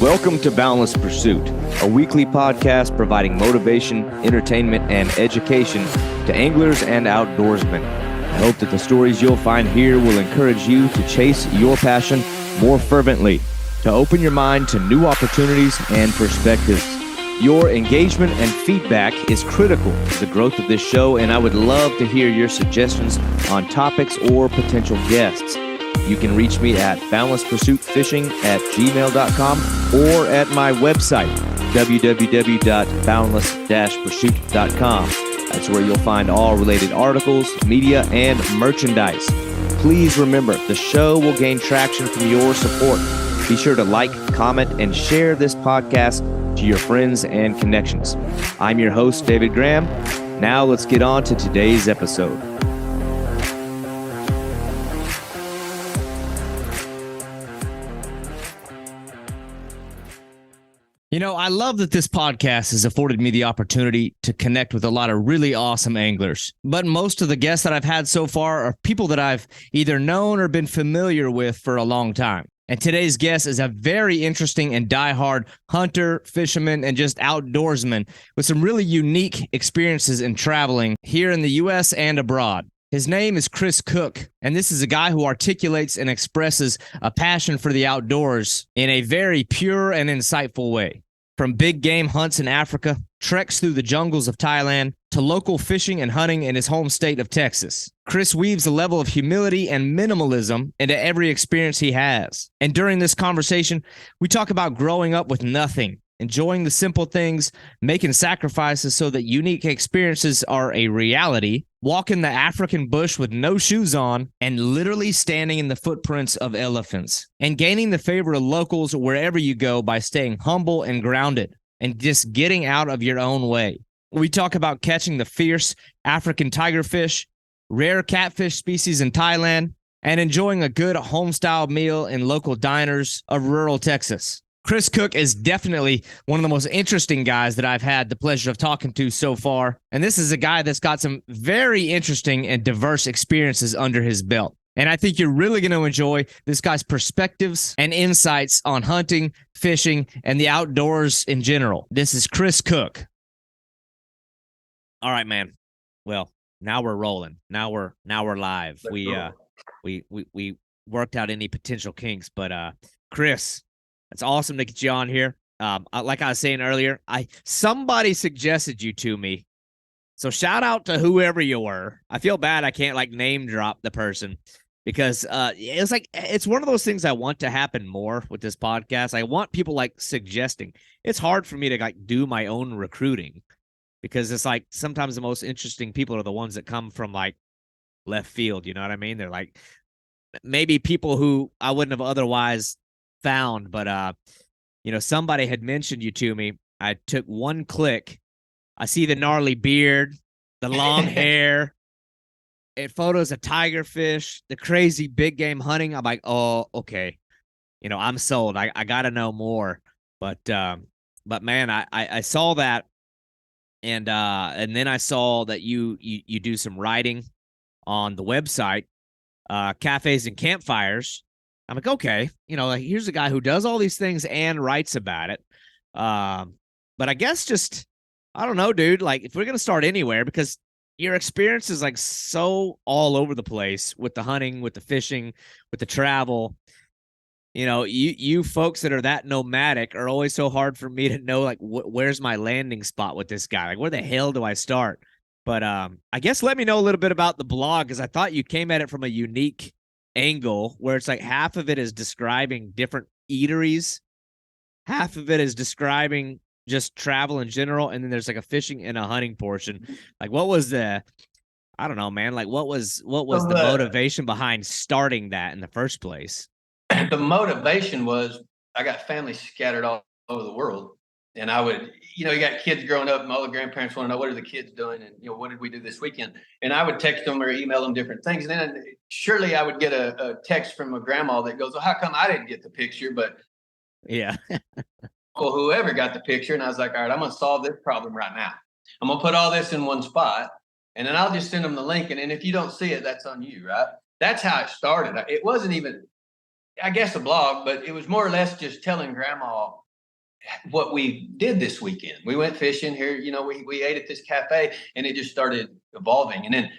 Welcome to Boundless Pursuit, a weekly podcast providing motivation, entertainment, and education to anglers and outdoorsmen. I hope that the stories you'll find here will encourage you to chase your passion more fervently, to open your mind to new opportunities and perspectives. Your engagement and feedback is critical to the growth of this show, and I would love to hear your suggestions on topics or potential guests. You can reach me at boundlesspursuitfishing@gmail.com or at my website, www.boundless-pursuit.com. That's where you'll find all related articles, media, and merchandise. Please remember, the show will gain traction from your support. Be sure to like, comment, and share this podcast to your friends and connections. I'm your host, David Graham. Now let's get on to today's episode. You know, I love that this podcast has afforded me the opportunity to connect with a lot of really awesome anglers. But most of the guests that I've had so far are people that I've either known or been familiar with for a long time. And today's guest is a very interesting and diehard hunter, fisherman, and just outdoorsman with some really unique experiences in traveling here in the U.S. and abroad. His name is Chris Cook, and this is a guy who articulates and expresses a passion for the outdoors in a very pure and insightful way. From big game hunts in Africa, treks through the jungles of Thailand, to local fishing and hunting in his home state of Texas, Chris weaves a level of humility and minimalism into every experience he has. And during this conversation, we talk about growing up with nothing, enjoying the simple things, making sacrifices so that unique experiences are a reality, walking the African bush with no shoes on, and literally standing in the footprints of elephants, and gaining the favor of locals wherever you go by staying humble and grounded, and just getting out of your own way. We talk about catching the fierce African tigerfish, rare catfish species in Thailand, and enjoying a good home-style meal in local diners of rural Texas. Chris Cook is definitely one of the most interesting guys that I've had the pleasure of talking to so far. And this is a guy that's got some very interesting and diverse experiences under his belt. And I think you're really going to enjoy this guy's perspectives and insights on hunting, fishing, and the outdoors in general. This is Chris Cook. All right, man. Well, now we're rolling. Now we're live. We worked out any potential kinks, but Chris, it's awesome to get you on here. Like I was saying earlier, somebody suggested you to me. So shout out to whoever you were. I feel bad I can't like name drop the person because it's one of those things I want to happen more with this podcast. I want people like suggesting. It's hard for me to like do my own recruiting because it's like sometimes the most interesting people are the ones that come from like left field. You know what I mean? They're like maybe people who I wouldn't have otherwise found, but somebody had mentioned you to me. I took one click. I see the gnarly beard, the long hair, photos of tigerfish, the crazy big game hunting. I'm like, oh, okay. I'm sold. I gotta know more. But man, I saw that, and then I saw that you do some writing on the website, Cafes and Campfires. I'm like, okay, here's a guy who does all these things and writes about it. But I guess I don't know, dude, like if we're going to start anywhere, because your experience is like so all over the place with the hunting, with the fishing, with the travel, you folks that are that nomadic are always so hard for me to know, like, where's my landing spot with this guy? Like, where the hell do I start? But I guess let me know a little bit about the blog, because I thought you came at it from a unique angle where it's like half of it is describing different eateries, half of it is describing just travel in general, and then there's like a fishing and a hunting portion. Like what was I don't know, man, like what was the motivation behind starting that in the first place? The motivation was I got family scattered all over the world, and I would, you got kids growing up and all the grandparents want to know what are the kids doing and what did we do this weekend, and I would text them or email them different things, and then surely I would get a text from a grandma that goes, well, how come I didn't get the picture, but yeah, well, whoever got the picture. And I was like, all right, I'm going to solve this problem right now. I'm going to put all this in one spot, and then I'll just send them the link, and if you don't see it, that's on you, right? That's how it started. It wasn't even, I guess, a blog, but it was more or less just telling grandma what we did this weekend. We went fishing here, we ate at this cafe, and it just started evolving. And then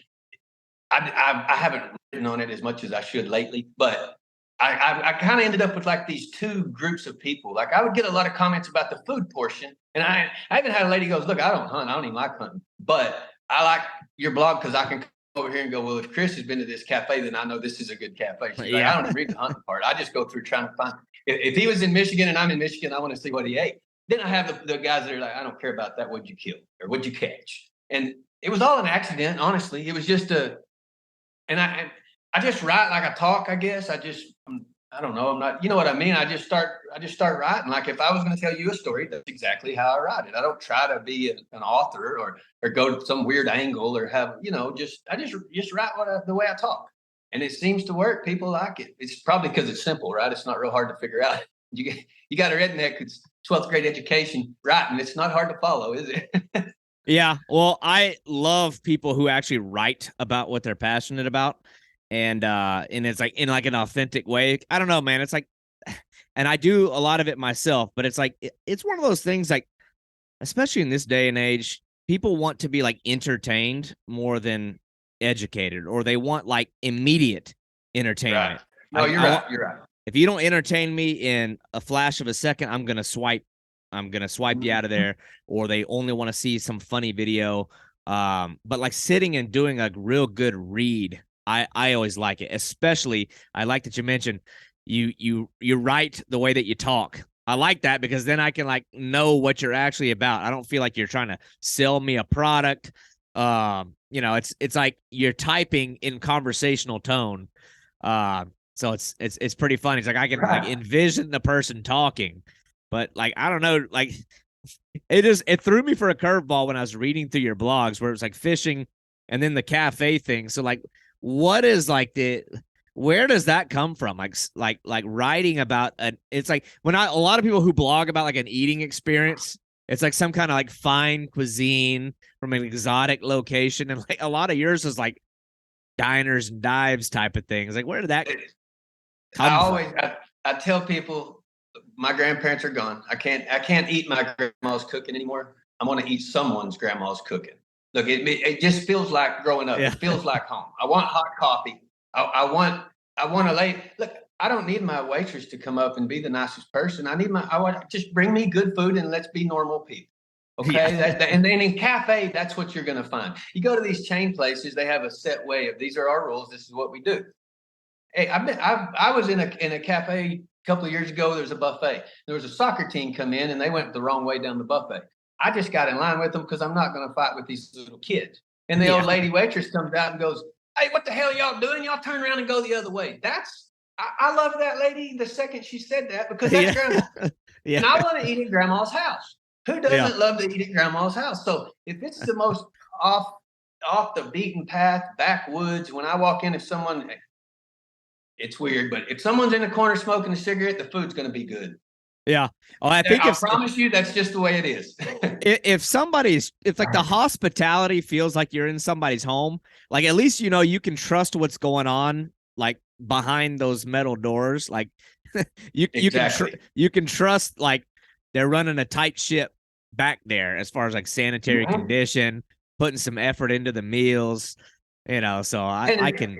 I haven't written on it as much as I should lately, but I kind of ended up with like these two groups of people. Like I would get a lot of comments about the food portion, and I even had a lady goes, "Look, I don't hunt. I don't even like hunting, but I like your blog because I can come over here and go, well, if Chris has been to this cafe, then I know this is a good cafe." She's like, "I don't even read the hunting part. I just go through trying to find. If he was in Michigan and I'm in Michigan, I want to see what he ate." Then I have the guys that are like, "I don't care about that. What'd you kill or what'd you catch?" And it was all an accident. Honestly, it was just and I just write like I talk, I guess. I don't know. I'm not, you know what I mean? I just start writing. Like if I was going to tell you a story, that's exactly how I write it. I don't try to be an author or go to some weird angle or have, I just write the way I talk. And it seems to work. People like it. It's probably because it's simple, right? It's not real hard to figure out. You got a redneck who's 12th grade education writing. It's not hard to follow, is it? Yeah. Well, I love people who actually write about what they're passionate about. And it's like in like an authentic way. I don't know, man. It's like, and I do a lot of it myself, but it's like, it's one of those things like, especially in this day and age, people want to be like entertained more than educated, or they want like immediate entertainment. Right. No, you're right. You're right. If you don't entertain me in a flash of a second, I'm going to swipe you out of there, or they only want to see some funny video. But like sitting and doing a real good read, I always like it. Especially, I like that you mentioned you write the way that you talk. I like that because then I can like know what you're actually about. I don't feel like you're trying to sell me a product. It's like you're typing in conversational tone. So it's pretty funny. It's like I can like envision the person talking, but like I don't know, like it threw me for a curveball when I was reading through your blogs where it was like fishing and then the cafe thing. So like, what is like where does that come from? Like writing about it's like when a lot of people who blog about like an eating experience, it's like some kind of like fine cuisine from an exotic location, and like a lot of yours is like diners and dives type of things. Like where did that come from? I tell people my grandparents are gone. I can't eat my grandma's cooking anymore. I'm going to eat someone's grandma's cooking. Look, it just feels like growing up. Yeah. It feels like home. I want hot coffee. I want to look. I don't need my waitress to come up and be the nicest person. I want just bring me good food and let's be normal people. Okay. Yeah. And then in cafe, that's what you're going to find. You go to these chain places, they have a set way of these are our rules. This is what we do. Hey, I was in a cafe a couple of years ago. There's a buffet. There was a soccer team come in and they went the wrong way down the buffet. I just got in line with them because I'm not going to fight with these little kids. And the old lady waitress comes out and goes, "Hey, what the hell y'all doing? Y'all turn around and go the other way." I love that lady the second she said that because that's grandma. Yeah. And I want to eat at grandma's house. Who doesn't love to eat at grandma's house? So if it's the most off the beaten path, backwoods, when I walk in, it's weird, but if someone's in the corner smoking a cigarette, the food's going to be good. Yeah. Oh, I promise you that's just the way it is. if like the hospitality feels like you're in somebody's home, like at least, you can trust what's going on, like behind those metal doors. Like you can trust like they're running a tight ship back there as far as like sanitary condition, putting some effort into the meals, so I can.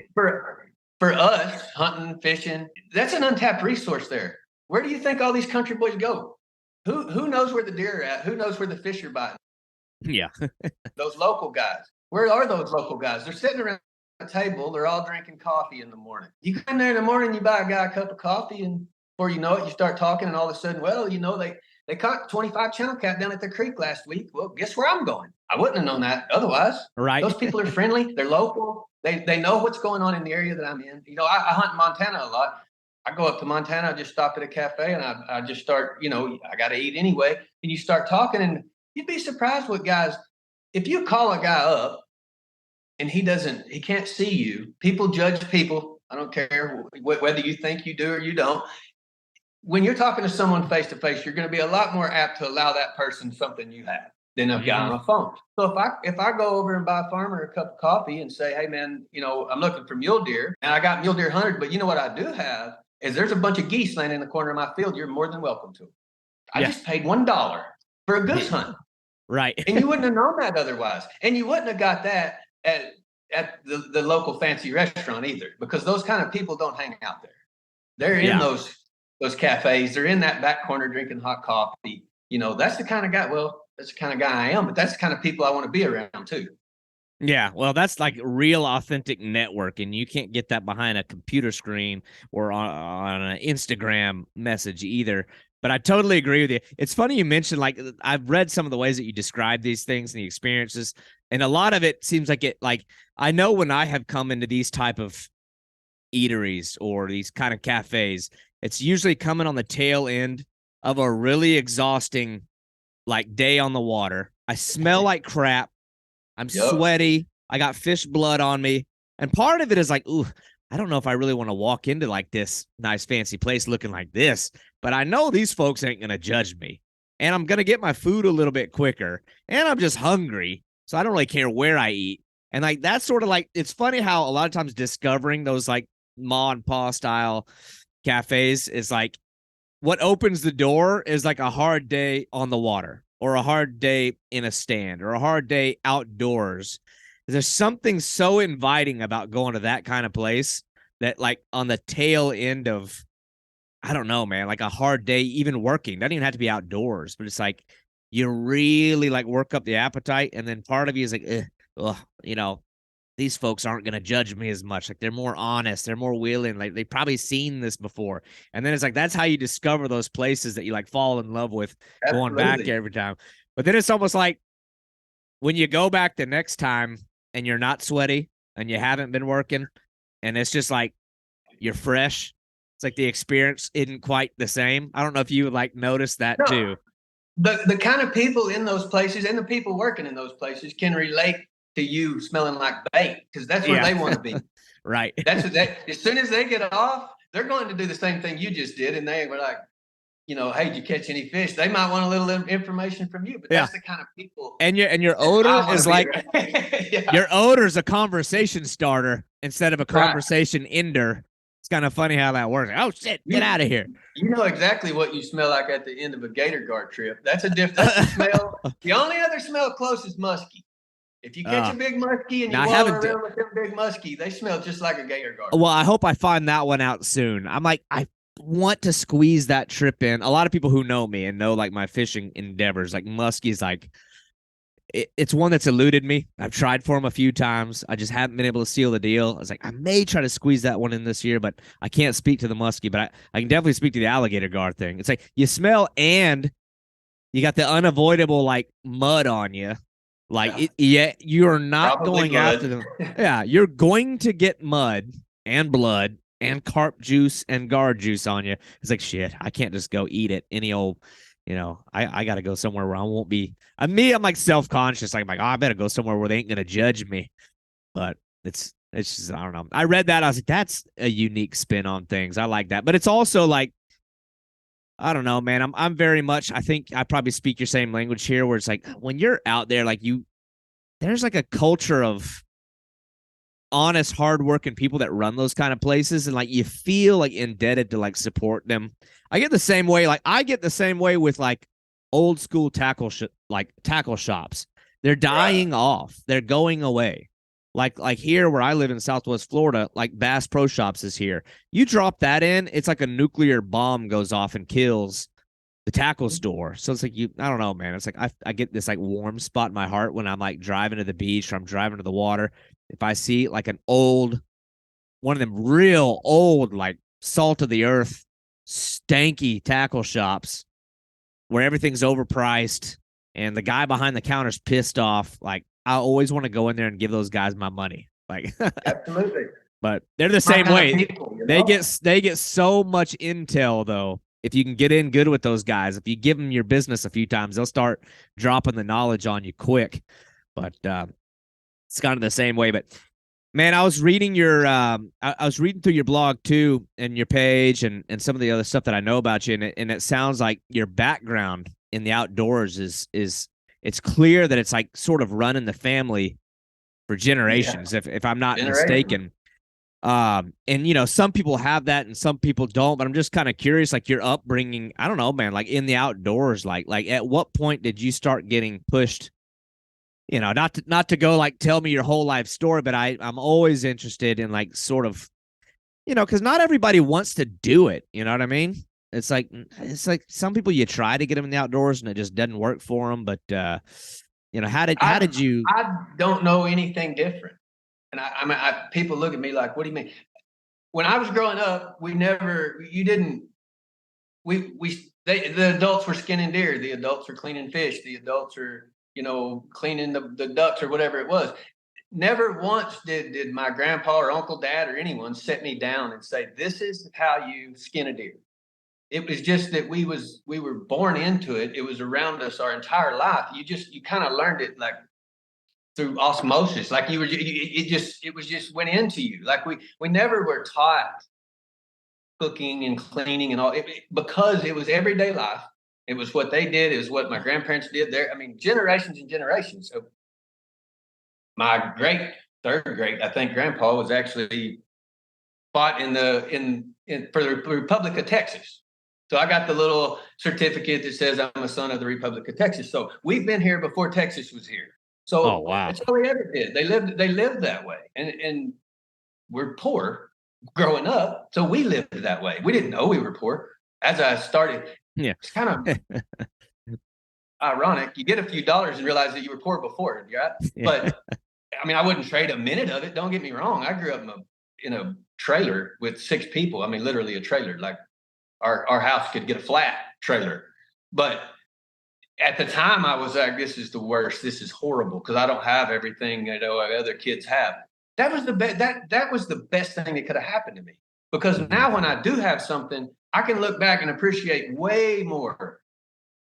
For us, hunting, fishing, that's an untapped resource there. Where do you think all these country boys go? Who knows where the deer are at? Who knows where the fish are biting? Yeah. Those local guys. Where are those local guys? They're sitting around a table. They're all drinking coffee in the morning. You come in there in the morning, you buy a guy a cup of coffee, and before you know it, you start talking, and all of a sudden, well, they caught 25 channel cat down at the creek last week. Well, guess where I'm going? I wouldn't have known that otherwise. Right. Those people are friendly. They're local. They know what's going on in the area that I'm in. I hunt in Montana a lot. I go up to Montana, I just stop at a cafe and I just start, I got to eat anyway. And you start talking and you'd be surprised what guys, if you call a guy up and he can't see you, people judge people. I don't care whether you think you do or you don't. When you're talking to someone face to face, you're going to be a lot more apt to allow that person something you have than a guy on a phone. So if I go over and buy a farmer a cup of coffee and say, "Hey man, I'm looking for mule deer and I got mule deer hunted, but you know what I do have is there's a bunch of geese laying in the corner of my field. You're more than welcome to them." I Yeah. just paid $1 for a goose hunt. Right. And you wouldn't have known that otherwise. And you wouldn't have got that at the local fancy restaurant either, because those kind of people don't hang out there. They're in Yeah. those cafes. They're in that back corner drinking hot coffee. That's the kind of guy. Well, that's the kind of guy I am, but that's the kind of people I want to be around too. Yeah, well, that's like real authentic networking. You can't get that behind a computer screen or on an Instagram message either. But I totally agree with you. It's funny you mentioned, like, I've read some of the ways that you describe these things and the experiences, and a lot of it seems like I know when I have come into these type of eateries or these kind of cafes, it's usually coming on the tail end of a really exhausting like day on the water. I smell like crap. I'm Yep. sweaty. I got fish blood on me. And part of it is like, ooh, I don't know if I really want to walk into like this nice fancy place looking like this, but I know these folks ain't going to judge me. And I'm going to get my food a little bit quicker. And I'm just hungry. So I don't really care where I eat. And like that's sort of like, it's funny how a lot of times discovering those like ma and pa style cafes is like what opens the door is like a hard day on the water or a hard day in a stand or a hard day outdoors. There's something so inviting about going to that kind of place that like on the tail end of, I don't know, man, like a hard day, even working, doesn't even have to be outdoors, but it's like you really like work up the appetite. And then part of you is like, ugh, these folks aren't going to judge me as much. Like they're more honest. They're more willing. Like they've probably seen this before. And then it's like, that's how you discover those places that you like fall in love with going back Absolutely. every time. But then it's almost like when you go back the next time and you're not sweaty and you haven't been working and it's just like you're fresh. It's like the experience isn't quite the same. I don't know if you would like notice that No, too. the kind of people in those places and the people working in those places can relate to you smelling like bait, because that's where Yeah. they want to be. Right. That's what that as soon as they get off, they're going to do the same thing you just did, and they were like, hey, did you catch any fish? They might want a little information from you, but Yeah. that's the kind of people And your that odor I want is to be like around. Yeah, your odor is a conversation starter instead of a right. conversation ender. It's kind of funny how that works. Oh shit, get You out of here. you know exactly what you smell like at the end of a gator guard trip. That's a smell. The only other smell close is muskie. If you catch uh a big muskie and now you I waller haven't around with them big muskie, they smell just like a gator guard. well, I hope I find that one out soon. I'm like, I want to squeeze that trip in. A lot of people who know me and know like my fishing endeavors, like muskie's like it's one that's eluded me. I've tried for them a few times. I just haven't been able to seal the deal. I was like, I may try to squeeze that one in this year, but I can't speak to the muskie. But I can definitely speak to the alligator gar thing. It's like you smell and you got the unavoidable like mud on you. Like Yeah, yeah, you're not probably going after blood. them. Yeah, you're going to get mud and blood and carp juice and guard juice on you. It's like shit. I can't just go eat it any old. I got to go somewhere where I won't be. I'm like self conscious. Like I'm like, oh, I better go somewhere where they ain't gonna judge me. But it's just I don't know. I read that I was like, that's a unique spin on things. I like that, but it's also like I don't know, man. I'm very much. I think I probably speak your same language here, where it's like when you're out there, like there's like a culture of honest, hardworking people that run those kind of places, and like you feel like indebted to like support them. I get the same way. Like I get the same way with like old school like tackle shops. They're Right. dying off. They're going away. Like here where I live in Southwest Florida, like Bass Pro Shops is here. You drop that in, it's like a nuclear bomb goes off and kills the tackle store. So it's like I don't know, man. It's like I get this like warm spot in my heart when I'm like driving to the beach or I'm driving to the water. If I see like one of them real old, like salt of the earth, stanky tackle shops where everything's overpriced and the guy behind the counter's pissed off, like I always want to go in there and give those guys my money. Like, Absolutely. but they're the My same kind of way. people, They get so much intel though. If you can get in good with those guys, if you give them your business a few times, they'll start dropping the knowledge on you quick. But it's kind of the same way. But man, I was reading I was reading through your blog too and your page and some of the other stuff that I know about you, and it sounds like your background in the outdoors is it's clear that it's like sort of running the family for Yeah. generations, if I'm not Generation. mistaken. And some people have that and some people don't, but I'm just kind of curious, like your upbringing, I don't know, man, like in the outdoors, like at what point did you start getting pushed? Not to go like tell me your whole life story, but I'm always interested in like sort of, because not everybody wants to do it. You know what I mean? It's like some people you try to get them in the outdoors and it just doesn't work for them. But how I did you? I don't know anything different. And I mean, people look at me like, "What do you mean?" When I was growing up, we never, you didn't, the adults were skinning deer, the adults were cleaning fish, the adults are, cleaning the ducks or whatever it was. Never once did my grandpa or uncle, dad, or anyone set me down and say, "This is how you skin a deer." It was just that we were born into it. It was around us our entire life. You kind of learned it like through osmosis. Like it was just went into you. Like we never were taught cooking and cleaning and all because it was everyday life. It was what they did. It was what my grandparents did. There, I mean, generations and generations. So my third great, I think, grandpa was actually fought for the Republic of Texas. So I got the little certificate that says I'm a son of the Republic of Texas. So we've been here before Texas was here. Oh So wow, that's all we ever did. They lived that way, and we're poor growing up, so we lived that way. We didn't know we were poor. As I started, yeah, it's kind of ironic. You get a few dollars and realize that you were poor before, right? yeah, But I mean, I wouldn't trade a minute of it. Don't get me wrong. I grew up in a trailer with 6 people. I mean, literally a trailer. Like our house could get a flat trailer. But at the time, I was like, "This is the worst. This is horrible because I don't have everything other kids have." That was the best. That was the best thing that could have happened to me because mhm, now when I do have something, I can look back and appreciate way more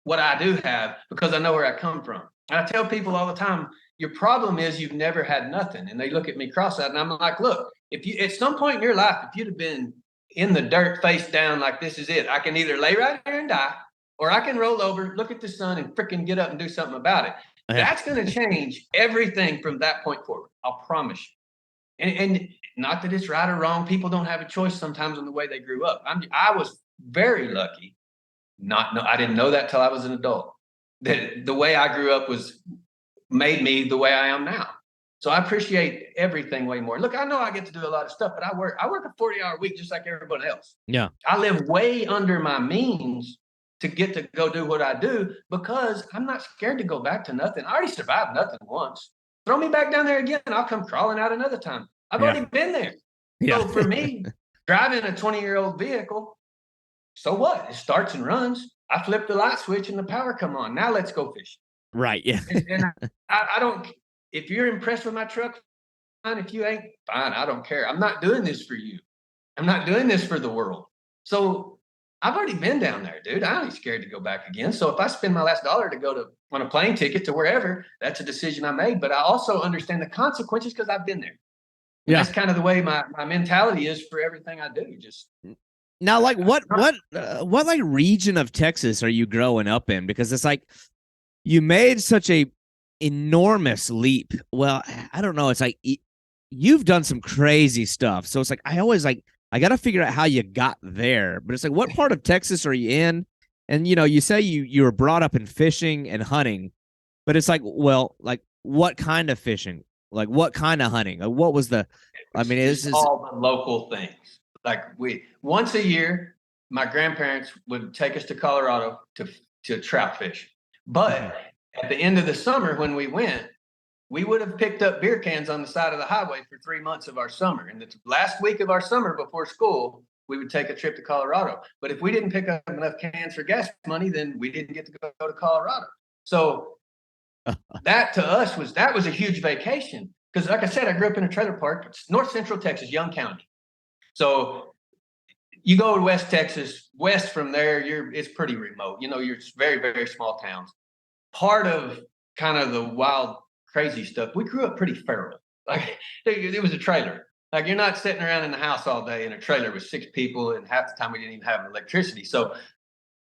what I do have because I know where I come from. And I tell people all the time, your problem is you've never had nothing. And they look at me cross-eyed and I'm like, "Look, if you at some point in your life, if you'd have been in the dirt face down like this is it, I can either lay right here and die, or I can roll over, look at the sun, and freaking get up and do something about it." yeah, That's going to change everything from that point forward. I'll promise you. And not that it's right or wrong. People don't have a choice sometimes in the way they grew up. I was very lucky. Not no, I didn't know that till I was an adult. That the way I grew up was made me the way I am now. So I appreciate everything way more. Look, I know I get to do a lot of stuff, but I work a 40-hour week just like everybody else. yeah, I live way under my means to get to go do what I do because I'm not scared to go back to nothing. I already survived nothing once. Throw me back down there again, I'll come crawling out another time. I've yeah, already been there. yeah. So for me, driving a 20-year-old vehicle, so what? It starts and runs. I flip the light switch and the power come on. Now let's go fishing. Right, yeah, And I don't. If you're impressed with my truck, fine. If you ain't, fine. I don't care. I'm not doing this for you. I'm not doing this for the world. So I've already been down there, dude. I ain't scared to go back again. So if I spend my last dollar to go to on a plane ticket to wherever, that's a decision I made. But I also understand the consequences because I've been there. And yeah. that's kind of the way my mentality is for everything I do. Just Now, like, what like region of Texas are you growing up in? Because it's like you made such a enormous leap. Well, I don't know. It's like you've done some crazy stuff. So it's like I got to figure out how you got there. But it's like, what part of Texas are you in? And you say you were brought up in fishing and hunting, but it's like, well, like what kind of fishing? Like what kind of hunting? Like, what was the? I it's mean, just is all the local things. Like we once a year, my grandparents would take us to Colorado to trout fish. Mhm. But at the end of the summer, when we went, we would have picked up beer cans on the side of the highway for 3 months of our summer. And the last week of our summer before school, we would take a trip to Colorado. But if we didn't pick up enough cans for gas money, then we didn't get to go to Colorado. So that to us was a huge vacation. Because like I said, I grew up in a trailer park, it's North Central Texas, Young County. So you go to West Texas, west from there, it's pretty remote. You're very, very small towns. Part of kind of the wild, crazy stuff, we grew up pretty feral. Like it was a trailer. Like you're not sitting around in the house all day in a trailer with 6 people, and half the time we didn't even have electricity. So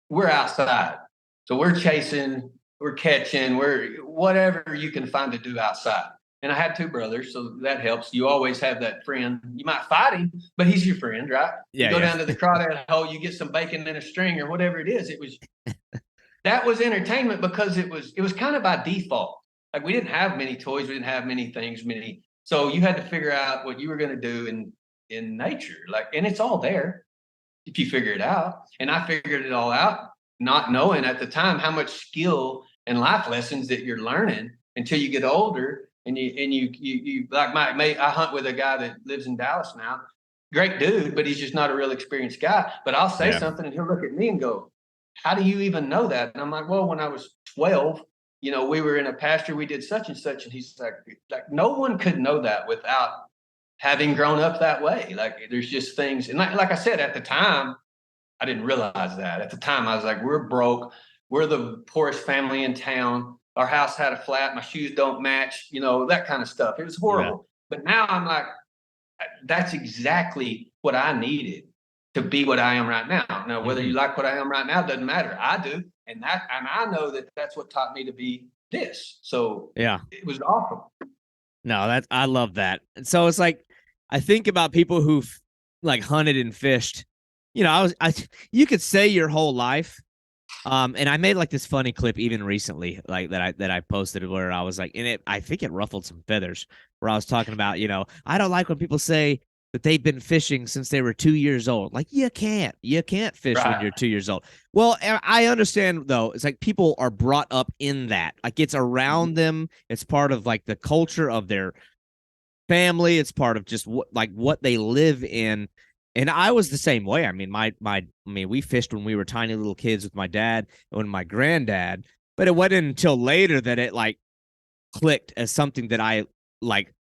we're outside. So we're chasing, we're catching, we're whatever you can find to do outside. and I had two brothers, so that helps. You always have that friend. You might fight him, but he's your friend, right? You Yeah, go yeah, down to the crawdad hole, you get some bacon in a string or whatever it is. That was entertainment because it was kind of by default. Like we didn't have many toys, we didn't have many things, so you had to figure out what you were going to do in nature. Like, and it's all there if you figure it out. And I figured it all out, not knowing at the time how much skill and life lessons that you're learning until you get older. And you like my mate, I hunt with a guy that lives in Dallas now. Great dude, but he's just not a real experienced guy. But I'll say yeah, something and he'll look at me and go, "How do you even know that?" And I'm like, "Well, when I was 12, we were in a pasture, we did such and such." And he's like no one could know that without having grown up that way. Like there's just things, and like I said, at the time, I didn't realize that. At the time, I was like, we're broke. We're the poorest family in town. Our house had a flat. My shoes don't match, that kind of stuff. It was yeah. horrible. But now I'm like, that's exactly what I needed to be what I am right now. Now, whether you Hmm. like what I am right now doesn't matter. I do. And I know that that's what taught me to be this. So Yeah. it was awesome. No, I love that. And so it's like I think about people who've like hunted and fished. You could say your whole life. And I made like this funny clip even recently, like that I posted where I was like, I think it ruffled some feathers where I was talking about, I don't like when people say that they've been fishing since they were 2 years old. Like you can't fish when Right. you're 2 years old. Well, I understand though. It's like people are brought up in that, like it's around them. It's part of like the culture of their family. It's part of just what they live in. And I was the same way. I mean, we fished when we were tiny little kids with my dad and my granddad, but it wasn't until later that it like clicked as something that I like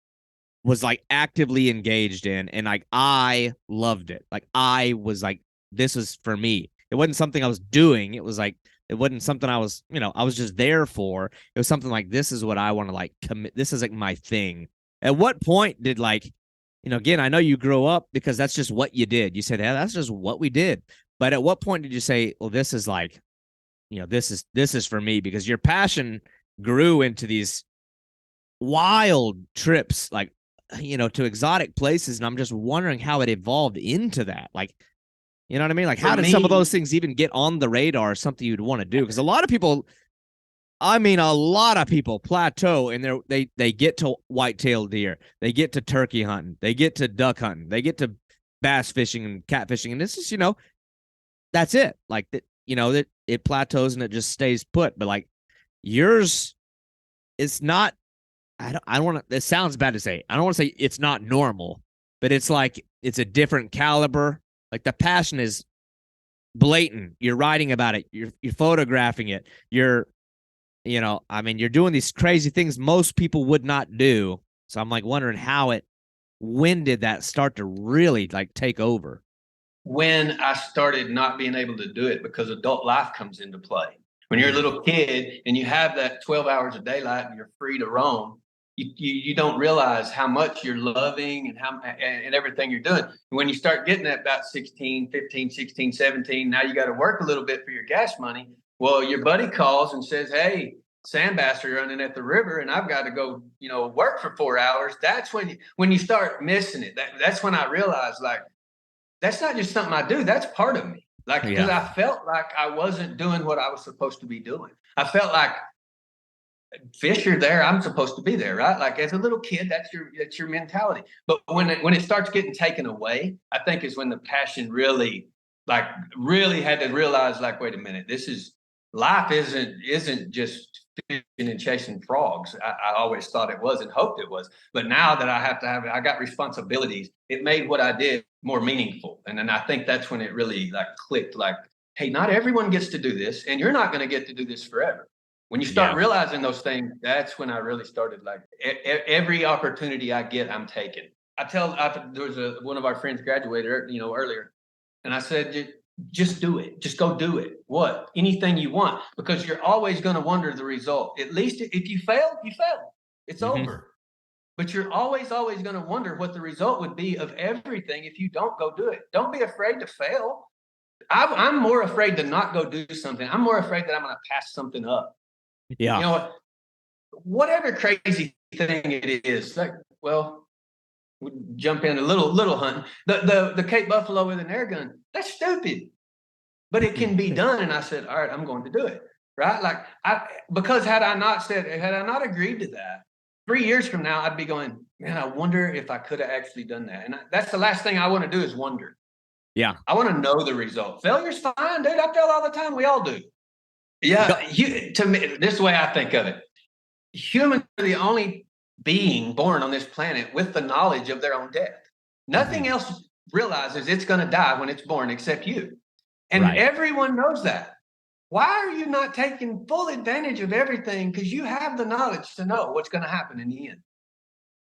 was like actively engaged in, and like I loved it. Like I was like, this is for me. It wasn't something I was doing. It wasn't something I was just there for. It was something like, this is what I want to like commit. This is like my thing. At what point did like, again, I know you grew up because that's just what you did. You said, yeah, that's just what we did. But at what point did you say, well, this is like, this is for me? Because your passion grew into these wild trips, like, to exotic places. And I'm just wondering how it evolved into that. Like, you know what I mean? Like, For how did some of me, those things even get on the radar, something you'd want to do? Because a lot of people, I mean, a lot of people plateau and they get to white-tailed deer, they get to turkey hunting, they get to duck hunting, they get to bass fishing and catfishing, and this is, that's it. Like that, that it plateaus and it just stays put. But like yours, it's not. I don't want to. It sounds bad to say. I don't want to say it's not normal, but it's like it's a different caliber. Like the passion is blatant. You're writing about it. You're photographing it. I mean, you're doing these crazy things most people would not do. So I'm like wondering when did that start to really like take over? when I started not being able to do it because adult life comes into play. When you're a Mm. little kid and you have that 12 hours of daylight and you're free to roam, you don't realize how much you're loving and everything you're doing. When you start getting at about 16, 15, 16, 17, now you got to work a little bit for your gas money. Well, your buddy calls and says, "Hey, sand bass are running at the river and I've got to go, work for 4 hours." That's when you start missing it. That's when I realized, like, that's not just something I do. That's part of me. Like, because Yeah. I felt like I wasn't doing what I was supposed to be doing. I felt like fish are there. I'm supposed to be there, right? Like as a little kid, that's your mentality. But when it starts getting taken away, I think is when the passion really had to realize, like, wait a minute, this is life isn't just fishing and chasing frogs. I always thought it was and hoped it was. But now that I got responsibilities, it made what I did more meaningful. And then I think that's when it really like clicked, like, hey, not everyone gets to do this, and you're not going to get to do this forever. When you start Yeah. realizing those things, that's when I really started, like, every opportunity I get, I'm taking. There was one of our friends graduated, earlier, and I said, just do it. Just go do it. What? Anything you want, because you're always going to wonder the result. At least if you fail, you fail. It's Hmm. over. But you're always going to wonder what the result would be of everything if you don't go do it. Don't be afraid to fail. I'm more afraid to not go do something. I'm more afraid that I'm going to pass something up. Yeah. You know what? Whatever crazy thing it is. Like, well, we jump in a little hunting. The Cape Buffalo with an air gun, that's stupid. But it can be done. And I said, all right, I'm going to do it. Right. Like because had I not agreed to that, 3 years from now, I'd be going, man, I wonder if I could have actually done that. And that's the last thing I want to do is wonder. Yeah. I want to know the result. Failure's fine, dude. I fail all the time. We all do. Yeah. To me, this way I think of it. Humans are the only being born on this planet with the knowledge of their own death. Nothing else realizes it's going to die when it's born except you. And everyone knows that. Why are you not taking full advantage of everything? Because you have the knowledge to know what's going to happen in the end.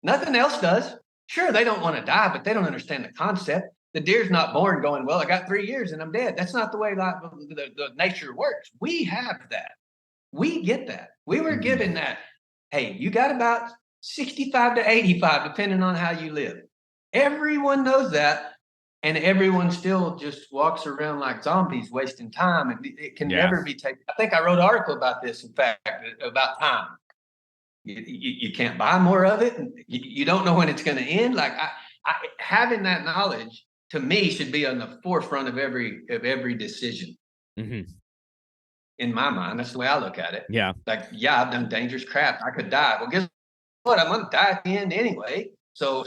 Nothing else does. Sure, they don't want to die, but they don't understand the concept. The deer's not born going, well, I got 3 years and I'm dead. That's not the way the nature works. We have that. We get that. We were given that. Hey, you got about 65 to 85, depending on how you live. Everyone knows that. And everyone still just walks around like zombies, wasting time. And it can never be taken. I think I wrote an article about this, in fact, about time. You can't buy more of it. And you don't know when it's going to end. Like having that knowledge, to me, should be on the forefront of every decision. In my mind, that's the way I look at it. Yeah. Like, yeah, I've done dangerous crap. I could die. Well, guess what? I'm going to die at the end anyway. So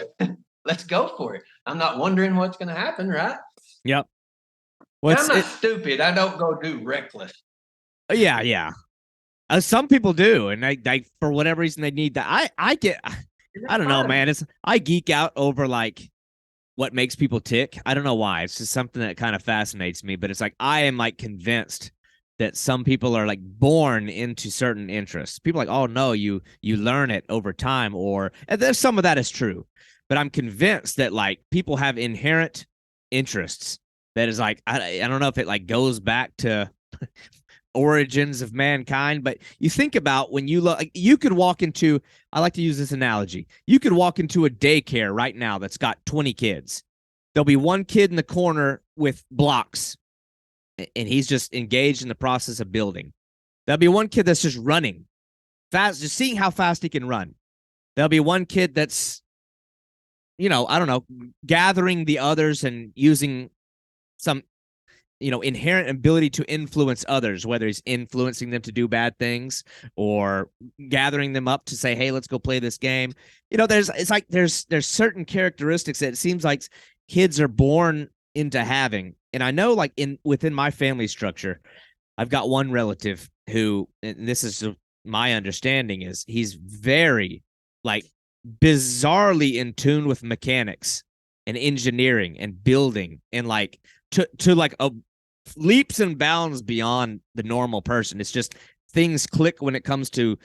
let's go for it. I'm not wondering what's going to happen, right? Yep. Well, I'm not stupid. I don't go do reckless. Yeah, yeah. Some people do, and they for whatever reason they need that. I don't know, man. I geek out over like what makes people tick. I don't know why. It's just something that kind of fascinates me. But it's like I am like convinced that some people are like born into certain interests. People are like, oh no, you learn it over time, and there's some of that is true. But I'm convinced that like people have inherent interests that is like, I don't know if it like goes back to origins of mankind, but you think about when you look, like, you could walk into, I like to use this analogy. You could walk into a daycare right now that's got 20 kids. There'll be one kid in the corner with blocks and he's just engaged in the process of building. There'll be one kid that's just running fast, just seeing how fast he can run. There'll be one kid that's, I don't know, gathering the others and using some, inherent ability to influence others, whether he's influencing them to do bad things or gathering them up to say, hey, let's go play this game. There's certain characteristics that it seems like kids are born into having. And I know like within my family structure, I've got one relative who, and this is my understanding, is he's very like bizarrely in tune with mechanics and engineering and building and like to like a leaps and bounds beyond the normal person. It's just things click when it comes to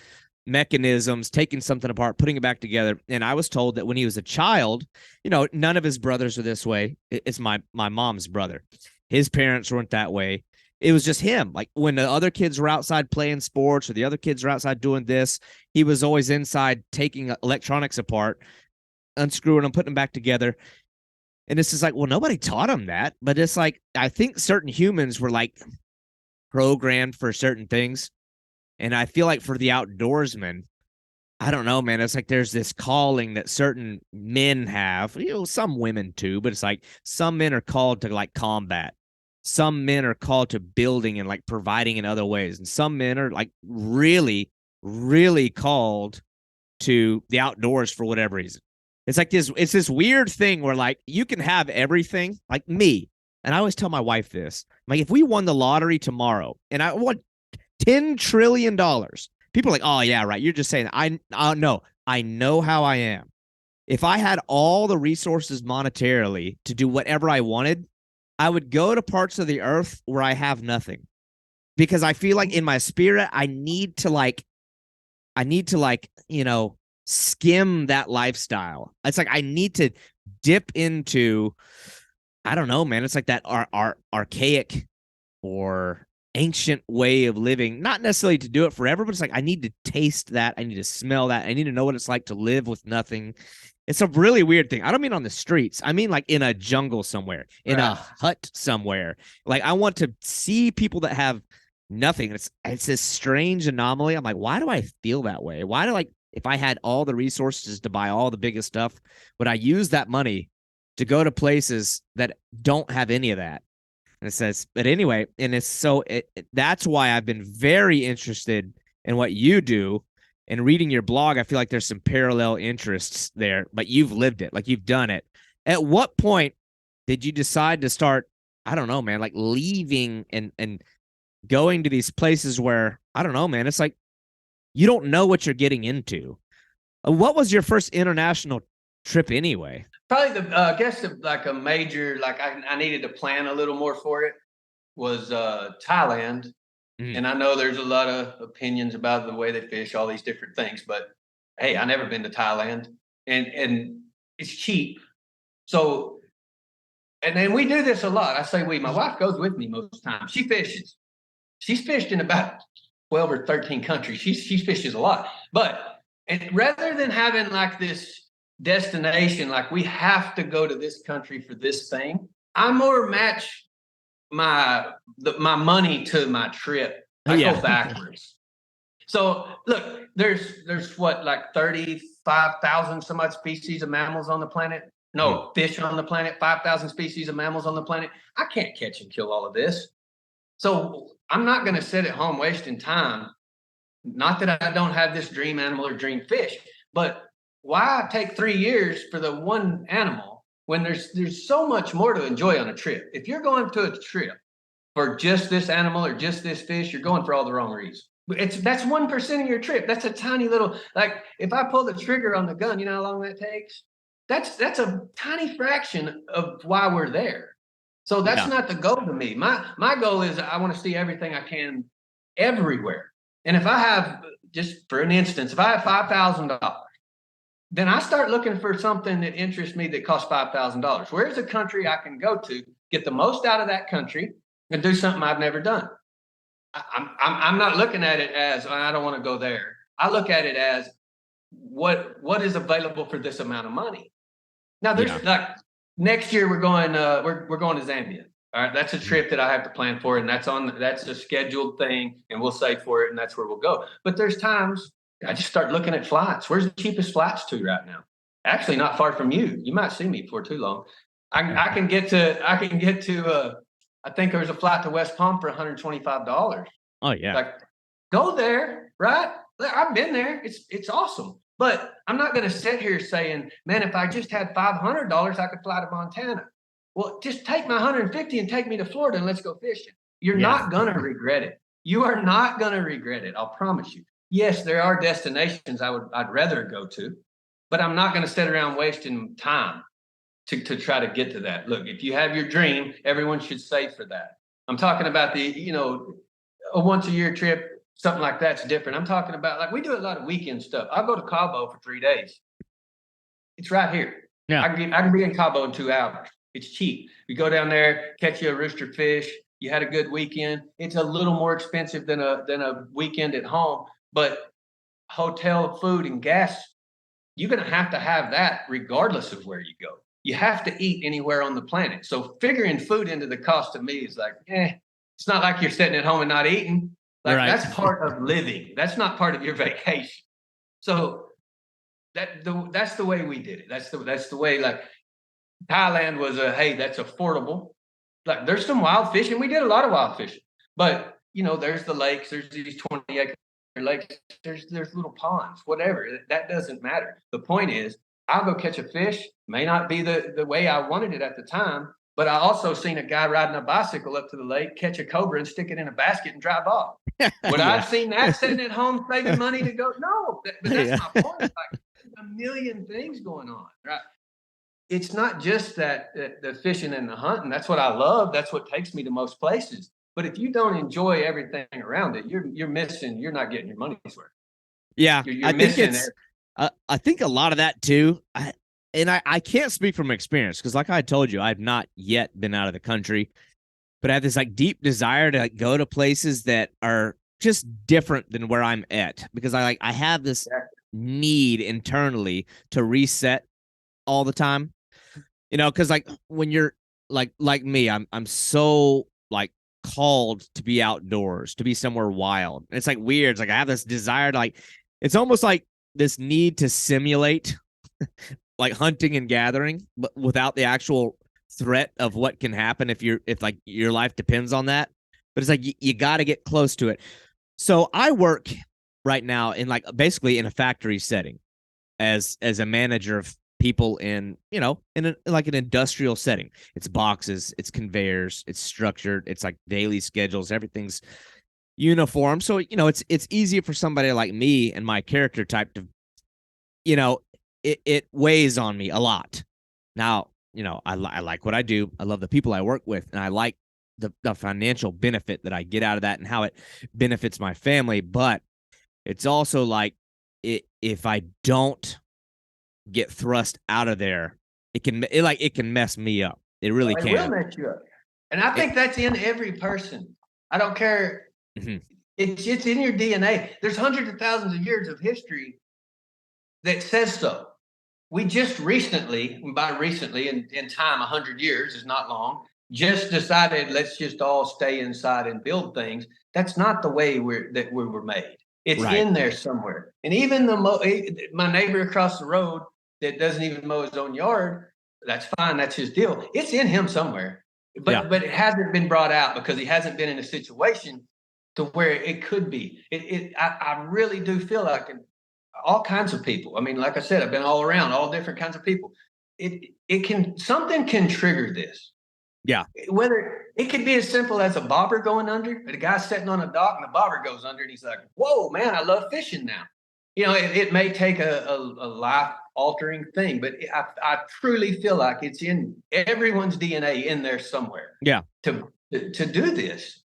mechanisms, taking something apart, putting it back together. And I was told that when he was a child, none of his brothers are this way. It's my mom's brother. His parents weren't that way. It was just him. Like when the other kids were outside playing sports or the other kids were outside doing this, he was always inside taking electronics apart, unscrewing them, putting them back together. And it's just like, well, nobody taught him that. But it's like, I think certain humans were like programmed for certain things. And I feel like for the outdoorsman, I don't know, man. It's like there's this calling that certain men have, some women too, but it's like some men are called to like combat. Some men are called to building and like providing in other ways. And some men are like really, really called to the outdoors for whatever reason. It's like it's this weird thing where like you can have everything, like me. And I always tell my wife this, like if we won the lottery tomorrow and I won $10 trillion, people are like, oh yeah, right. You're just saying, I know how I am. If I had all the resources monetarily to do whatever I wanted, I would go to parts of the earth where I have nothing, because I feel like in my spirit, I need to skim that lifestyle. It's like I need to dip into, I don't know, man. It's like that archaic or ancient way of living, not necessarily to do it forever, but it's like I need to taste that. I need to smell that. I need to know what it's like to live with nothing. It's a really weird thing. I don't mean on the streets. I mean like in a jungle somewhere, in a hut somewhere. Like I want to see people that have nothing. It's this strange anomaly. I'm like, why do I feel that way? Why do if I had all the resources to buy all the biggest stuff, would I use that money to go to places that don't have any of that? And it says, but anyway, and it's so that's why I've been very interested in what you do. And reading your blog, I feel like there's some parallel interests there, but you've lived it, like you've done it. At what point did you decide to start, I don't know, man, like leaving and going to these places where, I don't know, man, it's like you don't know what you're getting into. What was your first international trip anyway? Probably I guess like a major, like I needed to plan a little more for it, was Thailand. Mm. And I know there's a lot of opinions about the way they fish, all these different things, but hey, I never been to Thailand, and it's cheap. So, and then we do this a lot. I say we. My wife goes with me most times. She fishes. She's fished in about 12 or 13 countries. She fishes a lot. But and rather than having like this destination, like we have to go to this country for this thing, I more match my money to my trip. I go backwards. So look, there's what, like 35,000 some odd species of mammals on the planet. No, fish on the planet, 5,000 species of mammals on the planet. I can't catch and kill all of this. So I'm not going to sit at home wasting time. Not that I don't have this dream animal or dream fish, but why take 3 years for the one animal when there's so much more to enjoy on a trip? If you're going to a trip for just this animal or just this fish, you're going for all the wrong reasons. That's 1% of your trip. That's a tiny little, like if I pull the trigger on the gun, you know how long that takes? That's a tiny fraction of why we're there. So that's not the goal to me. My goal is I want to see everything I can everywhere. And if I have, just for an instance, if I have $5,000, then I start looking for something that interests me that costs $5,000. Where's a country I can go to, get the most out of that country, and do something I've never done? I'm not looking at it as, oh, I don't want to go there. I look at it as what is available for this amount of money. Now there's like next year we're going to Zambia. All right, that's a trip that I have to plan for, and that's a scheduled thing, and we'll save for it, and that's where we'll go. But there's times I just start looking at flights. Where's the cheapest flights to right now? Actually, not far from you. You might see me before too long. I can get to. I think there was a flight to West Palm for $125. Oh yeah. Like, go there, right? I've been there. It's awesome. But I'm not going to sit here saying, man, if I just had $500, I could fly to Montana. Well, just take my 150 and take me to Florida and let's go fishing. You're not going to regret it. You are not going to regret it. I'll promise you. Yes, there are destinations I'd rather go to, but I'm not going to sit around wasting time to try to get to that. Look, if you have your dream, everyone should save for that. I'm talking about a once a year trip, something like that's different. I'm talking about, like, we do a lot of weekend stuff. I'll go to Cabo for 3 days. It's right here. Yeah. I can be in Cabo in 2 hours. It's cheap. You go down there, catch you a rooster fish. You had a good weekend. It's a little more expensive than a weekend at home, but hotel, food, and gas, you're going to have that regardless of where you go. You have to eat anywhere on the planet. So figuring food into the cost to me is like, it's not like you're sitting at home and not eating. Like, that's part of living. That's not part of your vacation. So that's the way we did it. That's the way, like, Thailand was hey, that's affordable. Like, there's some wild fishing. We did a lot of wild fishing, but there's the lakes, there's these 20-acre lakes, there's little ponds, whatever. That doesn't matter. The point is, I'll go catch a fish. May not be the way I wanted it at the time, but I also seen a guy riding a bicycle up to the lake, catch a cobra and stick it in a basket and drive off. Would I have seen that sitting at home saving money to go? No, but that's my point. Like, a million things going on, right? It's not just that the fishing and the hunting. That's what I love. That's what takes me to most places. But if you don't enjoy everything around it, you're missing. You're not getting your money's worth. Yeah, you're missing it. I think a lot of that too. I can't speak from experience because, like I told you, I've not yet been out of the country, but I have this like deep desire to like go to places that are just different than where I'm at, because I have this need internally to reset all the time, because like when you're like me, I'm so like called to be outdoors, to be somewhere wild. And it's like weird. It's like I have this desire to, like, it's almost like this need to simulate like hunting and gathering, but without the actual threat of what can happen if like your life depends on that. But it's like you got to get close to it. So I work right now in like basically in a factory setting as a manager of people in like an industrial setting. It's boxes, it's conveyors, it's structured, it's like daily schedules, everything's uniform. So it's easier for somebody like me and my character type to it weighs on me a lot. Now I like what I do. I love the people I work with, and I like the financial benefit that I get out of that and how it benefits my family. But it's also like if I don't get thrust out of there, it can mess me up. It really It will can. mess you up. And I think that's in every person. I don't care. Mhm. It's in your DNA. There's hundreds of thousands of years of history that says so. We just recently, by recently in time, 100 years is not long, just decided let's just all stay inside and build things. That's not the way we were made. It's Right. in there somewhere. And even my neighbor across the road that doesn't even mow his own yard, that's fine. That's his deal. It's in him somewhere, Yeah. but it hasn't been brought out because he hasn't been in a situation to where it could be. I really do feel like all kinds of people. I mean, like I said, I've been all around, all different kinds of people. Something can trigger this. Yeah. Whether it could be as simple as a bobber going under, a guy sitting on a dock and the bobber goes under, and he's like, "Whoa, man, I love fishing now." It may take a life altering thing, but I truly feel like it's in everyone's DNA in there somewhere. Yeah. To do this,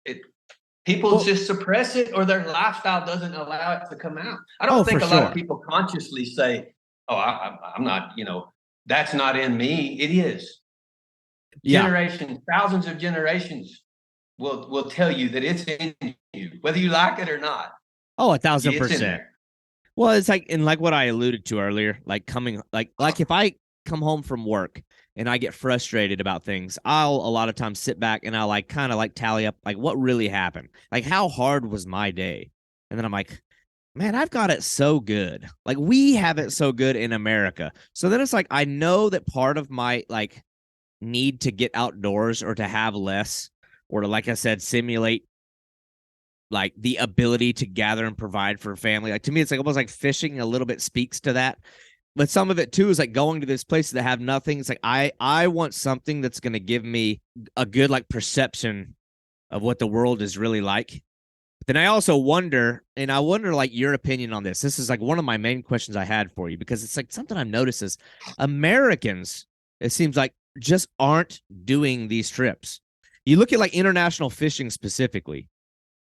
people just suppress it, or their lifestyle doesn't allow it to come out. I don't think a lot of people consciously say, "Oh, I'm not," that's not in me. It is. Yeah. Generations, thousands of generations will tell you that it's in you, whether you like it or not. Oh, It's in 1,000%. there. Well, it's like what I alluded to earlier, like coming like if I come home from work and I get frustrated about things, I'll a lot of times sit back and I'll like kind of like tally up like what really happened. Like how hard was my day? And then I'm like, man, I've got it so good. Like we have it so good in America. So then it's like I know that part of my like need to get outdoors or to have less or to, like I said, simulate like the ability to gather and provide for a family. Like to me, it's like almost like fishing a little bit speaks to that. But some of it too is like going to this place that have nothing. It's like I want something that's going to give me a good like perception of what the world is really like. But then I also wonder, and I wonder like your opinion on this. This is like one of my main questions I had for you because it's like something I've noticed is Americans, it seems like just aren't doing these trips. You look at like international fishing specifically,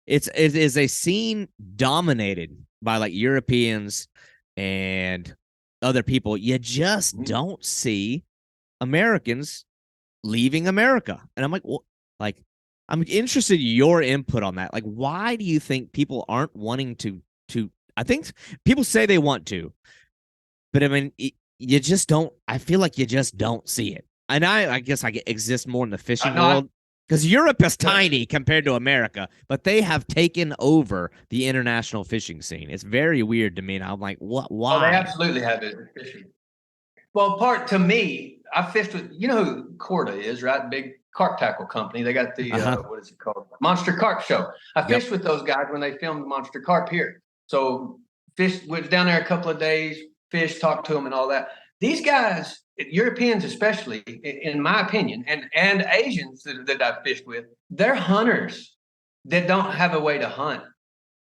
it is a scene dominated by like Europeans and other people. You just don't see Americans leaving America. And I'm like, well, like, I'm interested in your input on that. Like, why do you think people aren't wanting to? I think people say they want to, but I mean, you just don't. I feel like you just don't see it. And I guess I exist more in the fishing world because Europe is tiny compared to America, but they have taken over the international fishing scene. It's very weird to me. And I'm like, what? Why? Oh, they absolutely have it fishing. Well, to me, I fished with, you know who Corda is, right? Big carp tackle company. They got the, what is it called? Monster Carp Show. I fished with those guys when they filmed Monster Carp here. So was down there a couple of days, fish, talked to them and all that. These guys, Europeans especially, in my opinion, and Asians that I've fished with, they're hunters that don't have a way to hunt.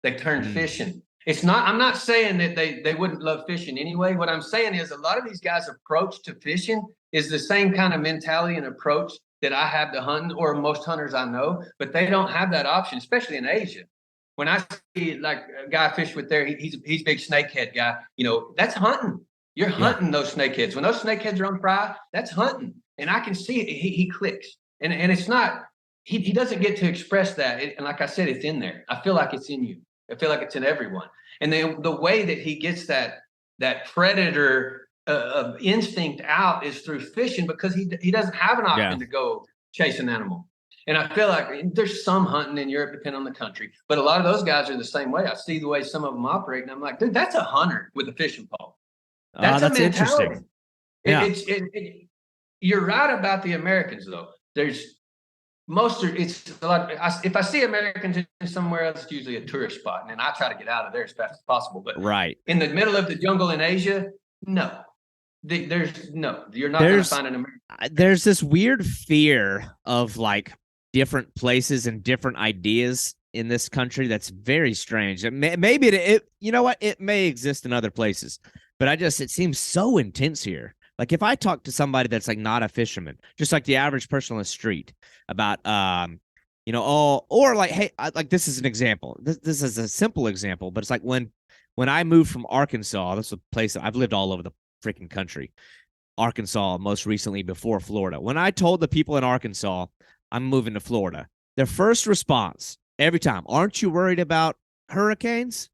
They turn fishing. It's not, I'm not saying that they wouldn't love fishing anyway. What I'm saying is a lot of these guys' approach to fishing is the same kind of mentality and approach that I have to hunting, or most hunters I know, but they don't have that option, especially in Asia. When I see like a guy I fish with there, he's a big snakehead guy, that's hunting. You're hunting those snakeheads. When those snakeheads are on fry, that's hunting. And I can see it, he clicks. And it's not, he doesn't get to express that. And like I said, it's in there. I feel like it's in you. I feel like it's in everyone. And then the way that he gets that predator instinct out is through fishing, because he doesn't have an option to go chase an animal. And I feel like there's some hunting in Europe, depending on the country, but a lot of those guys are the same way. I see the way some of them operate, and I'm like, dude, that's a hunter with a fishing pole. That's a That's mentality. interesting. Yeah. You're right about the Americans, though. There's it's a lot. If I see Americans somewhere else, it's usually a tourist spot, and then I try to get out of there as fast as possible. But Right. in the middle of the jungle in Asia, no, you're not going to There's find an American. there's this weird fear of like different places and different ideas in this country that's very strange. Maybe you know what, it may exist in other places, but it seems so intense here. Like if I talk to somebody that's like not a fisherman, just like the average person on the street about or like, hey, like this is an example. This is a simple example, but it's like when I moved from Arkansas, that's a place that I've lived all over the freaking country. Arkansas most recently before Florida. When I told the people in Arkansas I'm moving to Florida, their first response every time, aren't you worried about hurricanes?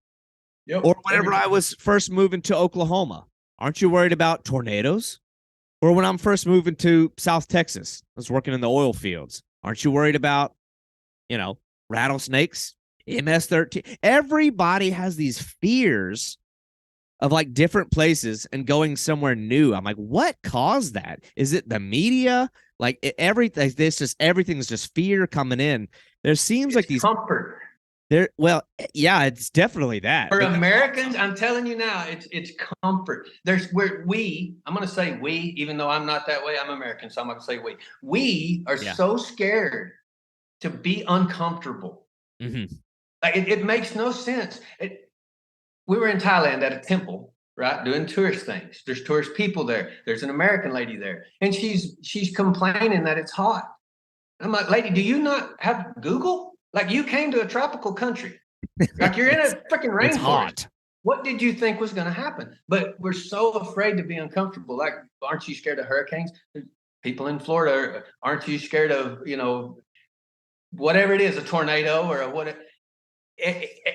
Yep. Or whenever I was first moving to Oklahoma, aren't you worried about tornadoes? Or when I'm first moving to South Texas, I was working in the oil fields. Aren't you worried about, rattlesnakes, MS-13? Everybody has these fears of like different places and going somewhere new. I'm like, what caused that? Is it the media? Like everything's just fear coming in. There seems like these comfort. Yeah, it's definitely that. For Americans, I'm telling you now, it's comfort. I'm going to say we, even though I'm not that way. I'm American, so I'm going to say we. We are so scared to be uncomfortable. Mm-hmm. Like it makes no sense. We were in Thailand at a temple, right, doing tourist things. There's tourist people there. There's an American lady there, and she's complaining that it's hot. I'm like, lady, do you not have Google? Like, you came to a tropical country, like you're in a freaking rainforest. It's hot. What did you think was going to happen? But we're so afraid to be uncomfortable. Like, aren't you scared of hurricanes? People in Florida, aren't you scared of whatever it is, a tornado or a what?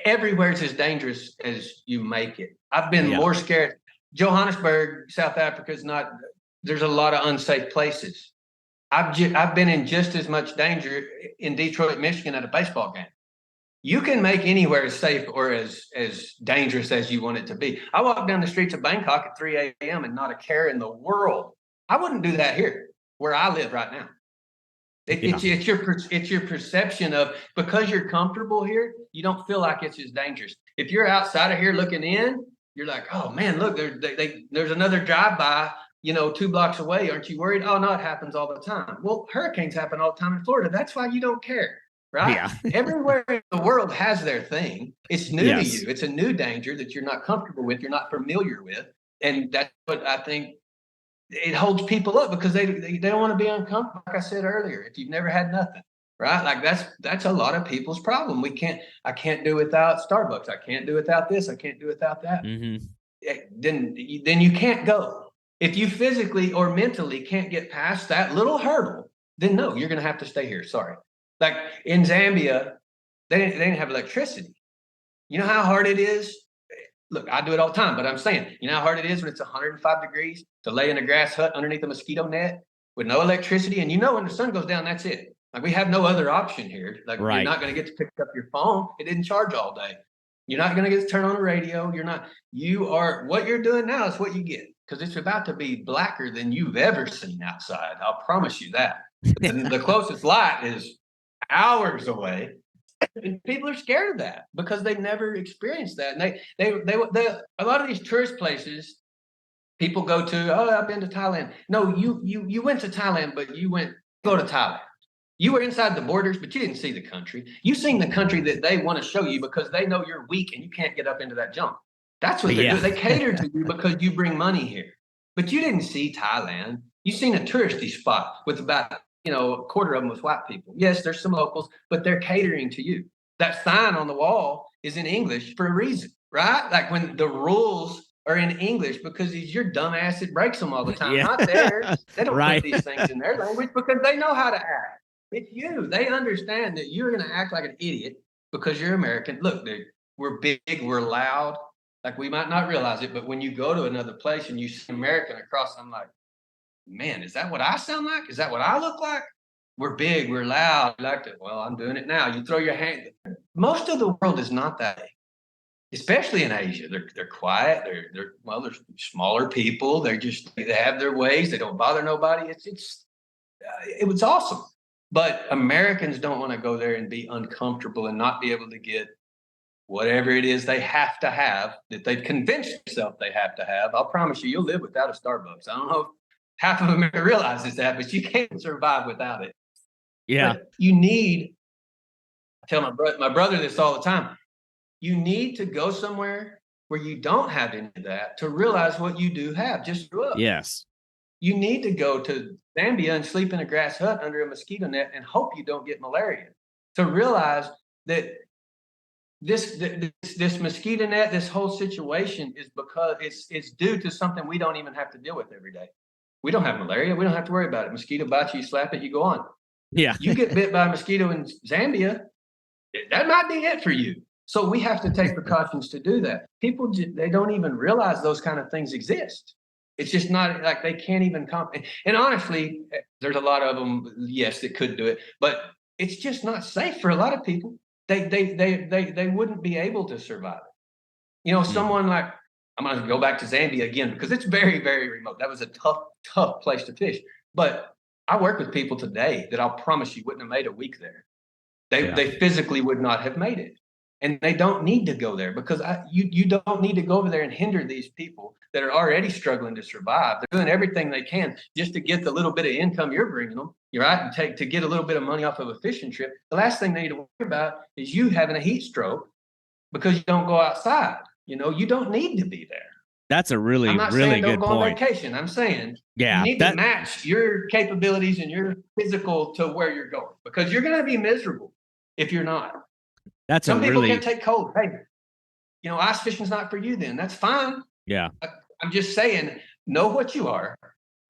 Everywhere's as dangerous as you make it. I've been more scared. Johannesburg, South Africa is not. There's a lot of unsafe places. I've been in just as much danger in Detroit, Michigan at a baseball game. You can make anywhere as safe or as dangerous as you want it to be. I walk down the streets of Bangkok at 3 a.m. and not a care in the world. I wouldn't do that here where I live right now. It's your perception of, because you're comfortable here, you don't feel like it's as dangerous. If you're outside of here looking in, you're like, oh man, look, there's another drive-by 2 blocks away. Aren't you worried? Oh no, it happens all the time. Well, hurricanes happen all the time in Florida. That's why you don't care, right? Yeah. Everywhere in the world has their thing. It's new to you. It's a new danger that you're not comfortable with, you're not familiar with. And that's what I think it holds people up, because they don't want to be uncomfortable. Like I said earlier, if you've never had nothing, right? Like that's a lot of people's problem. I can't do without Starbucks. I can't do without this. I can't do without that. Mm-hmm. Then you can't go. If you physically or mentally can't get past that little hurdle, then no, you're going to have to stay here. Sorry. Like in Zambia, they didn't have electricity. You know how hard it is? Look, I do it all the time, but I'm saying, you know how hard it is when it's 105 degrees to lay in a grass hut underneath a mosquito net with no electricity? And when the sun goes down, that's it. Like, we have no other option here. Like, You're not going to get to pick up your phone. It didn't charge all day. You're not going to get to turn on the radio. What you're doing now is what you get, because it's about to be blacker than you've ever seen outside. I'll promise you that. The closest light is hours away. And people are scared of that because they've never experienced that. And they a lot of these tourist places people go to, oh, I've been to Thailand. No, you went to Thailand, but go to Thailand. You were inside the borders, but you didn't see the country. You've seen the country that they want to show you because they know you're weak and you can't get up into that jump. That's what they're doing. They cater to you because you bring money here. But you didn't see Thailand. You've seen a touristy spot with about a quarter of them was white people. Yes, there's some locals, but they're catering to you. That sign on the wall is in English for a reason, right? Like, when the rules are in English, because it's your dumb ass that breaks them all the time, not theirs. They don't put these things in their language because they know how to act. It's you. They understand that you're going to act like an idiot because you're American. Look, dude, we're big, we're loud. Like, we might not realize it, but when you go to another place and you see American across, I'm like, man, is that what I sound like? Is that what I look like? we're big, we're loud. Like that. Well, I'm doing it now. You throw your hand. Most of the world is not that way, especially in Asia. They're quiet. They're smaller people. They have their ways. They don't bother nobody. It was awesome. But Americans don't want to go there and be uncomfortable and not be able to get whatever it is they have to have that they've convinced themselves they have to have. I'll promise you, you'll live without a Starbucks. I don't know if half of America realizes that, but you can't survive without it. Yeah. But you need, I tell my brother this all the time, you need to go somewhere where you don't have any of that to realize what you do have. Just grew up. Yes. You need to go to Zambia and sleep in a grass hut under a mosquito net and hope you don't get malaria to realize that this mosquito net, this whole situation is because it's due to something we don't even have to deal with every day. We don't have malaria. We don't have to worry about it. Mosquito bites you, slap it, you go on. Yeah. You get bit by a mosquito in Zambia, that might be it for you. So we have to take precautions to do that. People, they don't even realize those kind of things exist. It's just not like they can't even and honestly, there's a lot of them, yes, that could do it, but it's just not safe for a lot of people. They wouldn't be able to survive it. Someone like, I'm going to go back to Zambia again because it's very, very remote. That was a tough place to fish. But I work with people today that I'll promise you wouldn't have made a week there. They physically would not have made it. And they don't need to go there because you don't need to go over there and hinder these people that are already struggling to survive. They're doing everything they can just to get the little bit of income you're bringing them. You're right, and to get a little bit of money off of a fishing trip. The last thing they need to worry about is you having a heat stroke because you don't go outside. You don't need to be there. That's a really, I'm not really saying good don't go point. on vacation. I'm saying you need to match your capabilities and your physical to where you're going because you're going to be miserable if you're not. Some people can't take cold. Hey, ice fishing's not for you then. That's fine. Yeah. I'm just saying, know what you are.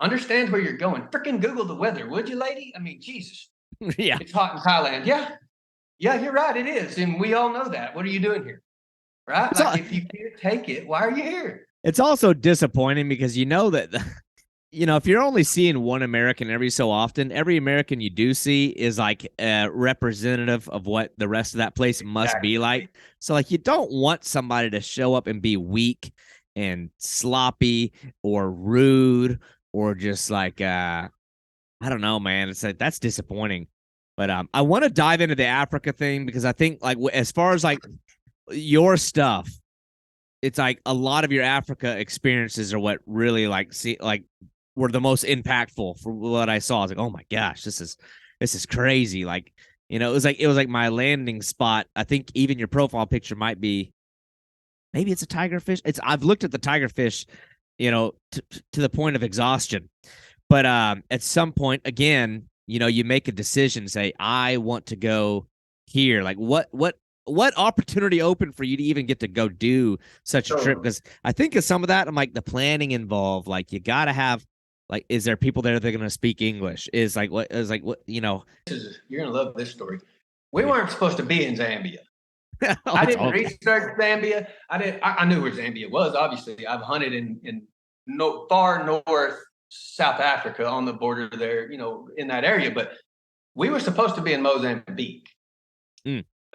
Understand where you're going. Freaking Google the weather, would you, lady? I mean, Jesus. Yeah. It's hot in Thailand. Yeah. Yeah, you're right. It is. And we all know that. What are you doing here? Right? If you can't take it, why are you here? It's also disappointing because that if you're only seeing one American every so often, every American you do see is like a representative of what the rest of that place must be like. So like you don't want somebody to show up and be weak and sloppy or rude or just like I don't know, man. It's like that's disappointing. But I want to dive into the Africa thing because I think like as far as like your stuff, it's like a lot of your Africa experiences are what really were the most impactful for what I saw. I was like, oh my gosh, this is crazy. Like, it was like my landing spot. I think even your profile picture might be, maybe it's a tigerfish. I've looked at the tigerfish, to the point of exhaustion. But at some point, again, you make a decision, say, I want to go here. Like what opportunity opened for you to even get to go do such a trip? Because I think of some of that, I'm like the planning involved, like you got to have, like, is there people there that are going to speak English? You're going to love this story. We weren't supposed to be in Zambia. I didn't research Zambia. I knew where Zambia was. Obviously, I've hunted in far north South Africa on the border there, in that area. But we were supposed to be in Mozambique,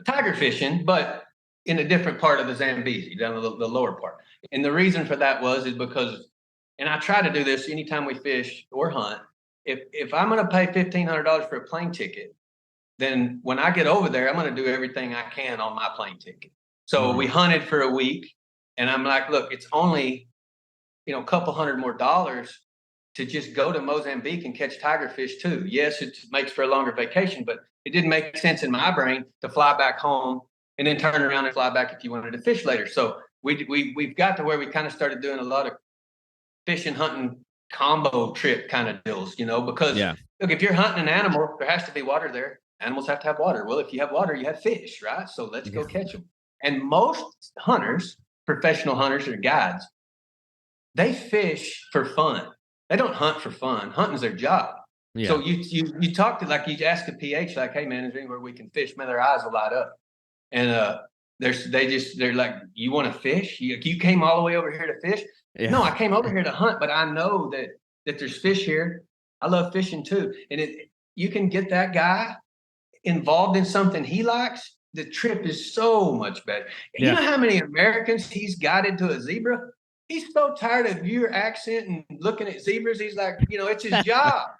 tiger fishing, but in a different part of the Zambezi, down the lower part. And the reason for that is because, and I try to do this anytime we fish or hunt. If I'm going to pay $1,500 for a plane ticket, then when I get over there, I'm going to do everything I can on my plane ticket. So we hunted for a week, and I'm like, look, it's only, a couple $100 more to just go to Mozambique and catch tigerfish too. Yes, it makes for a longer vacation, but it didn't make sense in my brain to fly back home and then turn around and fly back if you wanted to fish later. So we've got to where we kind of started doing a lot of fishing, hunting combo trip kind of deals, because look, if you're hunting an animal, there has to be water there. Animals have to have water. Well, if you have water, you have fish, right? So let's go catch them. And most hunters, professional hunters or guides, they fish for fun. They don't hunt for fun. Hunting's their job. Yeah. So you talk to, like, you ask a PH, like, hey man, is there anywhere we can fish? Man, their eyes will light up. And they're like, you want to fish? You came all the way over here to fish? Yeah. No, I came over here to hunt, but I know that there's fish here. I love fishing too. And you can get that guy involved in something he likes, the trip is so much better. You Yeah. know how many Americans he's guided to a zebra? He's so tired of your accent and looking at zebras. He's like, it's his job.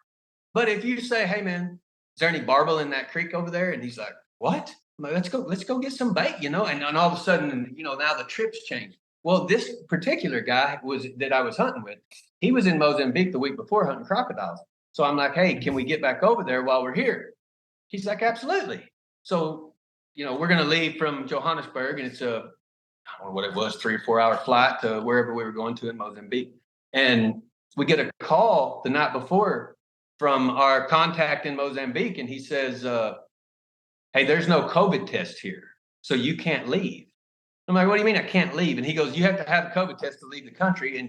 But if you say, "Hey man, is there any barbel in that creek over there?" And he's like, "What?" I'm like, let's go get some bait, and all of a sudden, now the trip's changed. Well, this particular guy that I was hunting with, he was in Mozambique the week before hunting crocodiles. So I'm like, "Hey, can we get back over there while we're here?" He's like, "Absolutely." So, we're going to leave from Johannesburg, and it's I don't know what it was, 3 or 4 hour flight to wherever we were going to in Mozambique. And we get a call the night before from our contact in Mozambique, and he says, "Hey, there's no COVID test here, so you can't leave." I'm like, "What do you mean I can't leave?" And he goes, "You have to have a COVID test to leave the country,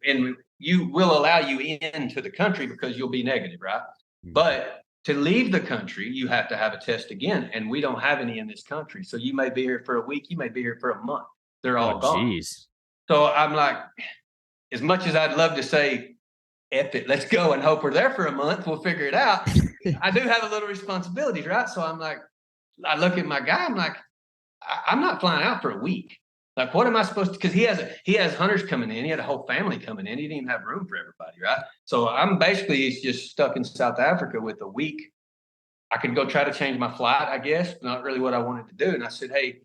and you will allow you into the country because you'll be negative, right? But to leave the country, you have to have a test again, and we don't have any in this country. So you may be here for a week, you may be here for a month. They're Oh, all gone." geez. So I'm like, as much as I'd love to say, "F it, let's go and hope we're there for a month, we'll figure it out." I do have a little responsibilities, right? So I'm like, I look at my guy, I'm like, I'm not flying out for a week. Like, what am I supposed to? Because he has hunters coming in. He had a whole family coming in. He didn't even have room for everybody, right? So I'm basically just stuck in South Africa with a week. I could go try to change my flight, I guess. Not really what I wanted to do. And I said, "Hey,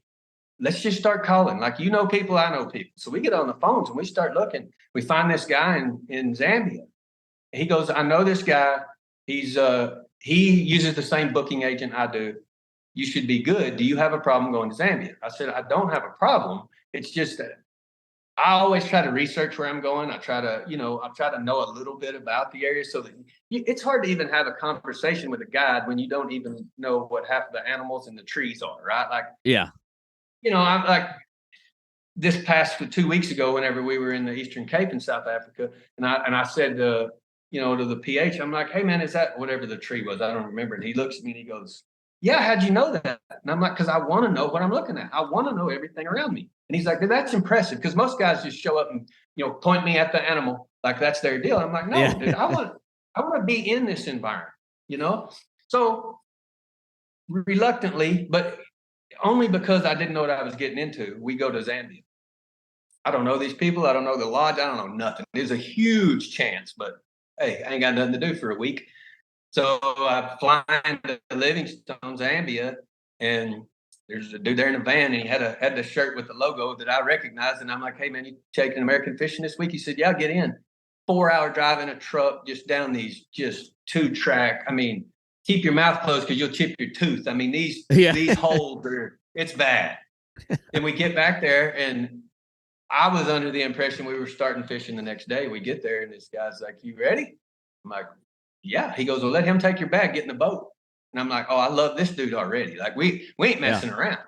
let's just start calling. Like, people, I know people." So we get on the phones and we start looking. We find this guy in Zambia. He goes, "I know this guy. He uses the same booking agent I do. You should be good. Do you have a problem going to Zambia?" I said, "I don't have a problem. It's just that I always try to research where I'm going. I try to know a little bit about the area, so that it's hard to even have a conversation with a guide when you don't even know what half of the animals and the trees are, right? Like, Yeah. I'm like, this past 2 weeks ago, whenever we were in the Eastern Cape in South Africa, and I said to the PH, I'm like, "Hey man, is that whatever the tree was?" I don't remember. And he looks at me and he goes, "Yeah, how'd you know that?" And I'm like, "Because I want to know what I'm looking at. I want to know everything around me." And he's like, "That's impressive." Because most guys just show up and point me at the animal like that's their deal. I'm like, "No, Yeah. dude, I want to be in this environment, you know." So reluctantly, but only because I didn't know what I was getting into, we go to Zambia. I don't know these people. I don't know the lodge. I don't know nothing. There's a huge chance, but hey, I ain't got nothing to do for a week. So I fly into Livingstone, Zambia, and there's a dude there in a van, and he had the shirt with the logo that I recognized. And I'm like, "Hey man, you taking American fishing this week?" He said, "Yeah, get in." 4 hour drive in a truck just down these just 2 track. I mean, keep your mouth closed because you'll chip your tooth. I mean, these Yeah. these holes are, it's bad. And we get back there, and I was under the impression we were starting fishing the next day. We get there, and this guy's like, "You ready?" I'm like, "Yeah." He goes, "Well, let him take your bag, get in the boat." And I'm like, "Oh, I love this dude already. Like, we ain't Yeah. messing around."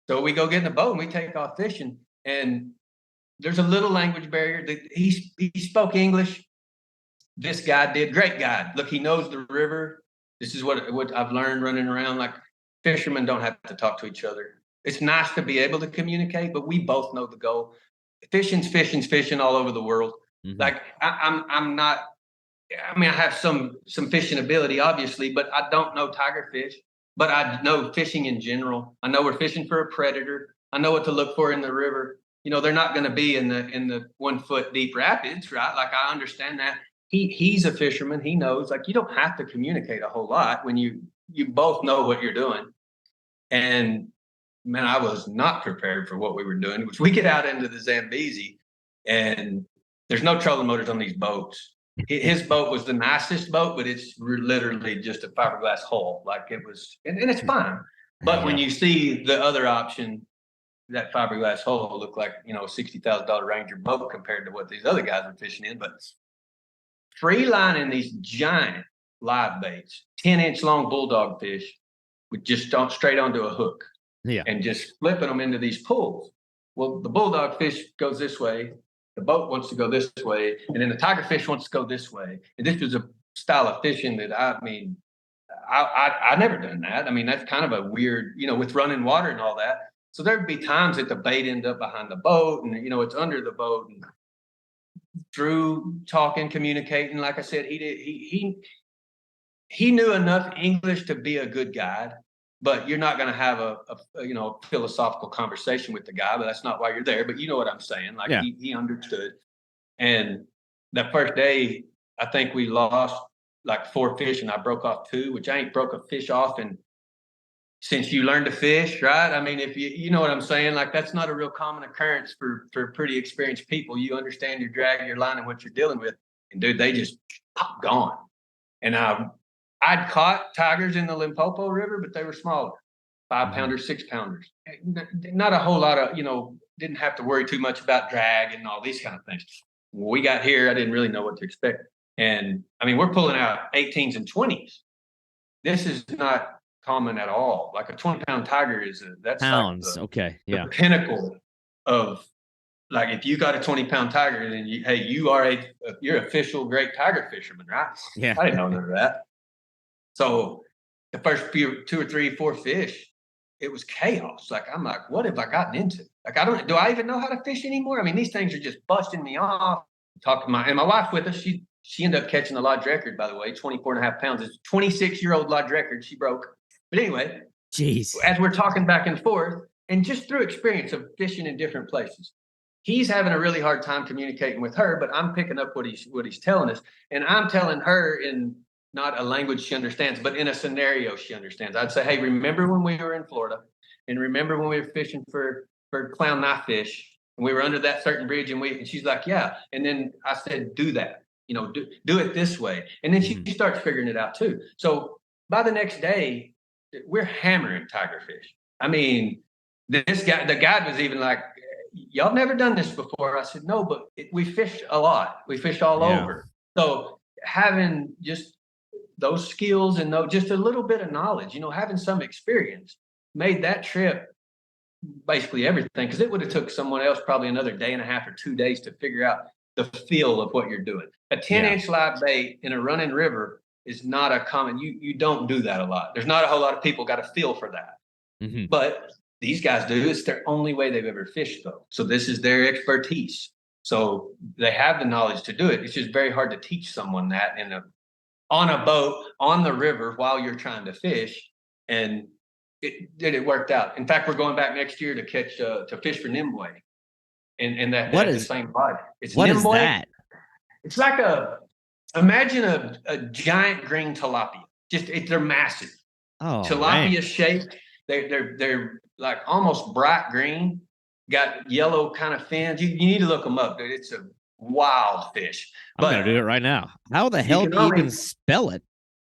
So we go get in the boat and we take off fishing. And there's a little language barrier. He spoke English. This guy did. Great guy. Look, he knows the river. This is what I've learned running around. Like, fishermen don't have to talk to each other. It's nice to be able to communicate, but we both know the goal. Fishing's fishing all over the world. Mhm. Like, I'm not. I mean, I have some fishing ability, obviously, but I don't know tigerfish. But I know fishing in general. I know we're fishing for a predator. I know what to look for in the river. They're not going to be in the 1 foot deep rapids, right? Like, I understand that. He's a fisherman. He knows. Like, you don't have to communicate a whole lot when you both know what you're doing. And man, I was not prepared for what we were doing. Which we get out into the Zambezi, and there's no trolling motors on these boats. His boat was the nicest boat, but it's literally just a fiberglass hull. Like, it was, and it's fine. But when Yeah. you see the other option, that fiberglass hull looked like a $60,000 Ranger boat compared to what these other guys are fishing in. But free lining these giant live baits, 10-inch long bulldog fish, with just straight onto a hook Yeah. and just flipping them into these pools. Well, the bulldog fish goes this way, the boat wants to go this way, and then the tiger fish wants to go this way. And this was a style of fishing that I never done that. I mean, that's kind of a weird, with running water and all that. So there'd be times that the bait end up behind the boat, and it's under the boat. And through talking, communicating, like I said, he knew enough English to be a good guide, but you're not going to have a philosophical conversation with the guy. But that's not why you're there. But you know what I'm saying? Like Yeah. he understood. And that first day, I think we lost like 4 fish, and I broke off 2, which I ain't broke a fish off. And since you learn to fish, right? I mean, if you know what I'm saying, like that's not a real common occurrence for pretty experienced people. You understand your drag, your line, and what you're dealing with. And dude, they just gone. And I'd caught tigers in the Limpopo River, but they were smaller, 5-pounders, 6-pounders. Not a whole lot of, didn't have to worry too much about drag and all these kind of things. When we got here, I didn't really know what to expect. And I mean, we're pulling out 18s and 20s. This is not common at all. Like a 20-pound tiger that's Pounds. like Okay. the Yeah. pinnacle of, like, if you got a 20-pound tiger, then you're official great tiger fisherman, right? Yeah. I didn't know none of that. So the first 2 or 3, 4 fish, it was chaos. Like, I'm like, what have I gotten into? Like, do I even know how to fish anymore? I mean, these things are just busting me off. And my wife with us, she ended up catching the lodge record, by the way, 24.5 pounds. It's a 26-year-old lodge record she broke. But anyway, Jeez. as we're talking back and forth, and just through experience of fishing in different places, he's having a really hard time communicating with her, but I'm picking up what he's telling us. And I'm telling her in not a language she understands, but in a scenario she understands. I'd say, hey, remember when we were in Florida, and remember when we were fishing for clown knifefish, and we were under that certain bridge, and she's like, yeah. And then I said, do that, do it this way. And then she starts figuring it out too. So by the next day, we're hammering tigerfish. I mean, the guide was even like, y'all never done this before. I said, no, but we fished a lot. We fished all over. So having just those skills and just a little bit of knowledge, having some experience made that trip basically everything. Because it would have took someone else probably another day and a half or 2 days to figure out the feel of what you're doing. A 10-inch live bait in a running river is not a common, you don't do that a lot. There's not a whole lot of people got a feel for that. But these guys do. It's their only way they've ever fished, though. So this is their expertise. So they have the knowledge to do it. It's just very hard to teach someone that on a boat on the river while you're trying to fish. And it worked out. In fact, we're going back next year to catch to fish for nimble. And that the same body. What is that? It's like imagine a giant green tilapia. They're massive. Oh, tilapia shaped. They're like almost bright green, got yellow kind of fins. You need to look them up, dude. It's a wild fish. I'm gonna do it right now. How the hell do you even spell it?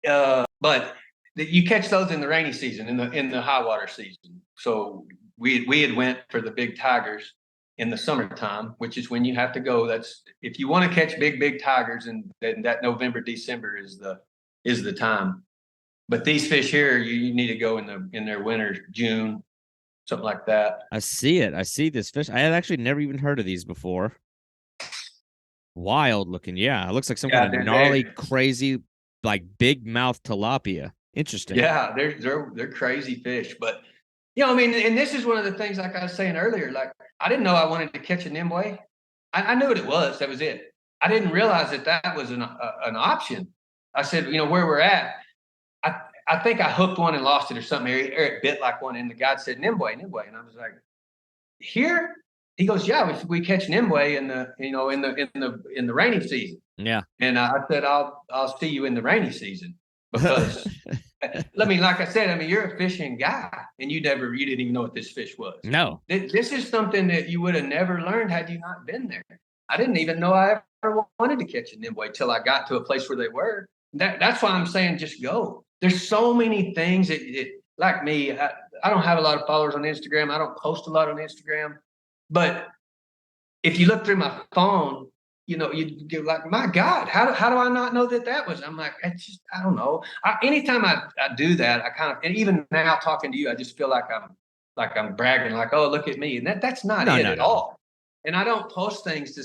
But you catch those in the rainy season, in the high water season. So we had went for the big tigers in the summertime, which is when you have to go. That's if you want to catch big tigers, and then that November, December is the time. But these fish here, you need to go in their winter, June, something like that. I see it. I see this fish. I had actually never even heard of these before. Wild looking. Yeah, it looks like some kind of gnarly, crazy, like big mouth tilapia. Interesting. Yeah, they're crazy fish. But I mean, and this is one of the things, like I was saying earlier, like I didn't know I wanted to catch a nimble. I knew what it was. That was it. I didn't realize that was an option. I said, where we're at, I think I hooked one and lost it or something, or it bit like one, and the guy said nimble, and I was like, here? He goes, yeah, we catch nimble in the rainy season. Yeah. And I said, I'll see you in the rainy season, because like I said, you're a fishing guy, and you didn't even know what this fish was. No. This is something that you would have never learned had you not been there. I didn't even know I ever wanted to catch a nimble till I got to a place where they were. That's why I'm saying just go. There's so many things like me, I don't have a lot of followers on Instagram. I don't post a lot on Instagram. But if you look through my phone, you're like, my God, how do I not know that was? I'm like, I don't know. Anytime I do that, I kind of, and even now talking to you, I just feel like I'm bragging, like, oh, look at me. And that's not it at all. And I don't post things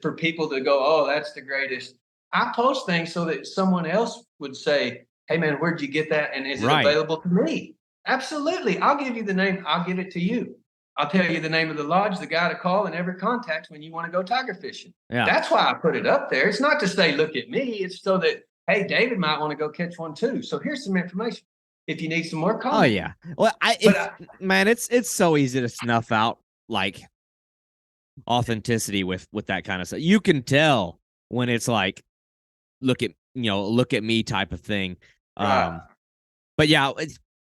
for people to go, oh, that's the greatest. I post things so that someone else would say, hey, man, where'd you get that? And is it available to me? Absolutely. I'll give you the name. I'll give it to you. I'll tell you the name of the lodge, the guy to call, and every contact when you want to go tiger fishing. Yeah. That's why I put it up there. It's not to say, look at me. It's so that hey, David might want to go catch one too. So here's some information. If you need some more, call Oh me. yeah. Well, But man, it's so easy to snuff out like authenticity with that kind of stuff. You can tell when it's like look at me type of thing. right, Um, but yeah,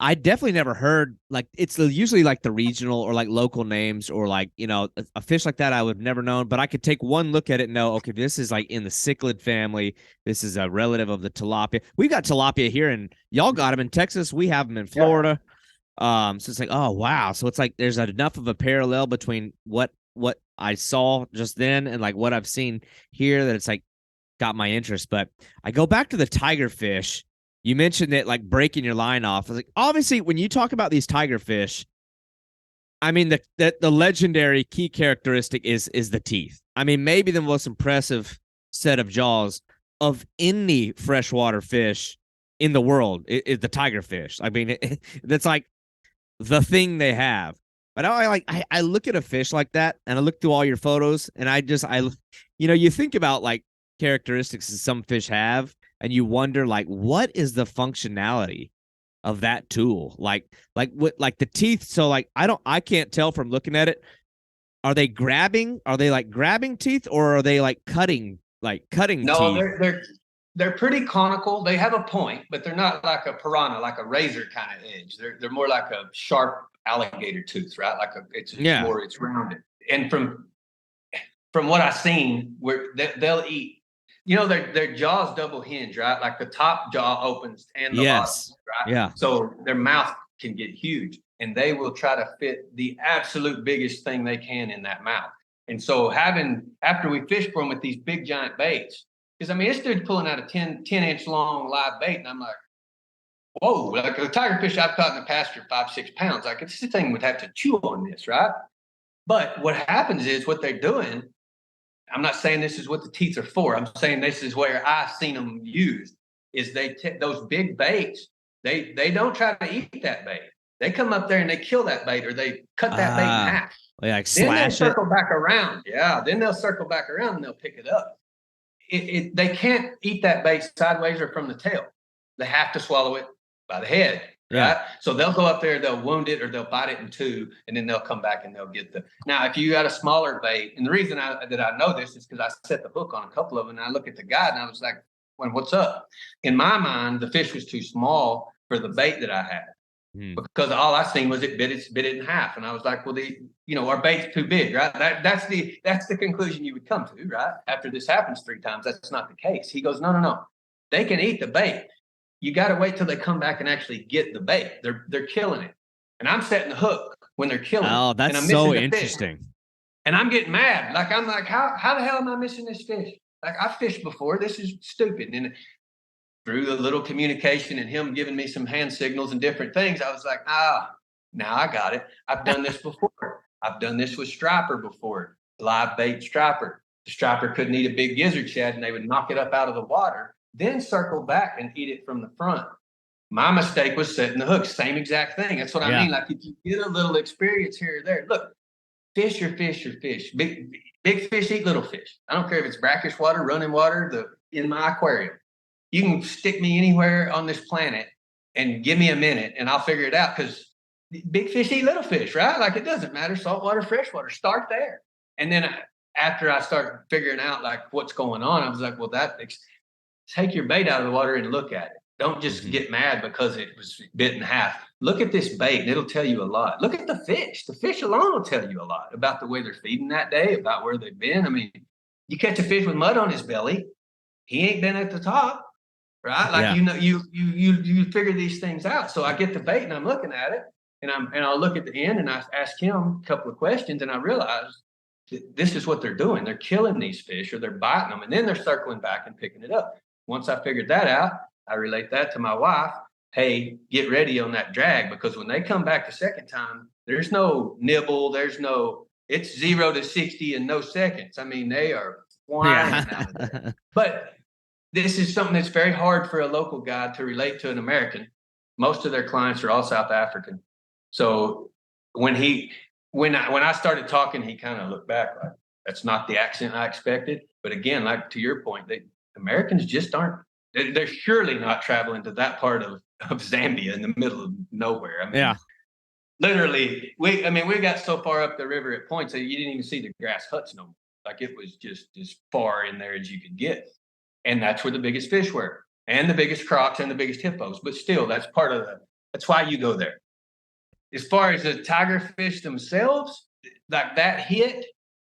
I definitely never heard like it's usually like the regional or like local names or like a fish like that I would have never known. But I could take one look at it and know, okay, this is like in the cichlid family. This is a relative of the tilapia. We've got tilapia here, and y'all got them in Texas. We have them in yeah. Florida. So it's like, oh wow. So it's like there's enough of a parallel between what I saw just then and like what I've seen here that it's like got my interest. But I go back to the tigerfish. You mentioned it like breaking your line off. I was like, obviously, when you talk about these tigerfish, I mean the legendary key characteristic is the teeth. I mean, maybe the most impressive set of jaws of any freshwater fish in the world is the tigerfish. I mean, that's like the thing they have. But I look at a fish like that and I look through all your photos and you think about like characteristics that some fish have and you wonder like what is the functionality of that tool? Like the teeth. So like I can't tell from looking at it. Are they grabbing? Are they like grabbing teeth or are they like cutting No, teeth? they're pretty conical. They have a point, but they're not like a piranha, like a razor kind of edge. They're more like a sharp alligator tooth, right? Like Yeah. it's rounded. And from what I've seen, where they'll eat, their jaws double hinge, right? Like the top jaw opens and the bottom, Yes. right? Yeah. So their mouth can get huge, and they will try to fit the absolute biggest thing they can in that mouth. And so after we fish for them with these big giant baits, because I mean, this dude's pulling out a 10-inch long live bait, and I'm like, whoa, like the tigerfish I've caught in the past are 5-6 pounds. Like this thing would have to chew on this, right? But what happens is what they're doing. I'm not saying this is what the teeth are for. I'm saying this is where I've seen them used. Is those big baits? They don't try to eat that bait. They come up there and they kill that bait or they cut that bait in Ah, half. they like Then they slash it. circle back around. Yeah, then they'll circle back around and they'll pick it up. They can't eat that bait sideways or from the tail. They have to swallow it by the head, Yeah. right? So they'll go up there, they'll wound it, or they'll bite it in two, and then they'll come back and they'll get the. Now, if you got a smaller bait, and the reason that I know this is because I set the hook on a couple of them, and I look at the guide, and I was like, "Well, what's up?" In my mind, the fish was too small for the bait that I had. Because all I seen was it bit it in half, and I was like, "Well, our bait's too big, right?" That's the conclusion you would come to, right? After this happens 3 times, that's not the case. He goes, "No, no, no, they can eat the bait. You got to wait till they come back and actually get the bait. They're killing it, and I'm setting the hook when they're killing it, Oh, and that's I'm missing so the fish, interesting. and I'm getting mad. Like I'm like, how the hell am I missing this fish? Like I fished before. This is stupid." And through the little communication and him giving me some hand signals and different things, I was like, now I got it. I've done this before. I've done this with striper before, live bait striper. The striper couldn't eat a big gizzard shad and they would knock it up out of the water, then circle back and eat it from the front. My mistake was setting the hook. Same exact thing. That's what I Yeah. mean. Like if you get a little experience here or there, look, fish are fish are fish. Big fish eat little fish. I don't care if it's brackish water, running water, in my aquarium. You can stick me anywhere on this planet and give me a minute and I'll figure it out because big fish eat little fish, right? Like it doesn't matter, saltwater, freshwater, start there. And then after I start figuring out like what's going on, I was like, well, take your bait out of the water and look at it. Don't just Mm-hmm. get mad because it was bit in half. Look at this bait and it'll tell you a lot. Look at the fish. The fish alone will tell you a lot about the way they're feeding that day, about where they've been. I mean, you catch a fish with mud on his belly, he ain't been at the top, right? Like Yeah. you figure these things out. So I get the bait and I'm looking at it, and I'll look at the end and I ask him a couple of questions, and I realize this is what they're doing. They're killing these fish or they're biting them, and then they're circling back and picking it up. Once I figured that out, I relate that to my wife. Hey, get ready on that drag because when they come back the second time, there's no nibble, it's 0 to 60 in no seconds. I mean, they are flying out of there. Yeah. But this is something that's very hard for a local guide to relate to an American. Most of their clients are all South African. So when I started talking, he kind of looked back like that's not the accent I expected. But again, like to your point, Americans just aren't They're surely not traveling to that part of Zambia in the middle of nowhere. I mean, Yeah. literally, we got so far up the river at points that you didn't even see the grass huts no more. Like it was just as far in there as you could get. And that's where the biggest fish were, and the biggest crocs and the biggest hippos. But still, that's why you go there. As far as the tigerfish themselves, like that hit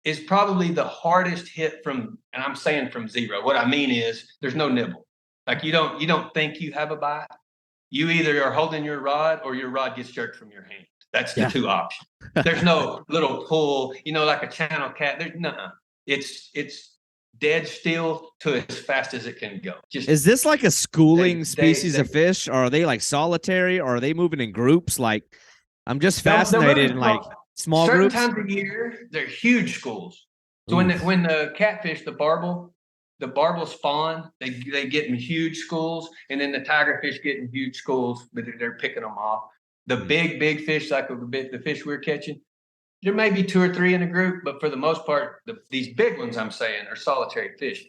is probably the hardest hit from, and I'm saying from zero. What I mean is there's no nibble. Like you don't think you have a bite. You either are holding your rod or your rod gets jerked from your hand. That's the two options. There's no little pull, like a channel cat. There's nothing. It's dead still to as fast as it can go. Is this like a schooling species of fish? Or are they like solitary, or are they moving in groups? Like, I'm just fascinated in like small groups. Certain times of year, they're huge schools. So when the catfish, the barbel spawn, they get in huge schools, and then the tigerfish get in huge schools, but they're picking them off. The big fish, like the fish we're catching, there may be 2 or 3 in a group, but for the most part, these big ones I'm saying are solitary fish.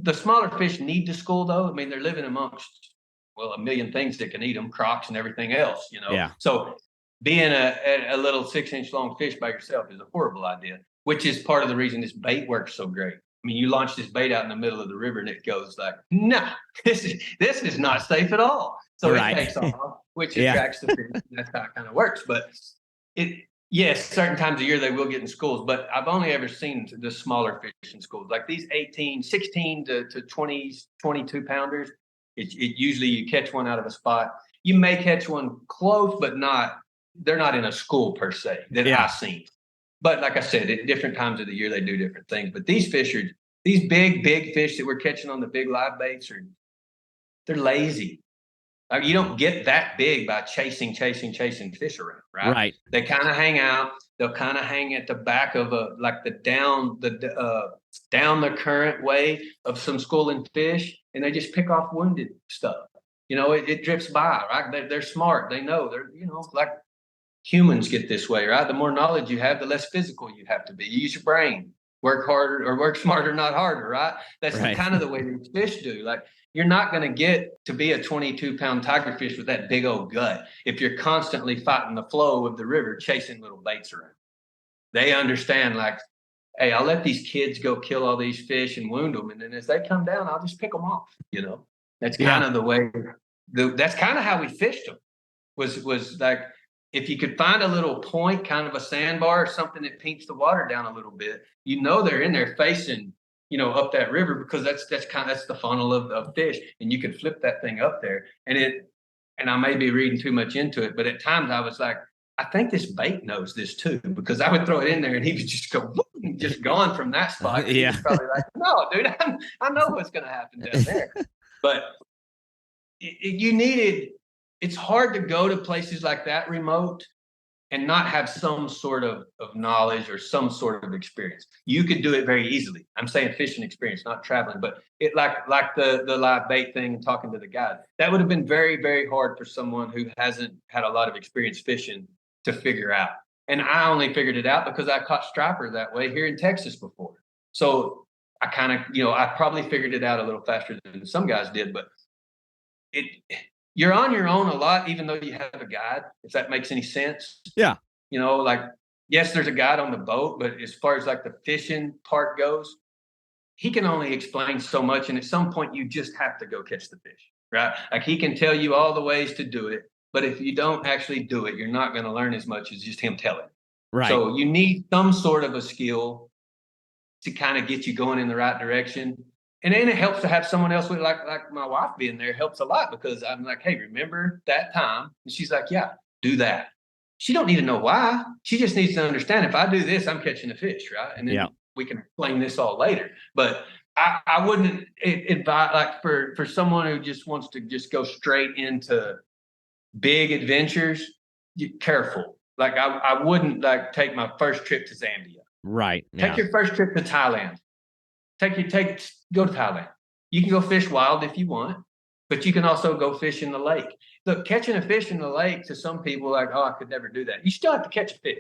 The smaller fish need to school, though. I mean, they're living amongst, a million things that can eat them, crocs and everything else, Yeah. So being a little 6-inch long fish by yourself is a horrible idea, which is part of the reason this bait works so great. I mean, you launch this bait out in the middle of the river and it goes like, no, this is not safe at all. So it takes off, which attracts the fish. That's how it kind of works. But yes, certain times of year they will get in schools, but I've only ever seen the smaller fish in schools, like these 16 to 20, 22 pounders. It usually you catch one out of a spot. You may catch one close, but they're not in a school per se that I've seen. But like I said, at different times of the year, they do different things. But these big fish that we're catching on the big live baits they're lazy. Like you don't get that big by chasing fish around, right? Right. They kind of hang out. They'll kind of hang at the back of down the current way of some schooling fish, and they just pick off wounded stuff. It drifts by, right? They're smart. They know they're, like humans get this way, right? The more knowledge you have, the less physical you have to be. You use your brain, work harder or work smarter, not harder, right? That's kind of the way these fish do. Like you're not going to get to be a 22-pound tigerfish with that big old gut if you're constantly fighting the flow of the river, chasing little baits around. They understand, like, hey, I'll let these kids go kill all these fish and wound them, and then as they come down, I'll just pick them off. That's kind of the way. That's kind of how we fished them. Was like, if you could find a little point, kind of a sandbar or something that pinks the water down a little bit, they're in there facing, up that river, because that's the funnel of fish, and you could flip that thing up there, and I may be reading too much into it, but at times I was like, I think this bait knows this too, because I would throw it in there and he would just go, just gone from that spot. He was probably like, no, dude, I know what's going to happen down there. But it's hard to go to places like that remote and not have some sort of knowledge or some sort of experience. You could do it very easily. I'm saying fishing experience, not traveling, but it like the live bait thing and talking to the guide. That would have been very, very hard for someone who hasn't had a lot of experience fishing to figure out. And I only figured it out because I caught striper that way here in Texas before. So I kind of, I probably figured it out a little faster than some guys did, but you're on your own a lot, even though you have a guide, if that makes any sense. Yeah. Like, yes, there's a guide on the boat, but as far as like the fishing part goes, he can only explain so much. And at some point you just have to go catch the fish, right? Like he can tell you all the ways to do it, but if you don't actually do it, you're not going to learn as much as just him telling. Right. So you need some sort of a skill to kind of get you going in the right direction. And then it helps to have someone else with, like my wife being there helps a lot, because I'm like, hey, remember that time? And she's like, yeah, do that. She don't need to know why. She just needs to understand, if I do this, I'm catching a fish, right? And then we can explain this all later. But I wouldn't advise, like for someone who just wants to just go straight into big adventures, careful. Like I wouldn't like take my first trip to Zambia. Right. Take your first trip to Thailand. Go to Thailand. You can go fish wild if you want, but you can also go fish in the lake. Look, catching a fish in the lake, to some people, like, oh, I could never do that. You still have to catch a fish.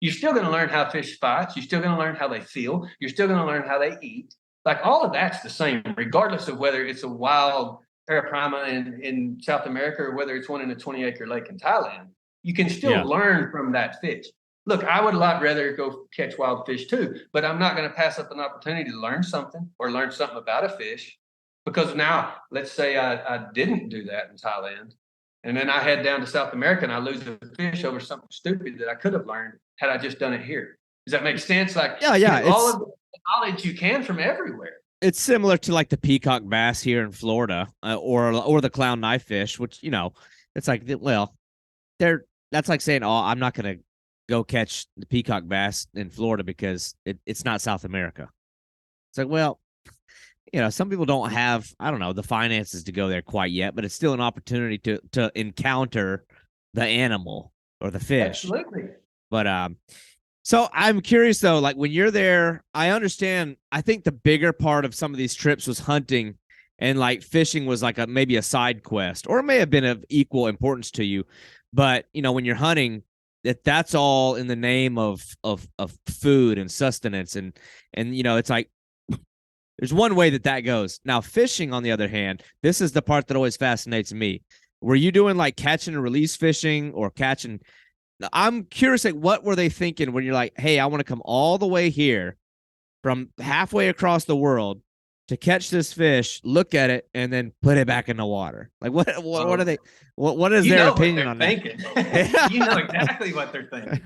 You're still going to learn how fish fights. You're still going to learn how they feel. You're still going to learn how they eat. Like all of that's the same, regardless of whether it's a wild paraprima in South America or whether it's one in a 20-acre lake in Thailand. You can still Yeah. learn from that fish. Look, I would a lot rather go catch wild fish too, but I'm not going to pass up an opportunity to learn something or learn something about a fish. Because now, let's say I didn't do that in Thailand, and then I head down to South America and I lose a fish over something stupid that I could have learned had I just done it here. Does that make sense? Like, Yeah, yeah. all of the knowledge you can from everywhere. It's similar to like the peacock bass here in Florida, or the clown knife fish, which it's like, well, that's like saying, oh, I'm not gonna go catch the peacock bass in Florida because it's not South America. It's like, well, some people don't have, I don't know, the finances to go there quite yet, but it's still an opportunity to encounter the animal or the fish. Absolutely. But so I'm curious though, like when you're there, I understand. I think the bigger part of some of these trips was hunting, and like fishing was like maybe a side quest, or it may have been of equal importance to you. But when you're hunting, that's all in the name of food and sustenance, and it's like there's one way that goes. Now fishing, on the other hand, this is the part that always fascinates me. Were you doing like catch and release fishing or catching? I'm curious, like, what were they thinking when you're like, hey, I want to come all the way here from halfway across the world to catch this fish, look at it, and then put it back in the water? Like, what are they? What is their opinion on thinking. that? You know exactly what they're thinking.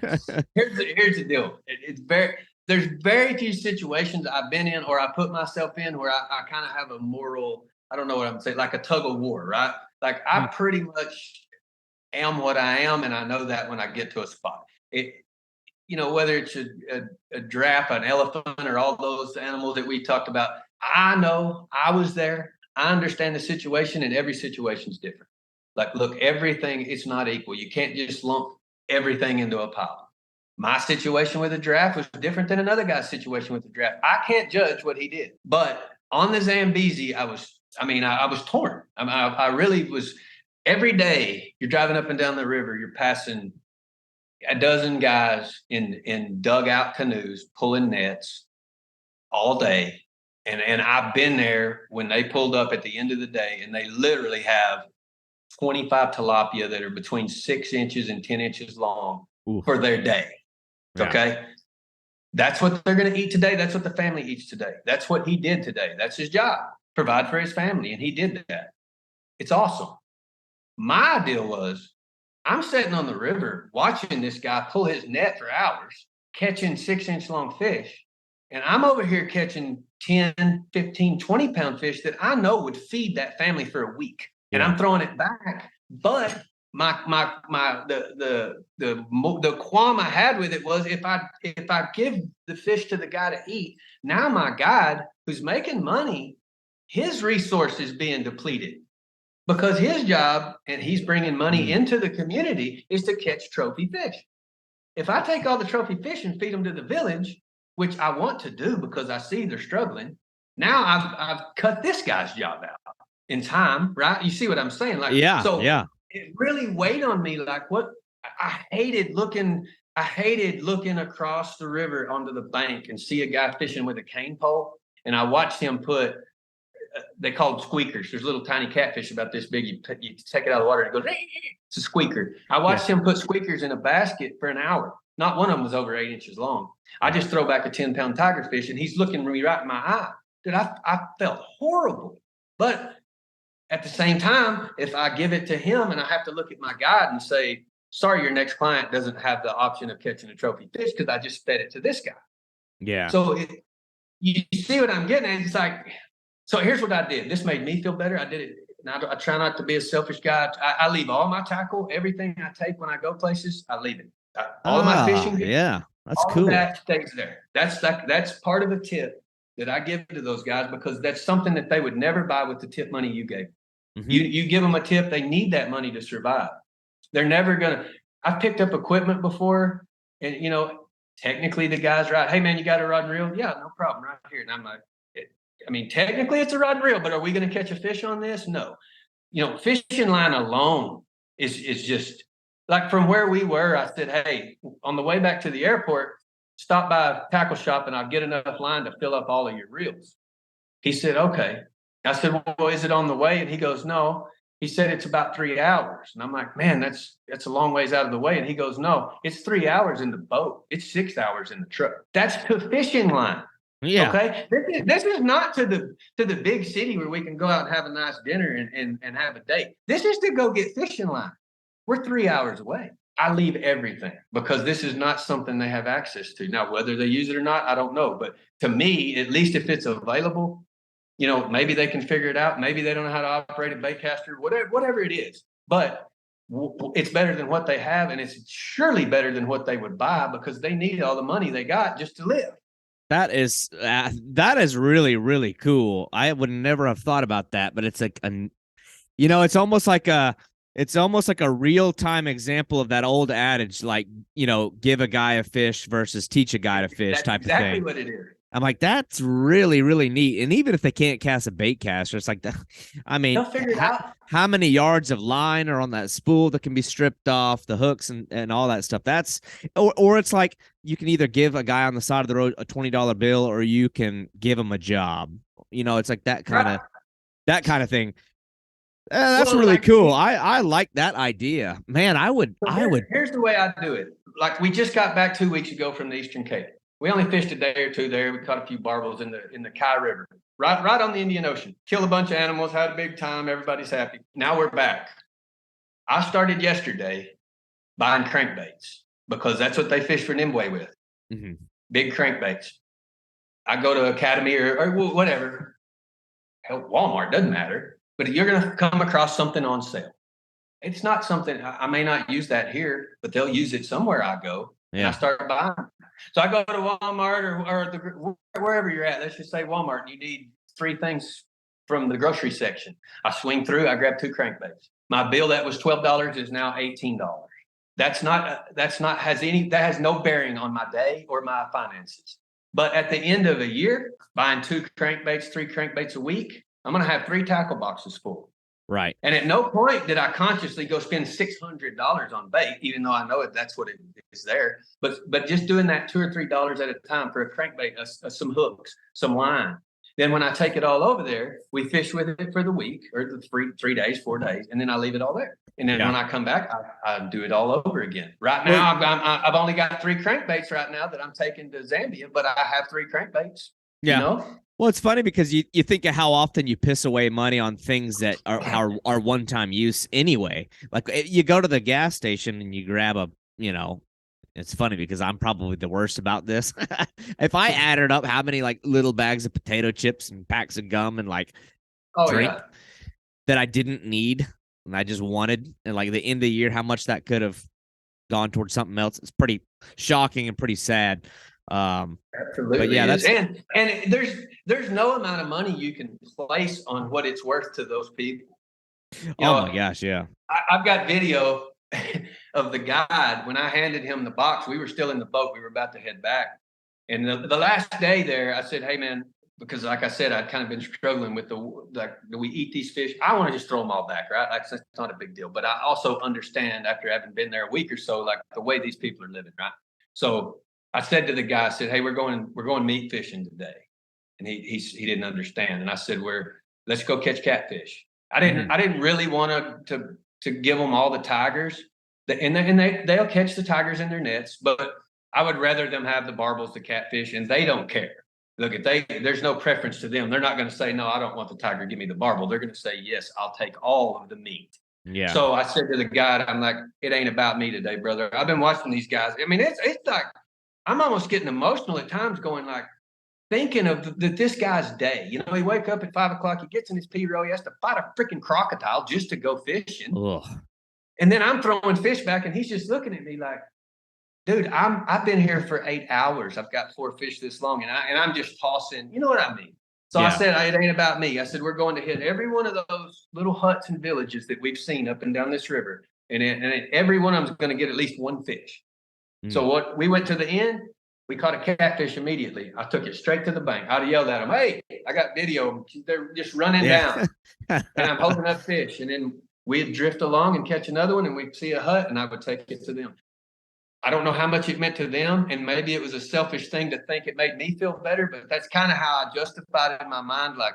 Here's the deal. There's very few situations I've been in or I put myself in where I kind of have a moral, I don't know what I'm saying, like a tug of war, right? Like I pretty much am what I am, and I know that when I get to a spot. Whether it's a giraffe, an elephant, or all those animals that we talked about, I know I was there. I understand the situation, and every situation is different. Like, look, everything, it's not equal. You can't just lump everything into a pile. My situation with a giraffe was different than another guy's situation with a giraffe. I can't judge what he did, but on the Zambezi, I was torn. I really was. Every day you're driving up and down the river, you're passing a dozen guys in dugout canoes pulling nets all day. And I've been there when they pulled up at the end of the day, and they literally have 25 tilapia that are between 6 inches and 10 inches long. Ooh. For their day. Yeah. Okay. That's what they're going to eat today. That's what the family eats today. That's what he did today. That's his job, provide for his family. And he did that. It's awesome. My deal was I'm sitting on the river watching this guy pull his net for hours, catching 6-inch long fish. And I'm over here catching 10, 15, 20-pound fish that I know would feed that family for a week. And I'm throwing it back. But the qualm I had with it was if I give the fish to the guy to eat, now my guide who's making money, his resource is being depleted. Because his job, and he's bringing money into the community, is to catch trophy fish. If I take all the trophy fish and feed them to the village, which I want to do because I see they're struggling, now I've cut this guy's job out in time, right? You see what I'm saying? Like, yeah. It really weighed on me. Like, what I hated looking across the river onto the bank and see a guy fishing with a cane pole, and I watched him put. They call them squeakers. There's little tiny catfish about this big. You take it out of the water and it goes, it's a squeaker. I watched him put squeakers in a basket for an hour. Not one of them was over 8 inches long. I just throw back a 10-pound tigerfish and he's looking me right in my eye. Dude, I felt horrible. But at the same time, if I give it to him and I have to look at my guide and say, sorry, your next client doesn't have the option of catching a trophy fish because I just fed it to this guy. Yeah. So you see what I'm getting at? It's like, so here's what I did. This made me feel better. I did it. And I try not to be a selfish guy. I leave all my tackle, everything I take when I go places, I leave it. All of my fishing gear, yeah, that's all cool. Of that stays there. That's part of a tip that I give to those guys because that's something that they would never buy with the tip money you gave. Mm-hmm. You give them a tip, they need that money to survive. They're never gonna. I've picked up equipment before, and technically the guy's right. Hey man, you got a rod and reel? Yeah, no problem, right here. And I'm like. Technically it's a rod and reel, but are we going to catch a fish on this? No. Fishing line alone is just like from where we were. I said, hey, on the way back to the airport, stop by a tackle shop and I'll get enough line to fill up all of your reels. He said, okay. I said, well, is it on the way? And he goes, no. He said, it's about 3 hours. And I'm like, man, that's a long ways out of the way. And he goes, no, it's 3 hours in the boat. It's 6 hours in the truck. That's the fishing line. Yeah. Okay. This is not to the big city where we can go out and have a nice dinner and have a date. This is to go get fishing line. We're 3 hours away. I leave everything because this is not something they have access to. Now, whether they use it or not, I don't know. But to me, at least if it's available, maybe they can figure it out. Maybe they don't know how to operate a baitcaster, whatever it is. But it's better than what they have, and it's surely better than what they would buy because they need all the money they got just to live. That is really, really cool. I would never have thought about that, but it's like it's almost like a real-time example of that old adage, like, give a guy a fish versus teach a guy to fish. That's type exactly of thing. What it is. I'm like, that's really, really neat. And even if they can't cast a bait caster, it's like, I mean, they'll figure it out. How many yards of line are on that spool that can be stripped off, the hooks and all that stuff? That's, or it's like you can either give a guy on the side of the road a $20 bill, or you can give him a job. It's like that kind of thing. That's really cool. I like that idea, man. Here's the way I do it. Like, we just got back 2 weeks ago from the Eastern Cape. We only fished a day or two there. We caught a few barbels in the Kai River, right on the Indian Ocean. Killed a bunch of animals, had a big time. Everybody's happy. Now we're back. I started yesterday buying crankbaits because that's what they fish for Nimue with. Mm-hmm. Big crankbaits. I go to Academy or whatever. Hell, Walmart, doesn't matter. But you're going to come across something on sale. It's not something, I may not use that here, but they'll use it somewhere I go. Yeah. And I start buying. So I go to Walmart or wherever you're at. Let's just say Walmart. You need 3 things from the grocery section. I swing through. I grab 2 crankbaits. My bill that was $12 is now $18. That has no bearing on my day or my finances. But at the end of a year, buying 2 crankbaits, 3 crankbaits a week, I'm going to have 3 tackle boxes full. Right. And at no point did I consciously go spend $600 on bait, even though I know that's what it is there. But just doing that $2 or $3 at a time for a crankbait, some hooks, some line. Then when I take it all over there, we fish with it for the week or the 3 days, 4 days, and then I leave it all there. And then when I come back, I do it all over again. Right now, I've only got 3 crankbaits right now that I'm taking to Zambia, but I have 3 crankbaits. Yeah. Well, it's funny because you think of how often you piss away money on things that are one-time use anyway. Like, you go to the gas station and you grab it's funny because I'm probably the worst about this. If I added up how many like little bags of potato chips and packs of gum and like drink that I didn't need and I just wanted, and like the end of the year, how much that could have gone towards something else. It's pretty shocking and pretty sad. Absolutely. But yeah, that's and there's no amount of money you can place on what it's worth to those people. My gosh, yeah. I've got video of the guide. When I handed him the box, we were still in the boat. We were about to head back. And the last day there, I said, hey, man, because like I said, I'd kind of been struggling with do we eat these fish? I want to just throw them all back, right? Like, it's not a big deal. But I also understand, after having been there a week or so, like the way these people are living, right? So I said to the guy, I said, hey, we're going meat fishing today. And he didn't understand. And I said, let's go catch catfish. I didn't really want to give them all the tigers. They'll catch the tigers in their nets, but I would rather them have the barbels, the catfish, and they don't care. Look, there's no preference to them. They're not going to say, no, I don't want the tiger, give me the barbel. They're going to say, yes, I'll take all of the meat. Yeah. So I said to the guy, I'm like, it ain't about me today, brother. I've been watching these guys. I mean, it's like, I'm almost getting emotional at times, going like, thinking of this guy's day. He wake up at 5 o'clock, he gets in his P-row, he has to fight a freaking crocodile just to go fishing. Ugh. And then I'm throwing fish back, and he's just looking at me like, dude, I've been here for 8 hours. I've got 4 fish this long, and I'm just tossing. You know what I mean? So I said, it ain't about me. I said, we're going to hit every one of those little huts and villages that we've seen up and down this river, and every one of them's going to get at least 1 fish. So we went to the end. We caught a catfish immediately. I took it straight to the bank. I'd yelled at them, hey, I got video. They're just running down. And I'm holding up fish. And then we'd drift along and catch another one, and we'd see a hut, and I would take it to them. I don't know how much it meant to them, and maybe it was a selfish thing to think it made me feel better, but that's kind of how I justified it in my mind. Like,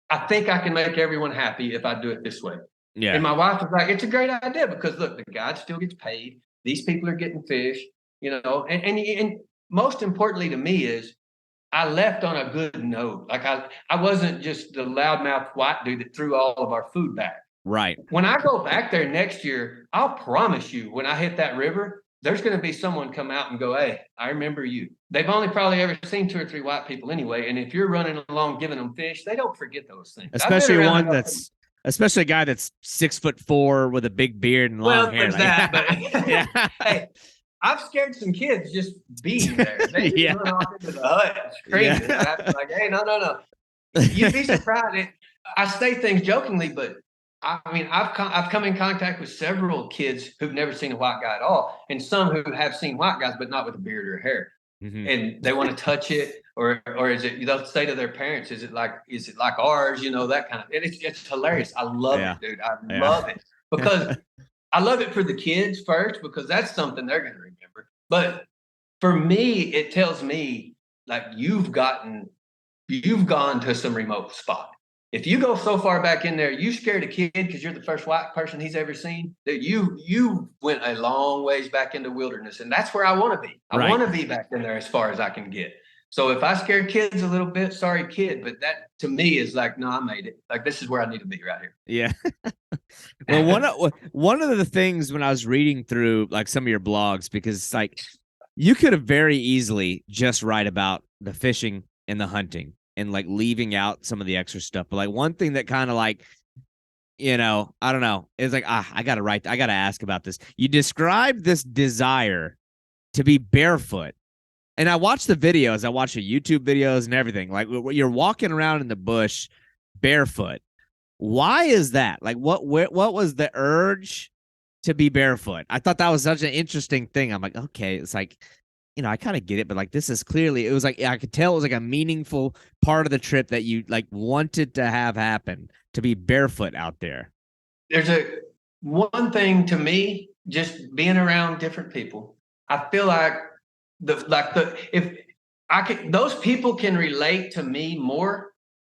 I think I can make everyone happy if I do it this way. Yeah. And my wife was like, it's a great idea because look, the guide still gets paid. These people are getting fish, and most importantly to me is I left on a good note. Like I wasn't just the loudmouth white dude that threw all of our food back. Right. When I go back there next year, I'll promise you, when I hit that river, there's going to be someone come out and go, hey, I remember you. They've only probably ever seen 2 or 3 white people anyway. And if you're running along giving them fish, they don't forget those things. Especially a guy that's 6'4" with a big beard and long hair. There's that, but yeah. Hey, I've scared some kids just being there. They just run off into the hut screaming. Yeah. I'm like, hey, no. You'd be surprised. I say things jokingly, but I mean, I've come in contact with several kids who've never seen a white guy at all, and some who have seen white guys, but not with a beard or hair. Mm-hmm. And they want to touch it, or is it? They'll say to their parents, "Is it like ours?" That kind of. And it's hilarious. I love it, dude. I love it because I love it for the kids first because that's something they're going to remember. But for me, it tells me like you've gone to some remote spot. If you go so far back in there, you scared a kid because you're the first white person he's ever seen, that you went a long ways back into wilderness. And that's where I want to be. I want to be back in there as far as I can get. So if I scare kids a little bit, sorry, kid, but that to me is like, no, I made it. Like, this is where I need to be right here. Yeah. Well, one of the things when I was reading through like some of your blogs, because it's like you could have very easily just write about the fishing and the hunting and like leaving out some of the extra stuff. But like one thing that kind of like, I don't know, it's like, I got to ask about this. You described this desire to be barefoot. And I watched the videos. I watched the YouTube videos and everything. Like you're walking around in the bush barefoot. Why is that? Like what was the urge to be barefoot? I thought that was such an interesting thing. I'm like, okay, it's like, I kind of get it, but like this is clearly, it was like I could tell it was like a meaningful part of the trip that you like wanted to have happen, to be barefoot out there. There's one thing to me, just being around different people. I feel like those people can relate to me more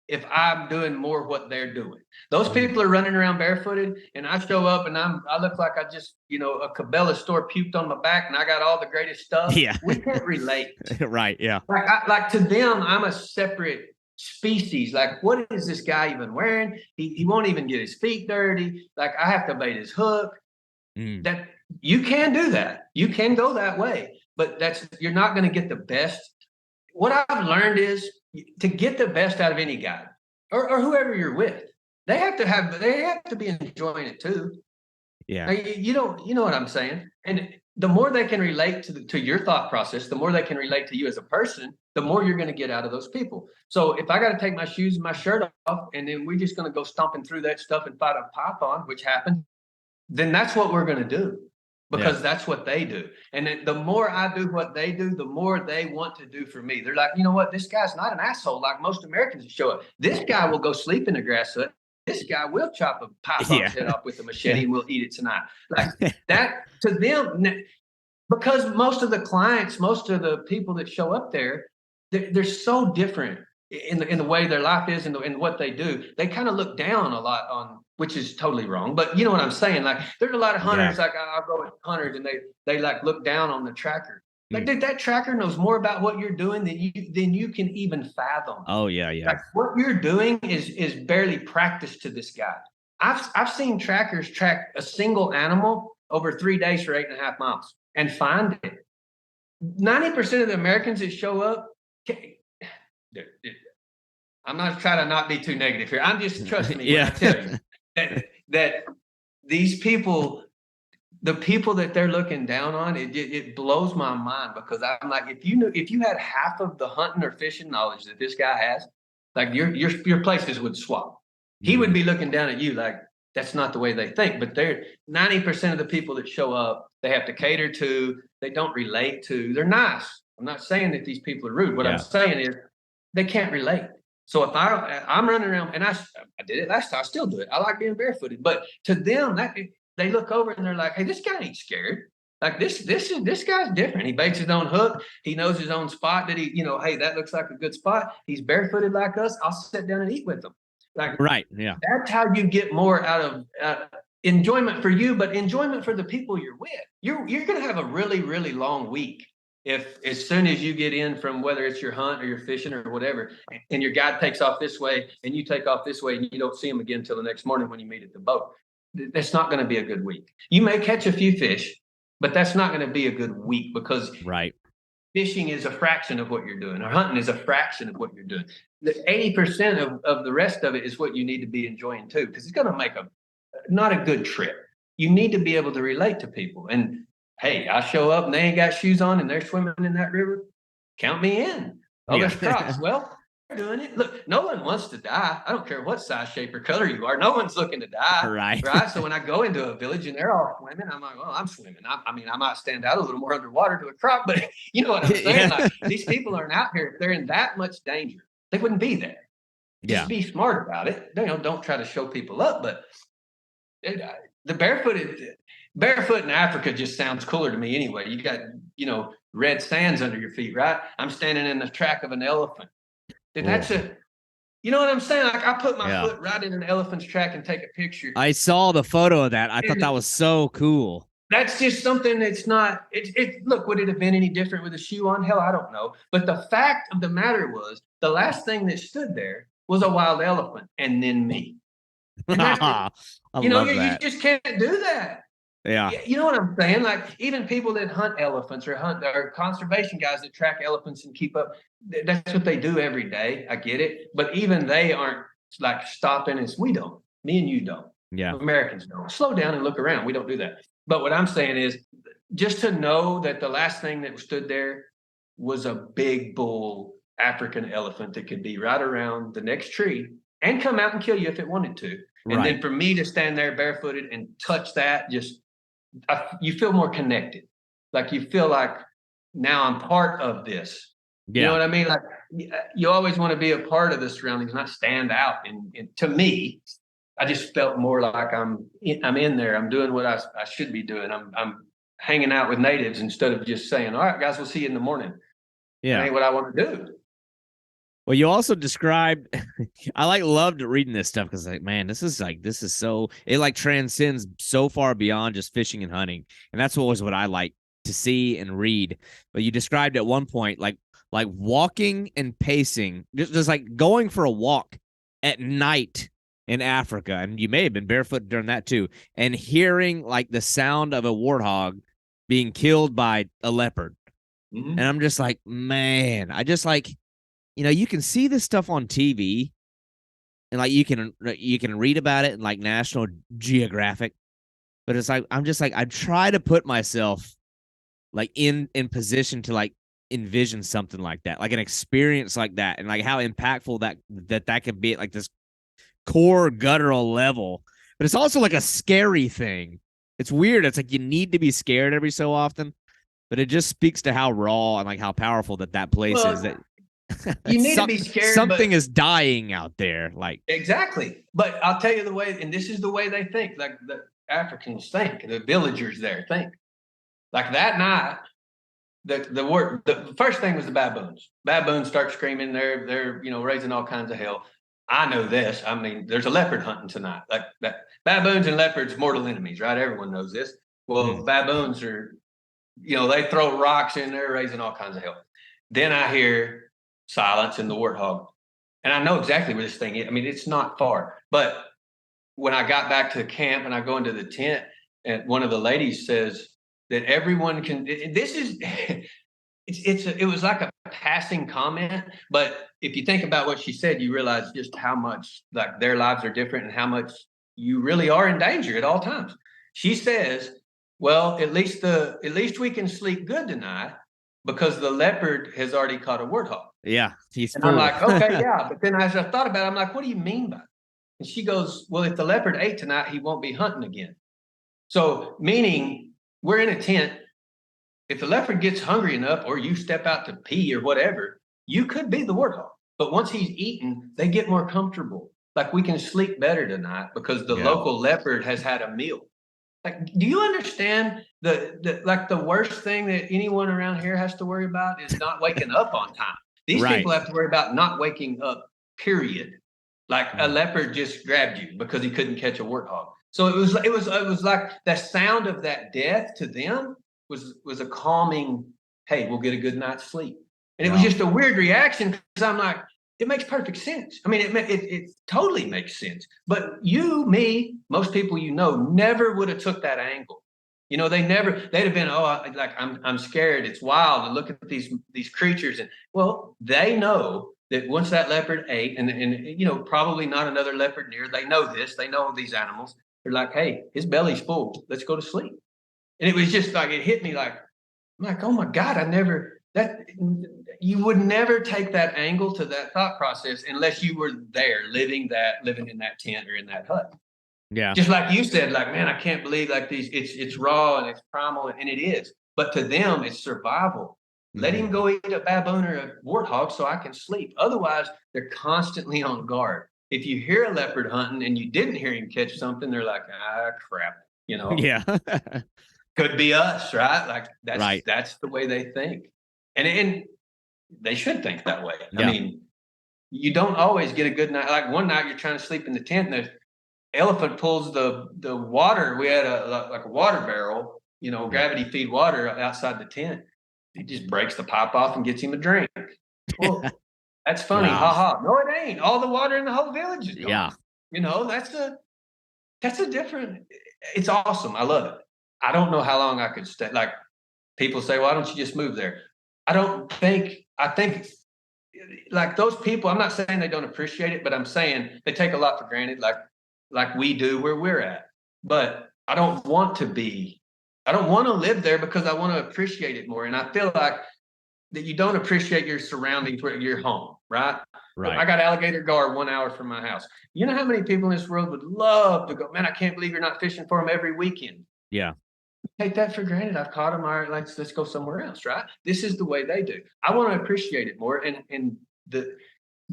if I'm doing more what they're doing. Those people are running around barefooted, and I show up and I look like I just, a Cabela store puked on my back and I got all the greatest stuff. Yeah. We can't relate. Right. Yeah. Like to them, I'm a separate species. Like, what is this guy even wearing? He won't even get his feet dirty. Like, I have to bait his hook. That you can do that. You can go that way, but you're not going to get the best. What I've learned is to get the best out of any guy or whoever you're with, they have to be enjoying it too. Yeah. Like, you know what I'm saying? And the more they can relate to your thought process, the more they can relate to you as a person, the more you're going to get out of those people. So if I got to take my shoes and my shirt off, and then we're just going to go stomping through that stuff and fight a python, which happened, then that's what we're going to do. Because that's what they do. And then the more I do what they do, the more they want to do for me. They're like, you know what? This guy's not an asshole like most Americans show up. This guy will go sleep in the grass hut. This guy will chop a python's head off with a machete and we'll eat it tonight. Like that to them, because most of the people that show up there, they're so different in the way their life is and what they do. They kind of look down a lot on, which is totally wrong. But you know what I'm saying? Like there's a lot of hunters, like I'll go with hunters and they like look down on the tracker. Like, dude, that tracker knows more about what you're doing than you can even fathom. Oh yeah. Like what you're doing is barely practice to this guy. I've seen trackers track a single animal over 3 days for 8.5 miles and find it. 90% of the Americans that show up, I'm not trying to not be too negative here. I'm just trusting me when I tell you that these people, the people that they're looking down on, it blows my mind because I'm like, if you had half of the hunting or fishing knowledge that this guy has, like your places would swap. He would be looking down at you like that's not the way they think. But they're 90% of the people that show up, they have to cater to, they don't relate to. They're nice. I'm not saying that these people are rude. What I'm saying is they can't relate. So if I'm running around, and I did it last time, I still do it. I like being barefooted. But to them, they look over and they're like, hey, this guy ain't scared. Like this guy's different. He baits his own hook. He knows his own spot that hey, that looks like a good spot. He's barefooted like us. I'll sit down and eat with him. Like, Right. Yeah. that's how you get more out of enjoyment for you, but enjoyment for the people you're with. You're going to have a really, really long week if as soon as you get in from whether it's your hunt or your fishing or whatever, and your guide takes off this way and you take off this way and you don't see him again until the next morning when you meet at the boat. That's not going to be a good week. You may catch a few fish, but that's not going to be a good week because right. Fishing is a fraction of what you're doing, or hunting is a fraction of what you're doing. The 80% of the rest of it is what you need to be enjoying too, because it's going to make not a good trip. You need to be able to relate to people. And hey, I show up and they ain't got shoes on and they're swimming in that river. Count me in. Oh, there's Crocs. Well, they're doing it. Look, no one wants to die. I don't care what size, shape, or color you are. No one's looking to die. Right. So when I go into a village and they're all swimming, I'm like, well, I'm swimming. I mean, I might stand out a little more underwater to a Croc, but you know what I'm saying? Like, these people aren't out here. If they're in that much danger, they wouldn't be there. Just be smart about it. Don't try to show people up, but the barefoot in Africa just sounds cooler to me anyway. You got, red sands under your feet, right? I'm standing in the track of an elephant. That's you know what I'm saying? Like, I put my foot right in an elephant's track and take a picture. I saw the photo of that. I thought that was so cool. That's just something that's not, look, would it have been any different with a shoe on? Hell, I don't know. But the fact of the matter was, the last thing that stood there was a wild elephant and then me. And you just can't do that. Yeah. You know what I'm saying? Like, even people that hunt elephants or conservation guys that track elephants and keep up, that's what they do every day. I get it. But even they aren't like stopping us. We don't. Me and you don't. Yeah. Americans don't. Slow down and look around. We don't do that. But what I'm saying is, just to know that the last thing that stood there was a big bull African elephant that could be right around the next tree and come out and kill you if it wanted to. And then for me to stand there barefooted and touch that, you feel more connected. Like, you feel like now I'm part of this. You know what I mean? Like, you always want to be a part of the surroundings, not stand out. And to me, I just felt more like I'm in there. I'm doing what I should be doing. I'm hanging out with natives instead of just saying, all right, guys, we'll see you in the morning. Yeah. That ain't what I want to do. Well, you also described, I loved reading this stuff because this is so, it transcends so far beyond just fishing and hunting. And that's always what I like to see and read. But you described at one point, like walking and pacing, just like going for a walk at night in Africa. And you may have been barefoot during that too. And hearing like the sound of a warthog being killed by a leopard. Mm-hmm. And I'm just like, man, I just like, you can see this stuff on TV and like you can read about it in like National Geographic, but it's like, I'm just like, I try to put myself like in position to like envision something like that, like an experience like that, and like how impactful that could be at like this core guttural level. But it's also like a scary thing. It's weird. It's like you need to be scared every so often, but it just speaks to how raw and like how powerful that place is. That you need to be scared. Something is dying out there. Like, exactly. But I'll tell you the way, and this is the way they think, like the Africans think, the villagers there think. Like that night, the first thing was the baboons. Baboons start screaming. They're raising all kinds of hell. I know this. I mean, there's a leopard hunting tonight. Like that, baboons and leopards, mortal enemies, right? Everyone knows this. Well, baboons are, they throw rocks in there, raising all kinds of hell. Then I hear silence and the warthog. And I know exactly where this thing is. I mean, it's not far. But when I got back to the camp and I go into the tent, and one of the ladies says that everyone can, this is, it was like a passing comment. But if you think about what she said, you realize just how much like their lives are different and how much you really are in danger at all times. She says, well, at least we can sleep good tonight because the leopard has already caught a warthog. Yeah. He's and I'm like, okay, yeah. But then as I thought about it, I'm like, what do you mean by it? And she goes, well, if the leopard ate tonight, he won't be hunting again. So meaning we're in a tent. If the leopard gets hungry enough or you step out to pee or whatever, you could be the warthog. But once he's eaten, they get more comfortable. Like we can sleep better tonight because the local leopard has had a meal. Like, do you understand the worst thing that anyone around here has to worry about is not waking up on time. These Right. people have to worry about not waking up, period. Like a leopard just grabbed you because he couldn't catch a warthog. So it was like the sound of that death to them was a calming, hey, we'll get a good night's sleep. And it was Yeah. just a weird reaction because I'm like, it makes perfect sense. I mean, it totally makes sense. But you, me, most people never would have took that angle. They'd have been, I'm scared. It's wild. And look at these creatures. And well, they know that once that leopard ate, and probably not another leopard near. They know this. They know these animals. They're like, hey, his belly's full. Let's go to sleep. And it was just like it hit me like, I'm like, oh my God, you would never take that angle to that thought process unless you were there living in that tent or in that hut. Yeah. Just like you said, like, man, I can't believe like it's raw and it's primal, and it is. But to them, it's survival. Let him go eat a baboon or a warthog so I can sleep. Otherwise, they're constantly on guard. If you hear a leopard hunting and you didn't hear him catch something, they're like, crap, Yeah. could be us, right? Like Right. that's the way they think. And they should think that way. I Yeah. mean, you don't always get a good night. Like one night you're trying to sleep in the tent and the elephant pulls the water. We had a water barrel, gravity feed water outside the tent. He just breaks the pipe off and gets him a drink. Well, that's funny. Wow. Ha ha. No, it ain't. All the water in the whole village is gone. Yeah. That's a different, it's awesome. I love it. I don't know how long I could stay. Like people say, why don't you just move there? I think like those people, I'm not saying they don't appreciate it, but I'm saying they take a lot for granted, like we do where we're at. But I don't want to live there because I want to appreciate it more. And I feel like that you don't appreciate your surroundings where you're home, right? Right. I got alligator gar 1 hour from my house. You know how many people in this world would love to go, man, I can't believe you're not fishing for them every weekend. Yeah. Take that for granted. I've caught them. All right, let's go somewhere else, right? This is the way they do. I want to appreciate it more. And the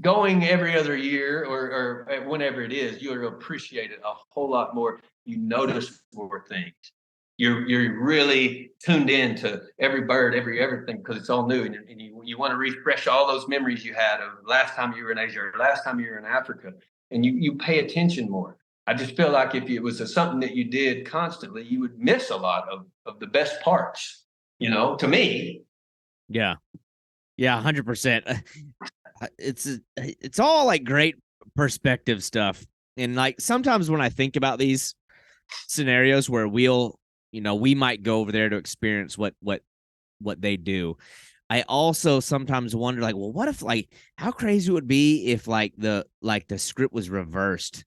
going every other year or whenever it is, you'll appreciate it a whole lot more. You notice more things. You're really tuned in to every bird, everything, because it's all new, and you want to refresh all those memories you had of last time you were in Asia or last time you were in Africa, and you pay attention more. I just feel like if it was something that you did constantly, you would miss a lot of the best parts, to me. Yeah. Yeah. 100%. It's all like great perspective stuff. And like sometimes when I think about these scenarios where we might go over there to experience what they do, I also sometimes wonder, like, well, what if, like, how crazy it would be if the script was reversed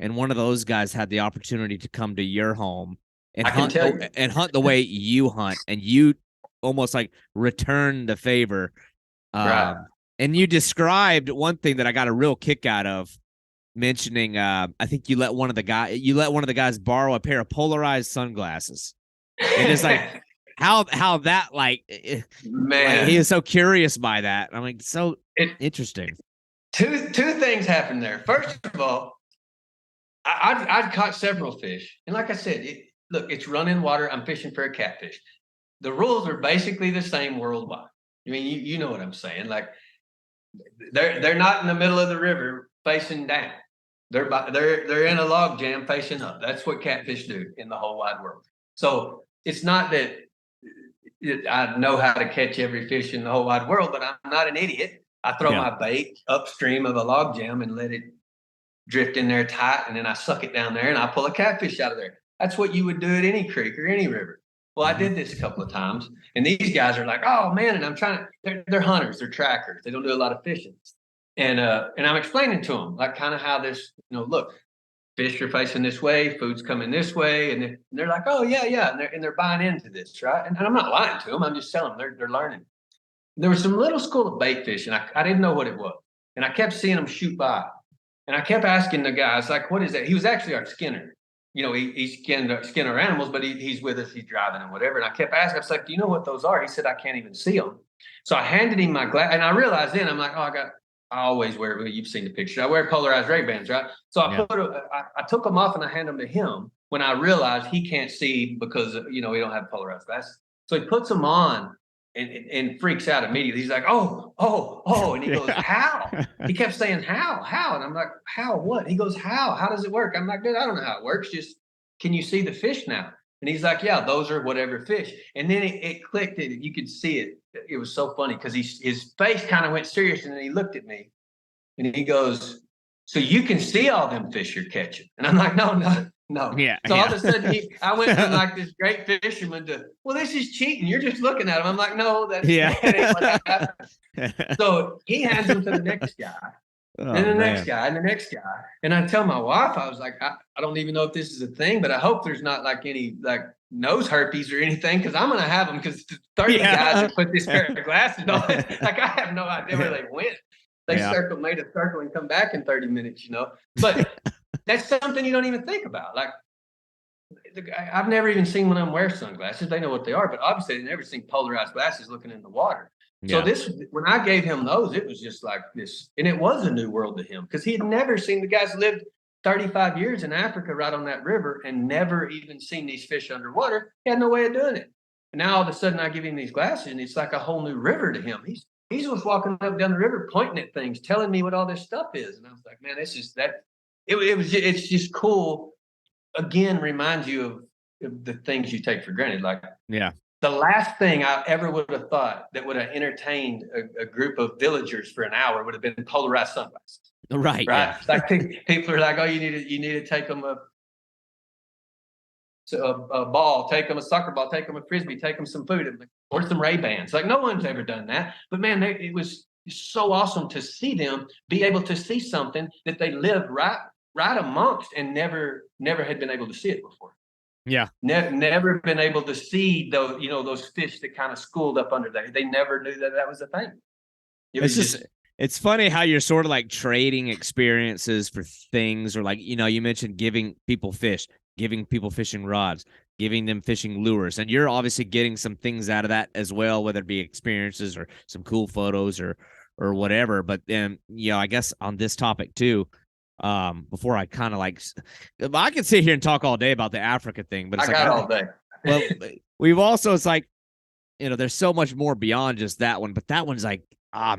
and one of those guys had the opportunity to come to your home and hunt the way you hunt, and you almost like return the favor. Right. And you described one thing that I got a real kick out of, mentioning I think you let one of the guys borrow a pair of polarized sunglasses. And it's like how that man, like, he is so curious by that. I'm like, so interesting. Two things happened there. First of all, I'd caught several fish, and like I said, it's running water. I'm fishing for a catfish. The rules are basically the same worldwide. I mean, you know what I'm saying? Like they're not in the middle of the river facing down. They're in a log jam facing up. That's what catfish do in the whole wide world. So it's not that I know how to catch every fish in the whole wide world, but I'm not an idiot. I throw my bait upstream of a log jam and let it drift in there tight, and then I suck it down there and I pull a catfish out of there. That's what you would do at any creek or any river. Well, I did this a couple of times, and these guys are like, oh man, and I'm trying to, they're hunters, they're trackers, they don't do a lot of fishing. And I'm explaining to them like kind of how this, look, fish are facing this way, food's coming this way, and they're like, oh yeah, and they're buying into this, right? And I'm not lying to them, I'm just telling them they're learning. There was some little school of bait fish, and I didn't know what it was, and I kept seeing them shoot by. And I kept asking the guys, like, what is that? He was actually our skinner. He skinned our animals, but he's with us, he's driving and whatever. And I kept asking, I was like, do you know what those are? He said, I can't even see them. So I handed him my glass, and I realized then, I'm like, I always wear, you've seen the picture, I wear polarized Ray-Bans, right? So I took them off and I handed them to him when I realized he can't see because, we don't have polarized glasses. So he puts them on and freaks out immediately. He's like, oh. And he goes, how? He kept saying, how? And I'm like, how, what? He goes, how does it work? I'm like, dude, I don't know how it works. Just, can you see the fish now? And he's like, yeah, those are whatever fish. And then it clicked. You could see it. It was so funny because his face kind of went serious, and then he looked at me and he goes, so you can see all them fish you're catching? And I'm like, no. Yeah. So all of a sudden I went from like this great fisherman to, well, this is cheating. You're just looking at him. I'm like, no, that ain't what happened. So he hands them to the next guy. And the next guy and the next guy. And I tell my wife, I was like, I don't even know if this is a thing, but I hope there's not like any like nose herpes or anything, because I'm going to have them, because 30 guys that put this pair of glasses on, like I have no idea where they went. They made a circle and come back in 30 minutes, But that's something you don't even think about. Like, I've never even seen one of them wear sunglasses. They know what they are, but obviously they've never seen polarized glasses looking in the water. So when I gave him those, it was just like this, and it was a new world to him, because he had never seen, the guys lived 35 years in Africa right on that river and never even seen these fish underwater. He had no way of doing it. And now all of a sudden I give him these glasses and it's like a whole new river to him. He's just walking up down the river, pointing at things, telling me what all this stuff is. And I was like, man, it's just cool. Again, reminds you of the things you take for granted. Like, the last thing I ever would have thought that would have entertained a group of villagers for an hour would have been polarized sunglasses. Right. Yeah. Like people are like, oh, you need to take them a ball, take them a soccer ball, take them a frisbee, take them some food, or some Ray-Bans. Like, no one's ever done that. But man, it was so awesome to see them be able to see something that they lived right amongst and never had been able to see it before. Yeah. Never been able to see those fish that kind of schooled up under there. They never knew that was a thing. It's funny how you're sort of like trading experiences for things, or like, you mentioned giving people fish, giving people fishing rods, giving them fishing lures. And you're obviously getting some things out of that as well, whether it be experiences or some cool photos or whatever. But then, I guess on this topic too, before I kind of like, I could sit here and talk all day about the Africa thing, but it's all day. Well, we've also, it's like, there's so much more beyond just that one, but that one's like,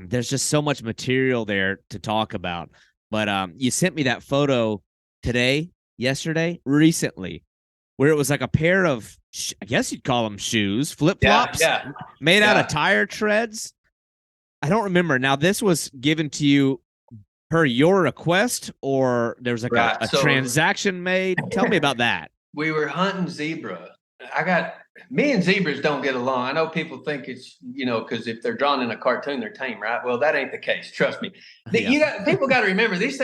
there's just so much material there to talk about. But you sent me that photo yesterday, recently, where it was like a pair of, I guess you'd call them shoes, flip-flops, made out of tire treads. I don't remember. Now, this was given to you per your request, or there was like a transaction made? Tell me about that. We were hunting zebra. Me and zebras don't get along. I know people think it's, because if they're drawn in a cartoon, they're tame, right? Well, that ain't the case. Trust me. People got to remember, these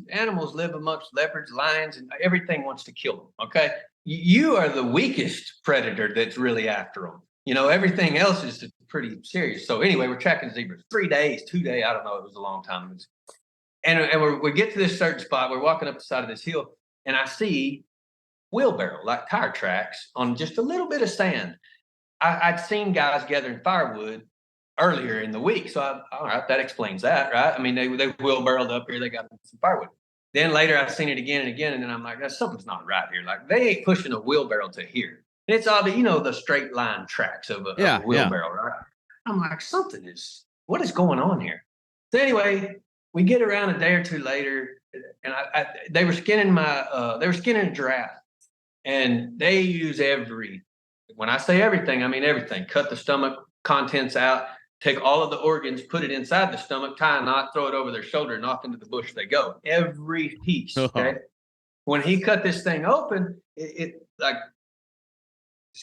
animals live amongst leopards, lions, and everything wants to kill them. Okay. You are the weakest predator that's really after them. Everything else is pretty serious. So anyway, we're tracking zebras 3 days, 2 days. I don't know. It was a long time. And we get to this certain spot. We're walking up the side of this hill, and I see wheelbarrow, like tire tracks, on just a little bit of sand. I'd seen guys gathering firewood earlier in the week. So all right, that explains that, right? I mean, they wheelbarrowed up here. They got some firewood. Then later I've seen it again and again. And then I'm like, something's not right here. Like, they ain't pushing a wheelbarrow to here. And it's all the straight line tracks of a wheelbarrow, right? I'm like, what is going on here? So anyway, we get around a day or two later, and they were skinning a giraffe, and they use when I say everything, I mean everything. Cut the stomach contents out, take all of the organs, put it inside the stomach, tie a knot, throw it over their shoulder, and off into the bush they go. Every piece. Okay. When he cut this thing open, it's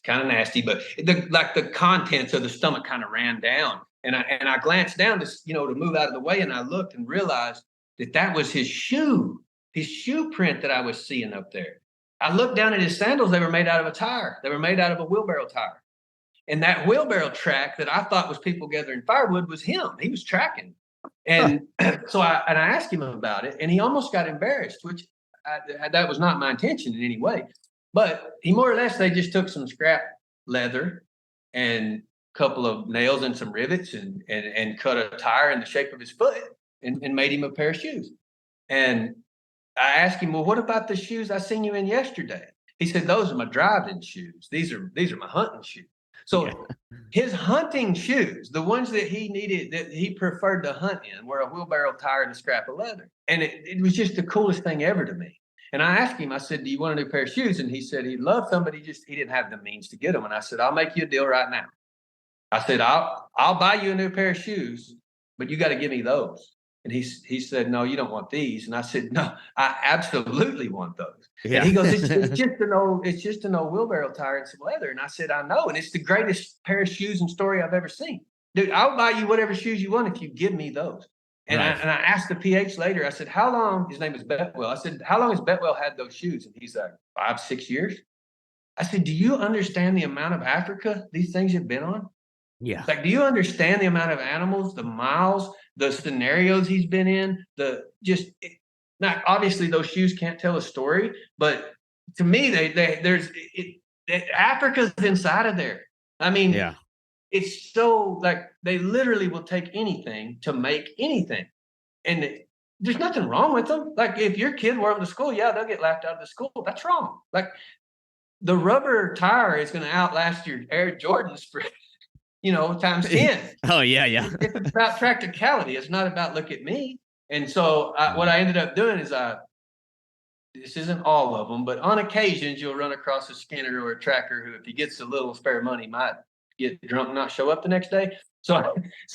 kind of nasty, but the contents of the stomach kind of ran down. And I glanced down to move out of the way, and I looked and realized that was his shoe print that I was seeing up there. I looked down at his sandals. They were made out of a tire. They were made out of a wheelbarrow tire. And that wheelbarrow track that I thought was people gathering firewood was him. He was tracking. And so I asked him about it, and he almost got embarrassed, which that was not my intention in any way. But he more or less, they just took some scrap leather and a couple of nails and some rivets and cut a tire in the shape of his foot and made him a pair of shoes. And I asked him, well, what about the shoes I seen you in yesterday? He said, those are my driving shoes. These are my hunting shoes. Yeah. So his hunting shoes, the ones that he needed, that he preferred to hunt in, were a wheelbarrow tire and a scrap of leather. And it was just the coolest thing ever to me. And I asked him, I said, do you want a new pair of shoes? And he said he loved them, but he didn't have the means to get them. And I said, I'll make you a deal right now. I said, I'll buy you a new pair of shoes, but you got to give me those. And he said, no, you don't want these. And I said, no, I absolutely want those. And Yeah. he goes, it's just an old wheelbarrow tire and some leather. And I said, I know. And it's the greatest pair of shoes and story I've ever seen. Dude, I'll buy you whatever shoes you want if you give me those. And Right. I asked the PH later, I said, how long, his name is Betwell. I said, how long has Betwell had those shoes? And he's like, 5, 6 years. I said, do you understand the amount of Africa these things have been on? Yeah. Like, do you understand the amount of animals, the miles, the scenarios he's been in? Now, obviously, those shoes can't tell a story, but to me, Africa's inside of there. I mean, Yeah. it's so like they literally will take anything to make anything, and there's nothing wrong with them. Like, if your kid wore them to school, yeah, they'll get laughed out of the school. That's wrong. Like, the rubber tire is going to outlast your Air Jordans for times 10. Oh, yeah. Yeah. It's about practicality. It's not about look at me. And so what I ended up doing is this isn't all of them, but on occasions you'll run across a Skinner or a tracker who, if he gets a little spare money, might get drunk and not show up the next day. So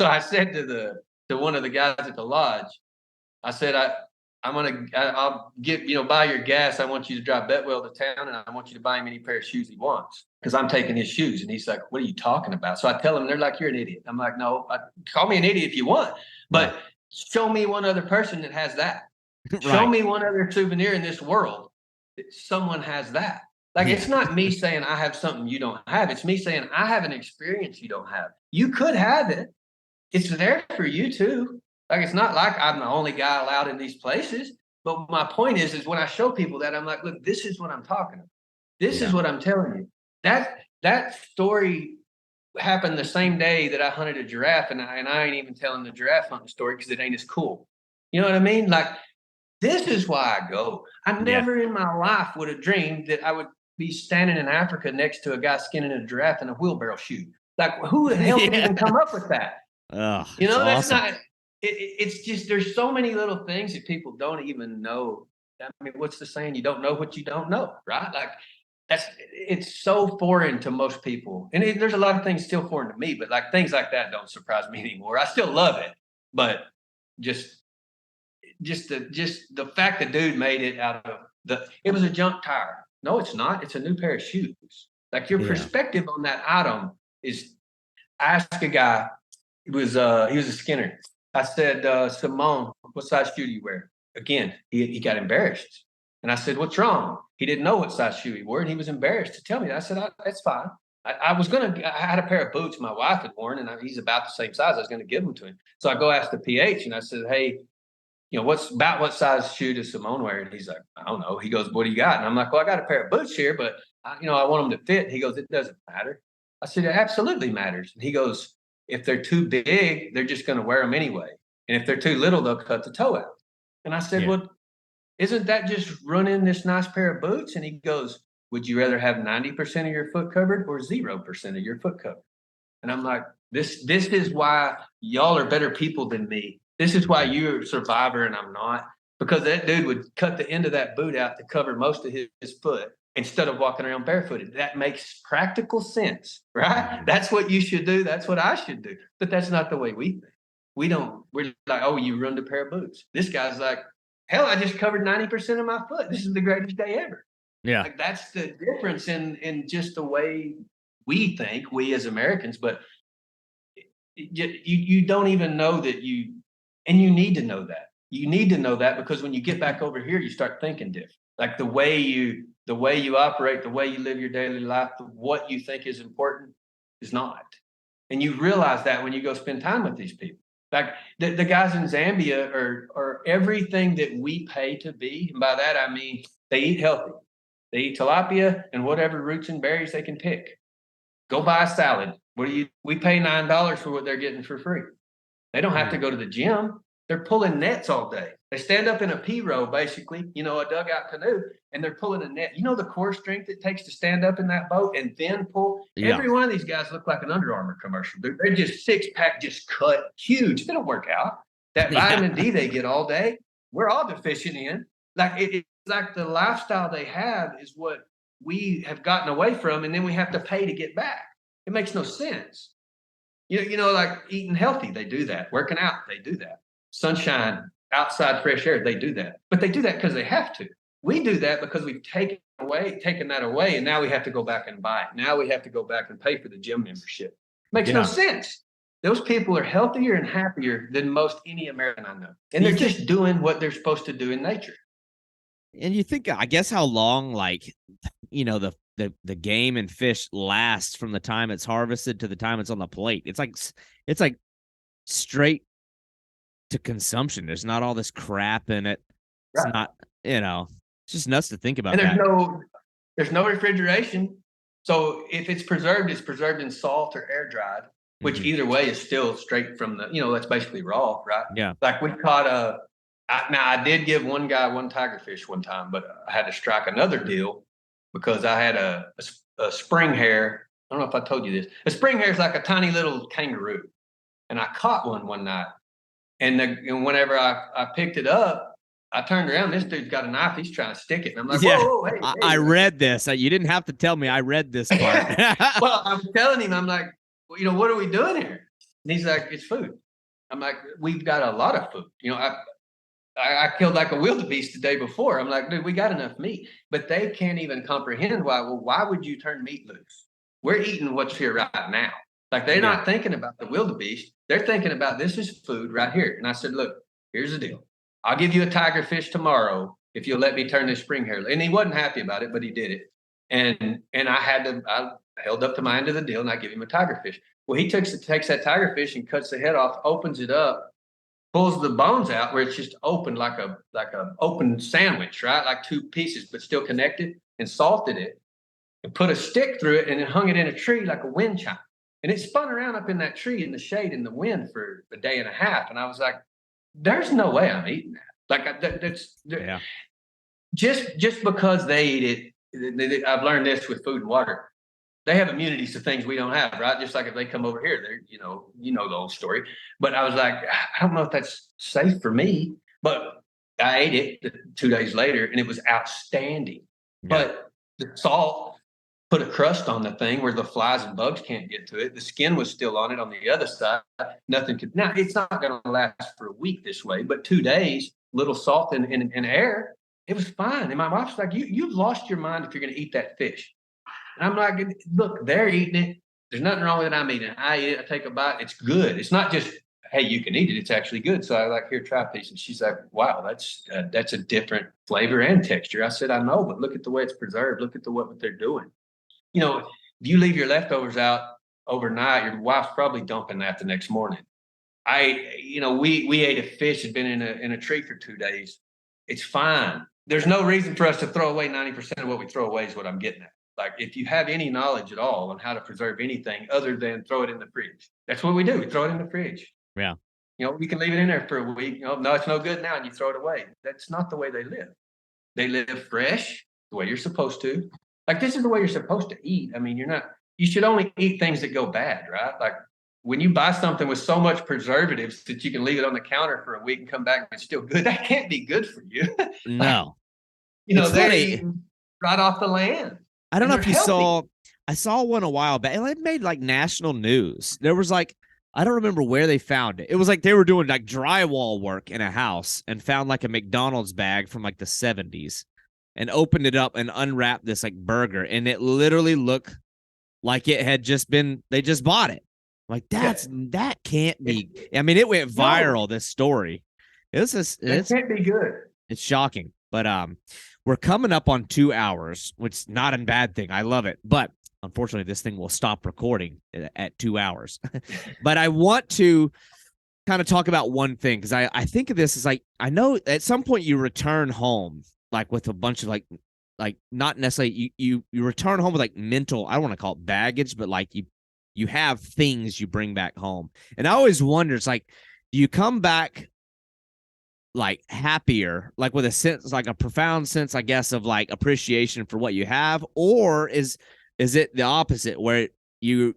I said to one of the guys at the lodge, I said, I'll buy your gas. I want you to drive Betwell to town, and I want you to buy him any pair of shoes he wants, because I'm taking his shoes. And he's like, what are you talking about? So I tell him, they're like, you're an idiot. I'm like, no, call me an idiot if you want, but show me one other person that has that. Show me one other souvenir in this world that someone has that. Like, it's not me saying I have something you don't have. It's me saying I have an experience you don't have. You could have it. It's there for you too. Like, it's not like I'm the only guy allowed in these places. But my point is when I show people that, I'm like, look, this is what I'm talking about. This is what I'm telling you. That story happened the same day that I hunted a giraffe, and I ain't even telling the giraffe hunting story because it ain't as cool. You know what I mean? Like, this is why I go. I never in my life would have dreamed that I would be standing in Africa next to a guy skinning a giraffe in a wheelbarrow shoe. Like, who the hell can even come up with that? Oh, That's not. It's just, there's so many little things that people don't even know. I mean, what's the saying? You don't know what you don't know, right? Like, it's so foreign to most people, and there's a lot of things still foreign to me. But like, things like that don't surprise me anymore. I still love it, but just the fact the dude made it out of it was a junk tire. No, it's not. It's a new pair of shoes. Like, your perspective on that item is. I asked a guy. He was a Skinner. I said, Simone, what size shoe do you wear? Again, he got embarrassed. And I said, what's wrong? He didn't know what size shoe he wore, and he was embarrassed to tell me that. I said, that's fine. I had a pair of boots my wife had worn, and he's about the same size. I was going to give them to him. So I go ask the PH, and I said, hey, what size shoe does Simone wear? And he's like, I don't know. He goes, what do you got? And I'm like, well, I got a pair of boots here, but I want them to fit. He goes, it doesn't matter. I said, it absolutely matters. And he goes, if they're too big, they're just going to wear them anyway. And if they're too little, they'll cut the toe out. And I said, well, isn't that just running this nice pair of boots? And he goes, would you rather have 90% of your foot covered or 0% of your foot covered? And I'm like, this is why y'all are better people than me. This is why you're a survivor and I'm not. Because that dude would cut the end of that boot out to cover most of his foot instead of walking around barefooted. That makes practical sense, right? That's what you should do. That's what I should do. But that's not the way we think. We're like, oh, you ruined a pair of boots. This guy's like, hell, I just covered 90% of my foot. This is the greatest day ever. Yeah. Like, that's the difference in just the way we think, we as Americans. But you don't even know that and you need to know that. You need to know that, because when you get back over here, you start thinking different. Like, the way you operate, the way you live your daily life, what you think is important is not. And you realize that when you go spend time with these people. Like, the guys in Zambia are everything that we pay to be. And by that, I mean, they eat healthy. They eat tilapia and whatever roots and berries they can pick. Go buy a salad. We pay $9 for what they're getting for free. They don't have to go to the gym. They're pulling nets all day. They stand up in a P row, basically, you know, a dugout canoe, and they're pulling a net. You know the core strength it takes to stand up in that boat and then pull. Yeah. Every one of these guys look like an Under Armour commercial. They're just six pack, just cut huge. They don't work out. That Yeah. vitamin D they get all day, we're all deficient in. Like it's like the lifestyle they have is what we have gotten away from, and then we have to pay to get back. It makes no sense. You know, like eating healthy, they do that. Working out, they do that. Sunshine, outside fresh air, they do that. But they do that because they have to. We do that because we've taken that away, and now we have to go back and buy it. Now we have to go back and pay for the gym membership. Makes no sense. Those people are healthier and happier than most any American I know. And they're just doing what they're supposed to do in nature. And you think, I guess, how long, like, you know, the game and fish lasts from the time it's harvested to the time it's on the plate. It's like straight to consumption. There's not all this crap in it. It's not, you know, it's just nuts to think about. And there's no refrigeration. So if it's preserved in salt or air dried, which either way is still straight from the, you know, that's basically raw, right? Yeah. Like we caught I did give one guy one tigerfish one time, but I had to strike another deal because I had a spring hair. I don't know if I told you this. A spring hair is like a tiny little kangaroo. And I caught one night. And whenever I picked it up, I turned around. This dude's got a knife. He's trying to stick it. And I'm like, whoa, hey. I read this. You didn't have to tell me. I read this part. Well, I'm telling him, I'm like, well, you know, what are we doing here? And he's like, it's food. I'm like, we've got a lot of food. You know, I killed like a wildebeest the day before. I'm like, dude, we got enough meat. But they can't even comprehend why. Well, why would you turn meat loose? We're eating what's here right now. Like they're not thinking about the wildebeest. They're thinking about this is food right here. And I said, look, here's the deal. I'll give you a tigerfish tomorrow if you'll let me turn this spring hair. And he wasn't happy about it, but he did it. And I held up to my end of the deal and I give him a tigerfish. Well, he takes that tigerfish and cuts the head off, opens it up, pulls the bones out where it's just open like a open sandwich, right? Like two pieces, but still connected, and salted it and put a stick through it and then hung it in a tree like a wind chime. And it spun around up in that tree in the shade in the wind for a day and a half. And I was like, there's no way I'm eating that. Like just because they eat it, I've learned this with food and water. They have immunities to things we don't have, right? Just like if they come over here, they're, you know the old story. But I was like, I don't know if that's safe for me. But I ate it 2 days later and it was outstanding. Yeah. But the salt put a crust on the thing where the flies and bugs can't get to it. The skin was still on it on the other side. Nothing could. Now, it's not going to last for a week this way, but 2 days, little salt and air, it was fine. And my wife's like, you've lost your mind if you're going to eat that fish. And I'm like, look, they're eating it. There's nothing wrong with it. I'm eating it. I eat it. I take a bite. It's good. It's not just, hey, you can eat it. It's actually good. So I like, here, try a piece. And she's like, wow, that's a different flavor and texture. I said, I know, but look at the way it's preserved. Look at what they're doing. You know, if you leave your leftovers out overnight, your wife's probably dumping that the next morning. We ate a fish had been in a tree for 2 days. It's fine. There's no reason for us to throw away 90% of what we throw away is what I'm getting at. Like if you have any knowledge at all on how to preserve anything other than throw it in the fridge, that's what we do. We throw it in the fridge. Yeah. You know, we can leave it in there for a week. No, it's no good now, and you throw it away. That's not the way they live. They live fresh, the way you're supposed to. Like this is the way you're supposed to eat. I mean, you should only eat things that go bad, right? Like when you buy something with so much preservatives that you can leave it on the counter for a week and come back and it's still good, that can't be good for you. No. They're eating right off the land. I don't know if you saw, I saw one a while back. It made like national news. There was like, I don't remember where they found it. It was like they were doing like drywall work in a house and found like a McDonald's bag from like the 70s and opened it up and unwrapped this like burger. And it literally looked like it had just been, they just bought it. Like that can't be. I mean, it went viral, this story. It can't be good. It's shocking. But we're coming up on 2 hours, which is not a bad thing. I love it. But unfortunately, this thing will stop recording at 2 hours. But I want to kind of talk about one thing because I think of this as like, I know at some point you return home like with a bunch of like not necessarily you return home with like mental, I don't want to call it baggage, but like you have things you bring back home. And I always wonder, it's like, do you come back like happier, like with a sense, like a profound sense, I guess, of like appreciation for what you have, or is it the opposite where you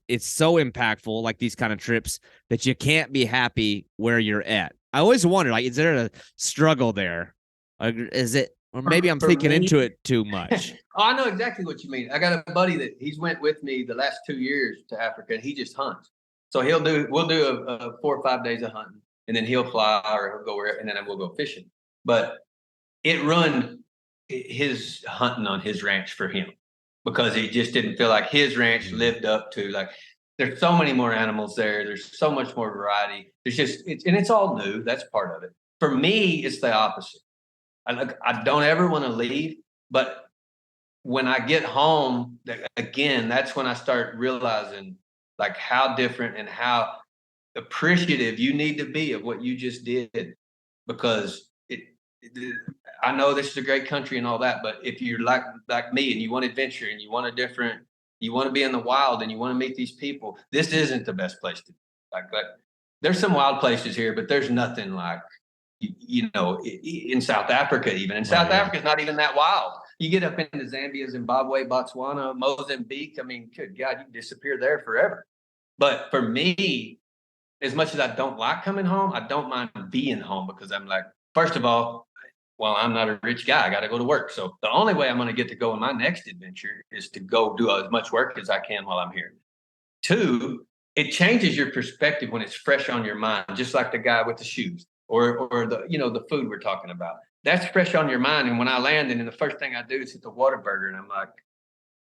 it's so impactful, like these kind of trips, that you can't be happy where you're at? I always wonder, like, is there a struggle there? Is it, or maybe I'm For thinking into me, it too much? I know exactly what you mean. I got a buddy that he's went with me the last 2 years to Africa, and he just hunts. So we'll do a 4 or 5 days of hunting, and then he'll fly or he'll go where, and then we'll go fishing. But it ruined his hunting on his ranch for him because he just didn't feel like his ranch Mm. lived up to, like, there's so many more animals there. There's so much more variety. It's all new. That's part of it. For me, it's the opposite. I don't ever want to leave, but when I get home, again, that's when I start realizing like how different and how appreciative you need to be of what you just did, because I know this is a great country and all that, but if you're like me and you want adventure and you want you want to be in the wild and you want to meet these people, this isn't the best place to be. Like there's some wild places here, but there's nothing like in South Africa, even. And Oh South yeah. Africa is not even that wild. You get up into Zambia, Zimbabwe, Botswana, Mozambique. I mean, good God, you can disappear there forever. But for me, as much as I don't like coming home, I don't mind being home because I'm like, first of all, well, I'm not a rich guy. I got to go to work. So the only way I'm going to get to go on my next adventure is to go do as much work as I can while I'm here. Two, it changes your perspective when it's fresh on your mind, just like the guy with the shoes or the food we're talking about. That's fresh on your mind. And when I land, and then the first thing I do is hit the Whataburger, and I'm like,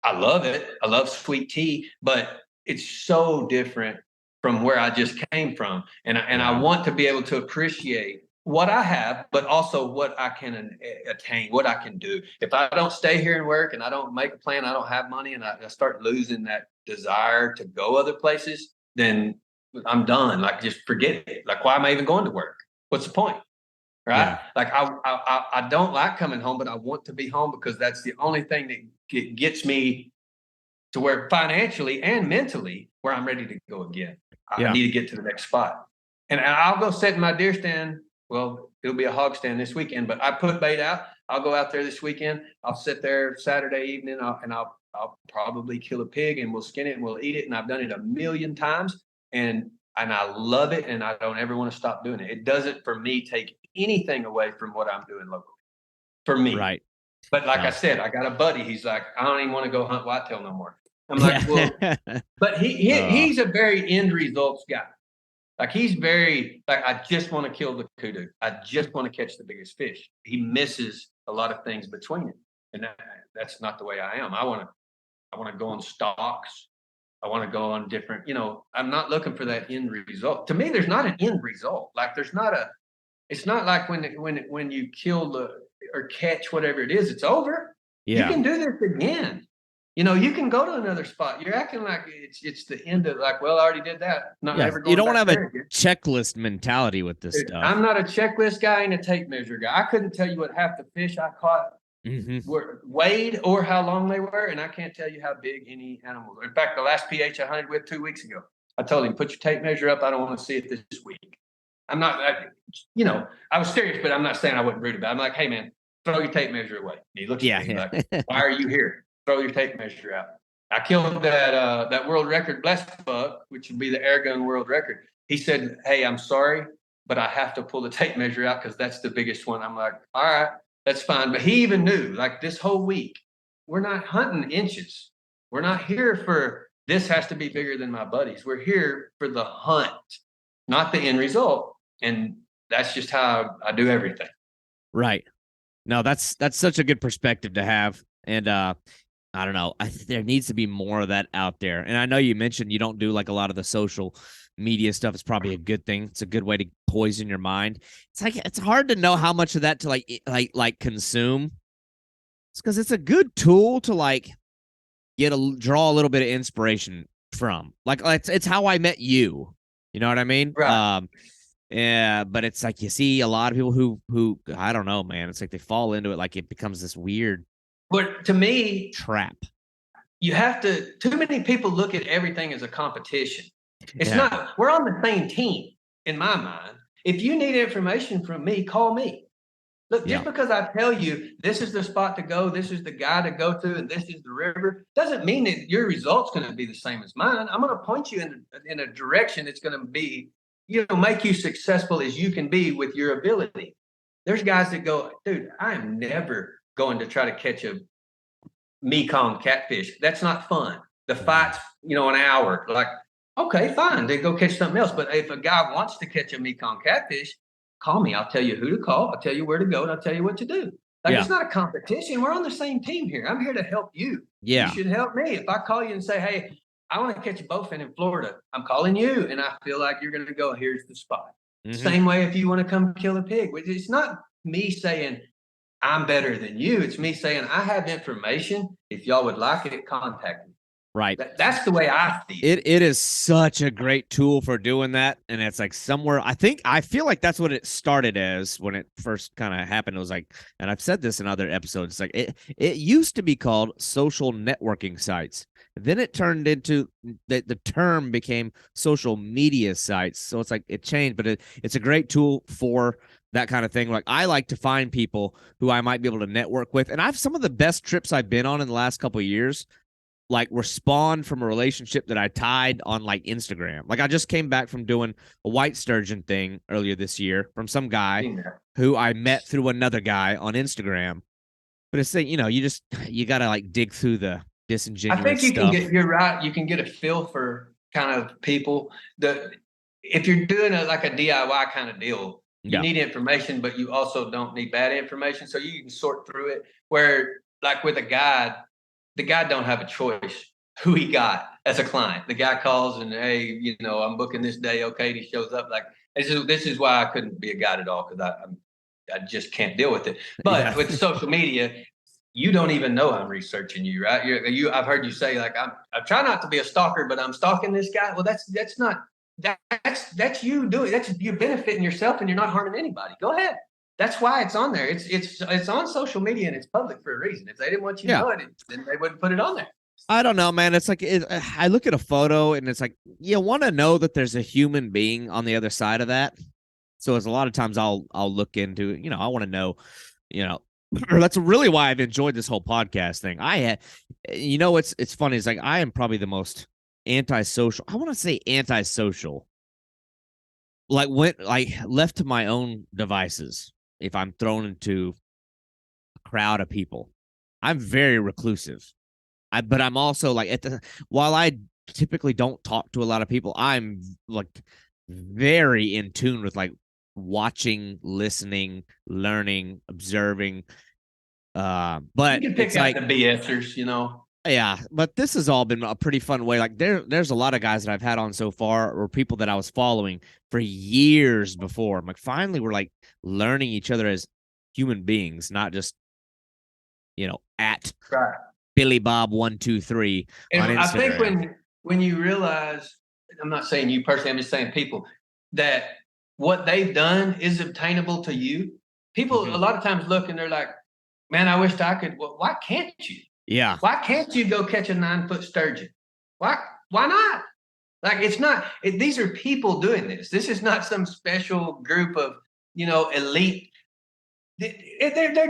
I love it. I love sweet tea, but it's so different from where I just came from. And I Yeah. want to be able to appreciate what I have, but also what I can attain, what I can do. If I don't stay here and work and I don't make a plan, I don't have money, and I start losing that desire to go other places, then I'm done. Like, just forget it. Like, why am I even going to work? What's the point? Yeah. Right? Like, I don't like coming home, but I want to be home because that's the only thing that gets me to where financially and mentally where I'm ready to go again. I Yeah. need to get to the next spot. And I'll go sit in my deer stand. Well, it'll be a hog stand this weekend, but I put bait out. I'll go out there this weekend. I'll sit there Saturday evening, I'll probably kill a pig and we'll skin it and we'll eat it. And I've done it a million times, and I love it, and I don't ever want to stop doing it. It doesn't, for me, take anything away from what I'm doing locally for me. Right. But like I No. said, I got a buddy. He's like, I don't even want to go hunt whitetail no more. I'm like, Yeah. well, but uh, he's a very end results guy. Like, he's very like, I just want to kill the kudu. I just want to catch the biggest fish. He misses a lot of things between it, and that's not the way I am. I want to go on stalks. I want to go on different. I'm not looking for that end result. To me, there's not an end result. Like, there's not a. It's not like when you kill the or catch whatever it is, it's over. You yeah. can do this again. You can go to another spot. You're acting like it's the end of, like, well, I already did that. Not Yeah. ever You going don't want to back have a there again. checklist mentality with this stuff. I'm not a checklist guy and a tape measure guy. I couldn't tell you what half the fish I caught Hmm. were weighed or how long they were, and I can't tell you how big any animal were. In fact, the last PH I hunted with 2 weeks ago, I told him, put your tape measure up. I don't want to see it this week. I'm not, I was serious, but I'm not saying I wasn't rude about it. I'm like, hey, man, throw your tape measure away. And he looks at Yeah. me Yeah. like, why are you here? Throw your tape measure out. I killed that world record blessed buck, which would be the air gun world record. He said, hey, I'm sorry, but I have to pull the tape measure out because that's the biggest one. I'm like, all right, that's fine. But he even knew, like, this whole week, we're not hunting inches. We're not here for this has to be bigger than my buddies. We're here for the hunt, not the end result. And that's just how I do everything. Right. No, that's such a good perspective to have. And I don't know. There needs to be more of that out there. And I know you mentioned you don't do like a lot of the social media stuff. It's probably a good thing. It's a good way to poison your mind. It's like it's hard to know how much of that to like consume. It's because it's a good tool to like draw a little bit of inspiration from. Like it's how I met you. You know what I mean? Right. Yeah, but it's like you see a lot of people who I don't know, man. It's like they fall into it, like it becomes this weird But to me, trap. you have to, too many people look at everything as a competition. It's Yeah. not, we're on the same team in my mind. If you need information from me, call me. Look, just Yeah. because I tell you this is the spot to go, this is the guy to go to, and this is the river, doesn't mean that your result's going to be the same as mine. I'm going to point you in a direction that's going to be, make you successful as you can be with your ability. There's guys that go, dude, I am never going to try to catch a Mekong catfish. That's not fun. The fight's, an hour. Like, okay, fine. Then go catch something else. But if a guy wants to catch a Mekong catfish, call me. I'll tell you who to call. I'll tell you where to go, and I'll tell you what to do. Like, Yeah. it's not a competition. We're on the same team here. I'm here to help you. You Yeah. should help me. If I call you and say, hey, I want to catch a bowfin in Florida, I'm calling you, and I feel like you're going to go, here's the spot. Same way if you want to come kill a pig. It's not me saying, I'm better than you. It's me saying, I have information. If y'all would like it, contact me. Right. That's the way I see it. It is such a great tool for doing that. And it's like somewhere, I feel like that's what it started as when it first kind of happened. It was like, and I've said this in other episodes, it's like it used to be called social networking sites. Then it turned into the term became social media sites. So it's like it changed, but it's a great tool for that kind of thing. Like I like to find people who I might be able to network with. And I've some of the best trips I've been on in the last couple of years, like were spawned from a relationship that I tied on like Instagram. Like I just came back from doing a white sturgeon thing earlier this year from some guy who I met through another guy on Instagram. But it's like, you got to like dig through the disingenuous I think stuff. you're right. You can get a feel for kind of people if you're doing like a DIY kind of deal, you need information, but you also don't need bad information. So you can sort through it where like with a guide, the guy don't have a choice who he got as a client. The guy calls and, hey, I'm booking this day. Okay. And he shows up. Like, this is why I couldn't be a guide at all. Cause I just can't deal with it. But with social media, you don't even know I'm researching you, right? I've heard you say like, I try not to be a stalker, but I'm stalking this guy. Well, that's not, that's you doing, that's you benefiting yourself and you're not harming anybody. Go ahead. That's why it's on there. It's on social media and it's public for a reason. If they didn't want you to know it, then they wouldn't put it on there. I don't know, man. It's like I look at a photo and it's like you want to know that there's a human being on the other side of that. So it's a lot of times I'll look into, I want to know, or that's really why I've enjoyed this whole podcast thing. It's funny. It's like I am probably the most antisocial. I want to say antisocial. Like left to my own devices. If I'm thrown into a crowd of people, I'm very reclusive. But I'm also like while I typically don't talk to a lot of people, I'm like very in tune with like watching, listening, learning, observing. But you can pick it's out like the BSers, Yeah, but this has all been a pretty fun way. Like there's a lot of guys that I've had on so far, or people that I was following for years before. I'm like, finally, we're like learning each other as human beings, not just at right. Billy Bob 123 on Instagram. I think when you realize, I'm not saying you personally, I'm just saying people, that what they've done is obtainable to you. People a lot of times look and they're like, man, I wish I could. Well, why can't you? Yeah. Why can't you go catch a 9-foot sturgeon? Why not? Like, it's not, these are people doing this. This is not some special group of, elite. They're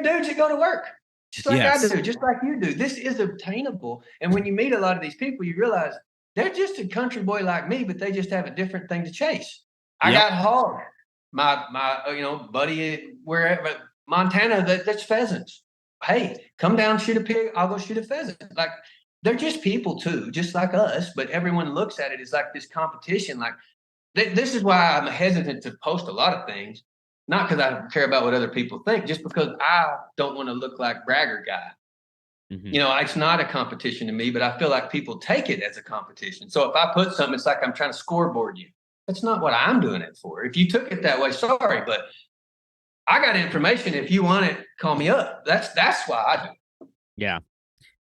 dudes that go to work. Just like I do, just like you do. This is obtainable. And when you meet a lot of these people, you realize they're just a country boy like me, but they just have a different thing to chase. I got hog. My buddy wherever, Montana, that's pheasants. Hey, come down, shoot a pig. I'll go shoot a pheasant. Like, they're just people too, just like us. But everyone looks at it as like this competition. Like, this is why I'm hesitant to post a lot of things. Not because I care about what other people think, just because I don't want to look like bragger guy. It's not a competition to me, but I feel like people take it as a competition. So if I put something, it's like I'm trying to scoreboard you. That's not what I'm doing it for. If you took it that way, sorry, but I got information. If you want it, call me up. That's why I do it. Yeah.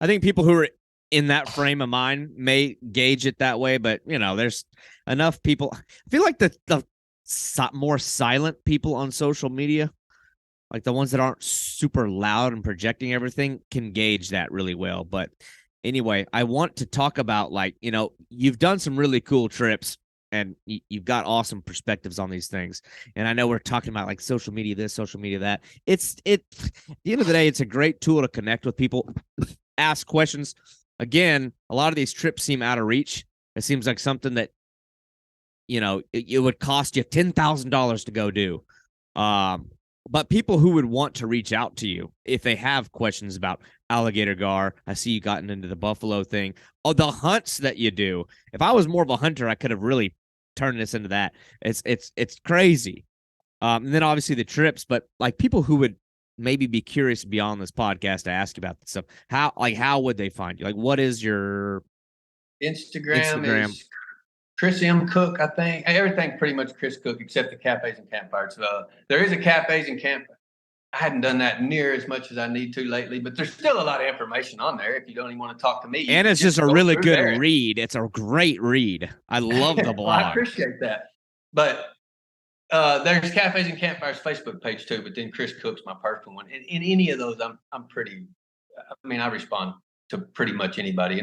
I think people who are in that frame of mind may gauge it that way, but there's enough people. I feel like the more silent people on social media, like the ones that aren't super loud and projecting everything, can gauge that really well. But anyway, I want to talk about you've done some really cool trips. and you've got awesome perspectives on these things. And I know we're talking about like social media, this, social media, that. At the end of the day, it's a great tool to connect with people, ask questions. Again, a lot of these trips seem out of reach. It seems like something that, it would cost you $10,000 to go do. But people who would want to reach out to you if they have questions about alligator gar, I see you gotten into the buffalo thing. Oh, the hunts that you do. If I was more of a hunter, I could have really turned this into that. It's crazy. And then obviously the trips, but like people who would maybe be curious beyond this podcast to ask you about this stuff. How would they find you? Like, what is your Instagram is Chris M. Cook, I think. Everything pretty much Chris Cook, except the cafes and campfires. There is a cafes and camp. I hadn't done that near as much as I need to lately, but there's still a lot of information on there. If you don't even want to talk to me, and it's just a really good read. It's a great read. I love the blog. Well, I appreciate that. But there's Cafes and Campfires Facebook page too. But then Chris Cook's my personal one. And in any of those, I'm pretty. I mean, I respond to pretty much anybody.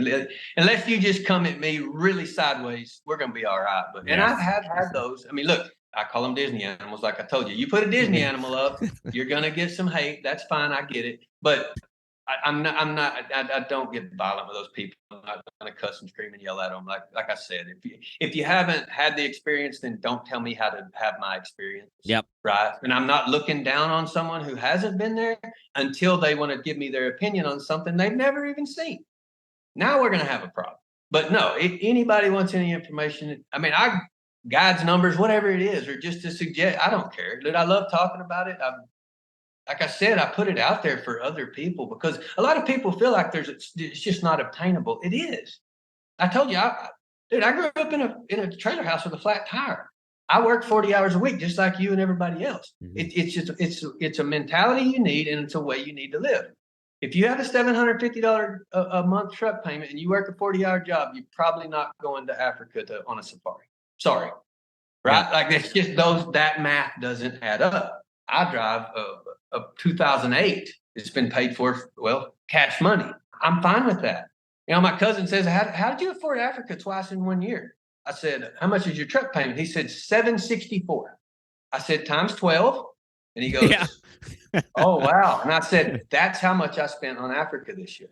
Unless you just come at me really sideways, we're going to be all right. But and I have had those. I mean, look, I call them Disney animals. Like I told you, you put a Disney animal up, you're going to get some hate. That's fine. I get it. But I don't get violent with those people. I'm not going to cuss and scream and yell at them. Like I said, if you haven't had the experience, then don't tell me how to have my experience. Yep. Right. And I'm not looking down on someone who hasn't been there until they want to give me their opinion on something they've never even seen. Now we're going to have a problem. But no, if anybody wants any information, I mean, guides, numbers, whatever it is, or just to suggest, I don't care. Dude, I love talking about it. Like I said, I put it out there for other people because a lot of people feel like it's just not obtainable. It is. I told you, I grew up in a trailer house with a flat tire. I work 40 hours a week, just like you and everybody else. Mm-hmm. It's a mentality you need, and it's a way you need to live. If you have a $750 a month truck payment and you work a 40-hour job, you're probably not going to Africa on a safari. Sorry, right? Yeah. Like it's just that math doesn't add up. I drive a 2008. It's been paid for, cash money. I'm fine with that. My cousin says, how did you afford Africa twice in 1 year? I said, how much is your truck payment? He said, $764. I said, times 12. And he goes, yeah. Oh, wow. And I said, that's how much I spent on Africa this year.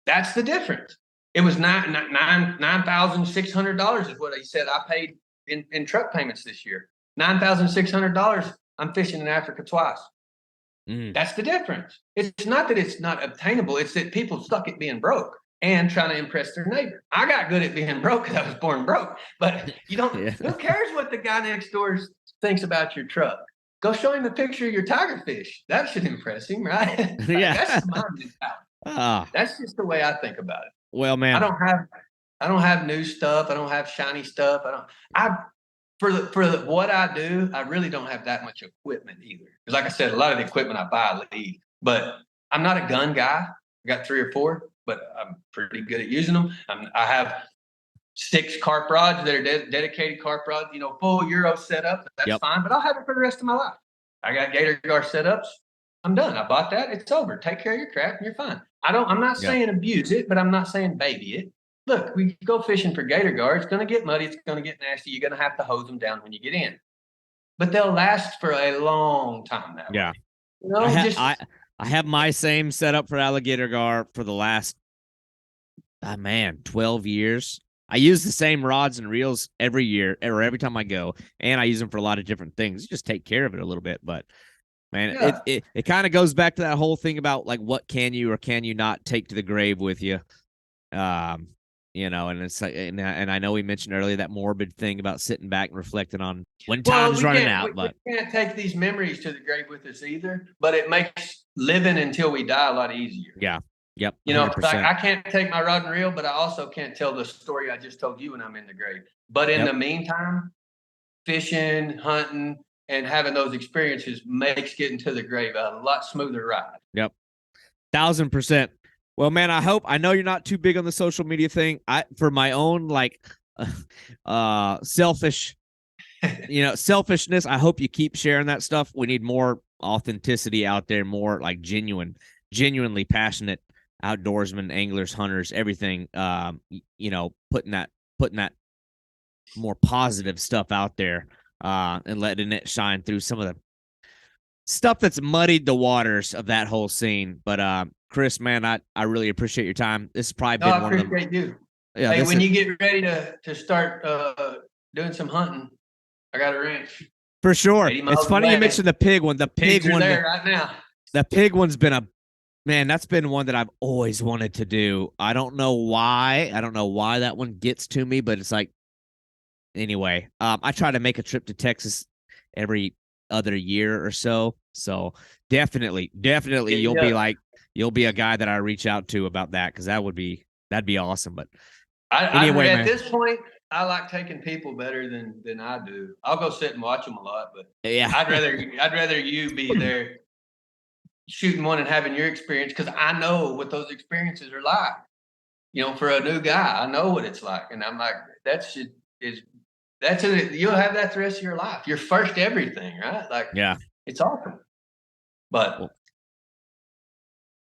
That's the difference. It was $9,600 is what he said I paid in truck payments this year. $9,600. I'm fishing in Africa twice. That's the difference. It's not that it's not obtainable. It's that people suck at being broke and trying to impress their neighbor. I got good at being broke because I was born broke. But you don't. Yeah. Who cares what the guy next door thinks about your truck? Go show him a picture of your tigerfish. That should impress him, right? Yeah. That's my mentality. That's just the way I think about it. Well, man, I don't have new stuff. I don't have shiny stuff. For what I do, I really don't have that much equipment either. Because like I said, a lot of the equipment I buy, I leave. But I'm not a gun guy. I got 3 or 4, but I'm pretty good at using them. I have 6 carp rods that are dedicated carp rods, full Euro setup. That's fine, but I'll have it for the rest of my life. I got gator gar setups. I'm done. I bought that. It's over. Take care of your crap and you're fine. I'm not saying abuse it, but I'm not saying baby it. Look, we go fishing for gator gar. It's going to get muddy. It's going to get nasty. You're going to have to hose them down when you get in. But they'll last for a long time that way. I have my same setup for alligator gar for the last, 12 years. I use the same rods and reels every year or every time I go, and I use them for a lot of different things. You just take care of it a little bit, but man, it kind of goes back to that whole thing about like what can you or can you not take to the grave with you. And it's like, and I know we mentioned earlier that morbid thing about sitting back and reflecting on when time's running out. But we can't take these memories to the grave with us either. But it makes living until we die a lot easier. Yeah. Yep. Like I can't take my rod and reel, but I also can't tell the story I just told you when I'm in the grave. But in the meantime, fishing, hunting, and having those experiences makes getting to the grave a lot smoother ride. Yep. 1,000%. Well, man, I know you're not too big on the social media thing. For my own selfishness, I hope you keep sharing that stuff. We need more authenticity out there, more like genuinely passionate outdoorsmen, anglers, hunters, everything. Putting that more positive stuff out there, and letting it shine through some of the stuff that's muddied the waters of that whole scene. But Chris, man, I really appreciate your time. This has probably No, been I one of them. appreciate you. Yeah, Hey, when you get ready to start doing some hunting, I got a ranch. for sure. It's funny you mentioned the pig one. The pig one there right now. The pig one's been that's been one that I've always wanted to do. I don't know why. I don't know why that one gets to me, but it's like, anyway, I try to make a trip to Texas every other year or so. So definitely you'll be a guy that I reach out to about that, because that'd be awesome. But anyway, at man, this point, I like taking people better than I do. I'll go sit and watch them a lot, but yeah, I'd rather you be there shooting one and having your experience, because I know what those experiences are like. You know, for a new guy, I know what it's like, and I'm like, you'll have that the rest of your life. Your first everything, right? Like, yeah, it's awesome. But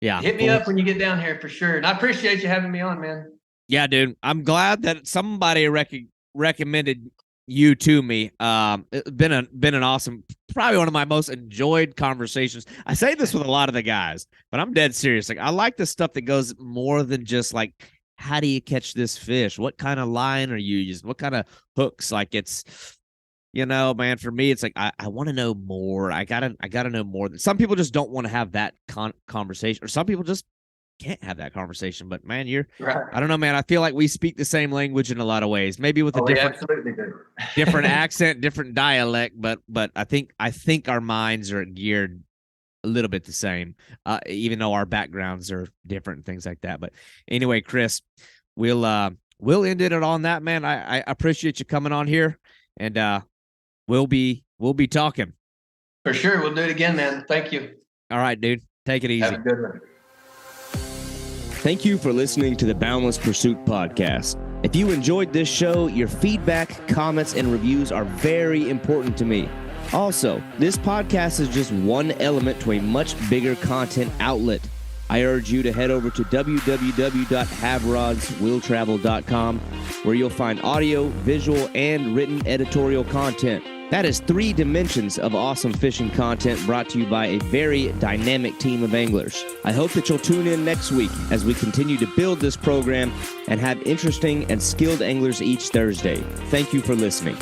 yeah, hit me up when you get down here for sure. And I appreciate you having me on, man. Yeah, dude. I'm glad that somebody recommended you to me. It's been an awesome, probably one of my most enjoyed conversations. I say this with a lot of the guys, but I'm dead serious. Like, I like the stuff that goes more than just like, how do you catch this fish? What kind of line are you using? What kind of hooks? Like, it's, man, for me, it's like, I want to know more. I gotta know more. Some people just don't want to have that conversation, or some people just can't have that conversation. But man, right. I don't know, man. I feel like we speak the same language in a lot of ways, maybe with a different accent, different dialect, but I think our minds are geared a little bit the same, even though our backgrounds are different and things like that. But anyway, Chris, we'll end it on that, man. I appreciate you coming on here, and we'll be talking for sure. We'll do it again, man. Thank you. All right, dude. Take it easy. Have a good one. Thank you for listening to the Boundless Pursuit podcast. If you enjoyed this show, your feedback, comments, and reviews are very important to me. Also, this podcast is just one element to a much bigger content outlet. I urge you to head over to www.haverodswilltravel.com, where you'll find audio, visual, and written editorial content. That is 3 dimensions of awesome fishing content brought to you by a very dynamic team of anglers. I hope that you'll tune in next week as we continue to build this program and have interesting and skilled anglers each Thursday. Thank you for listening.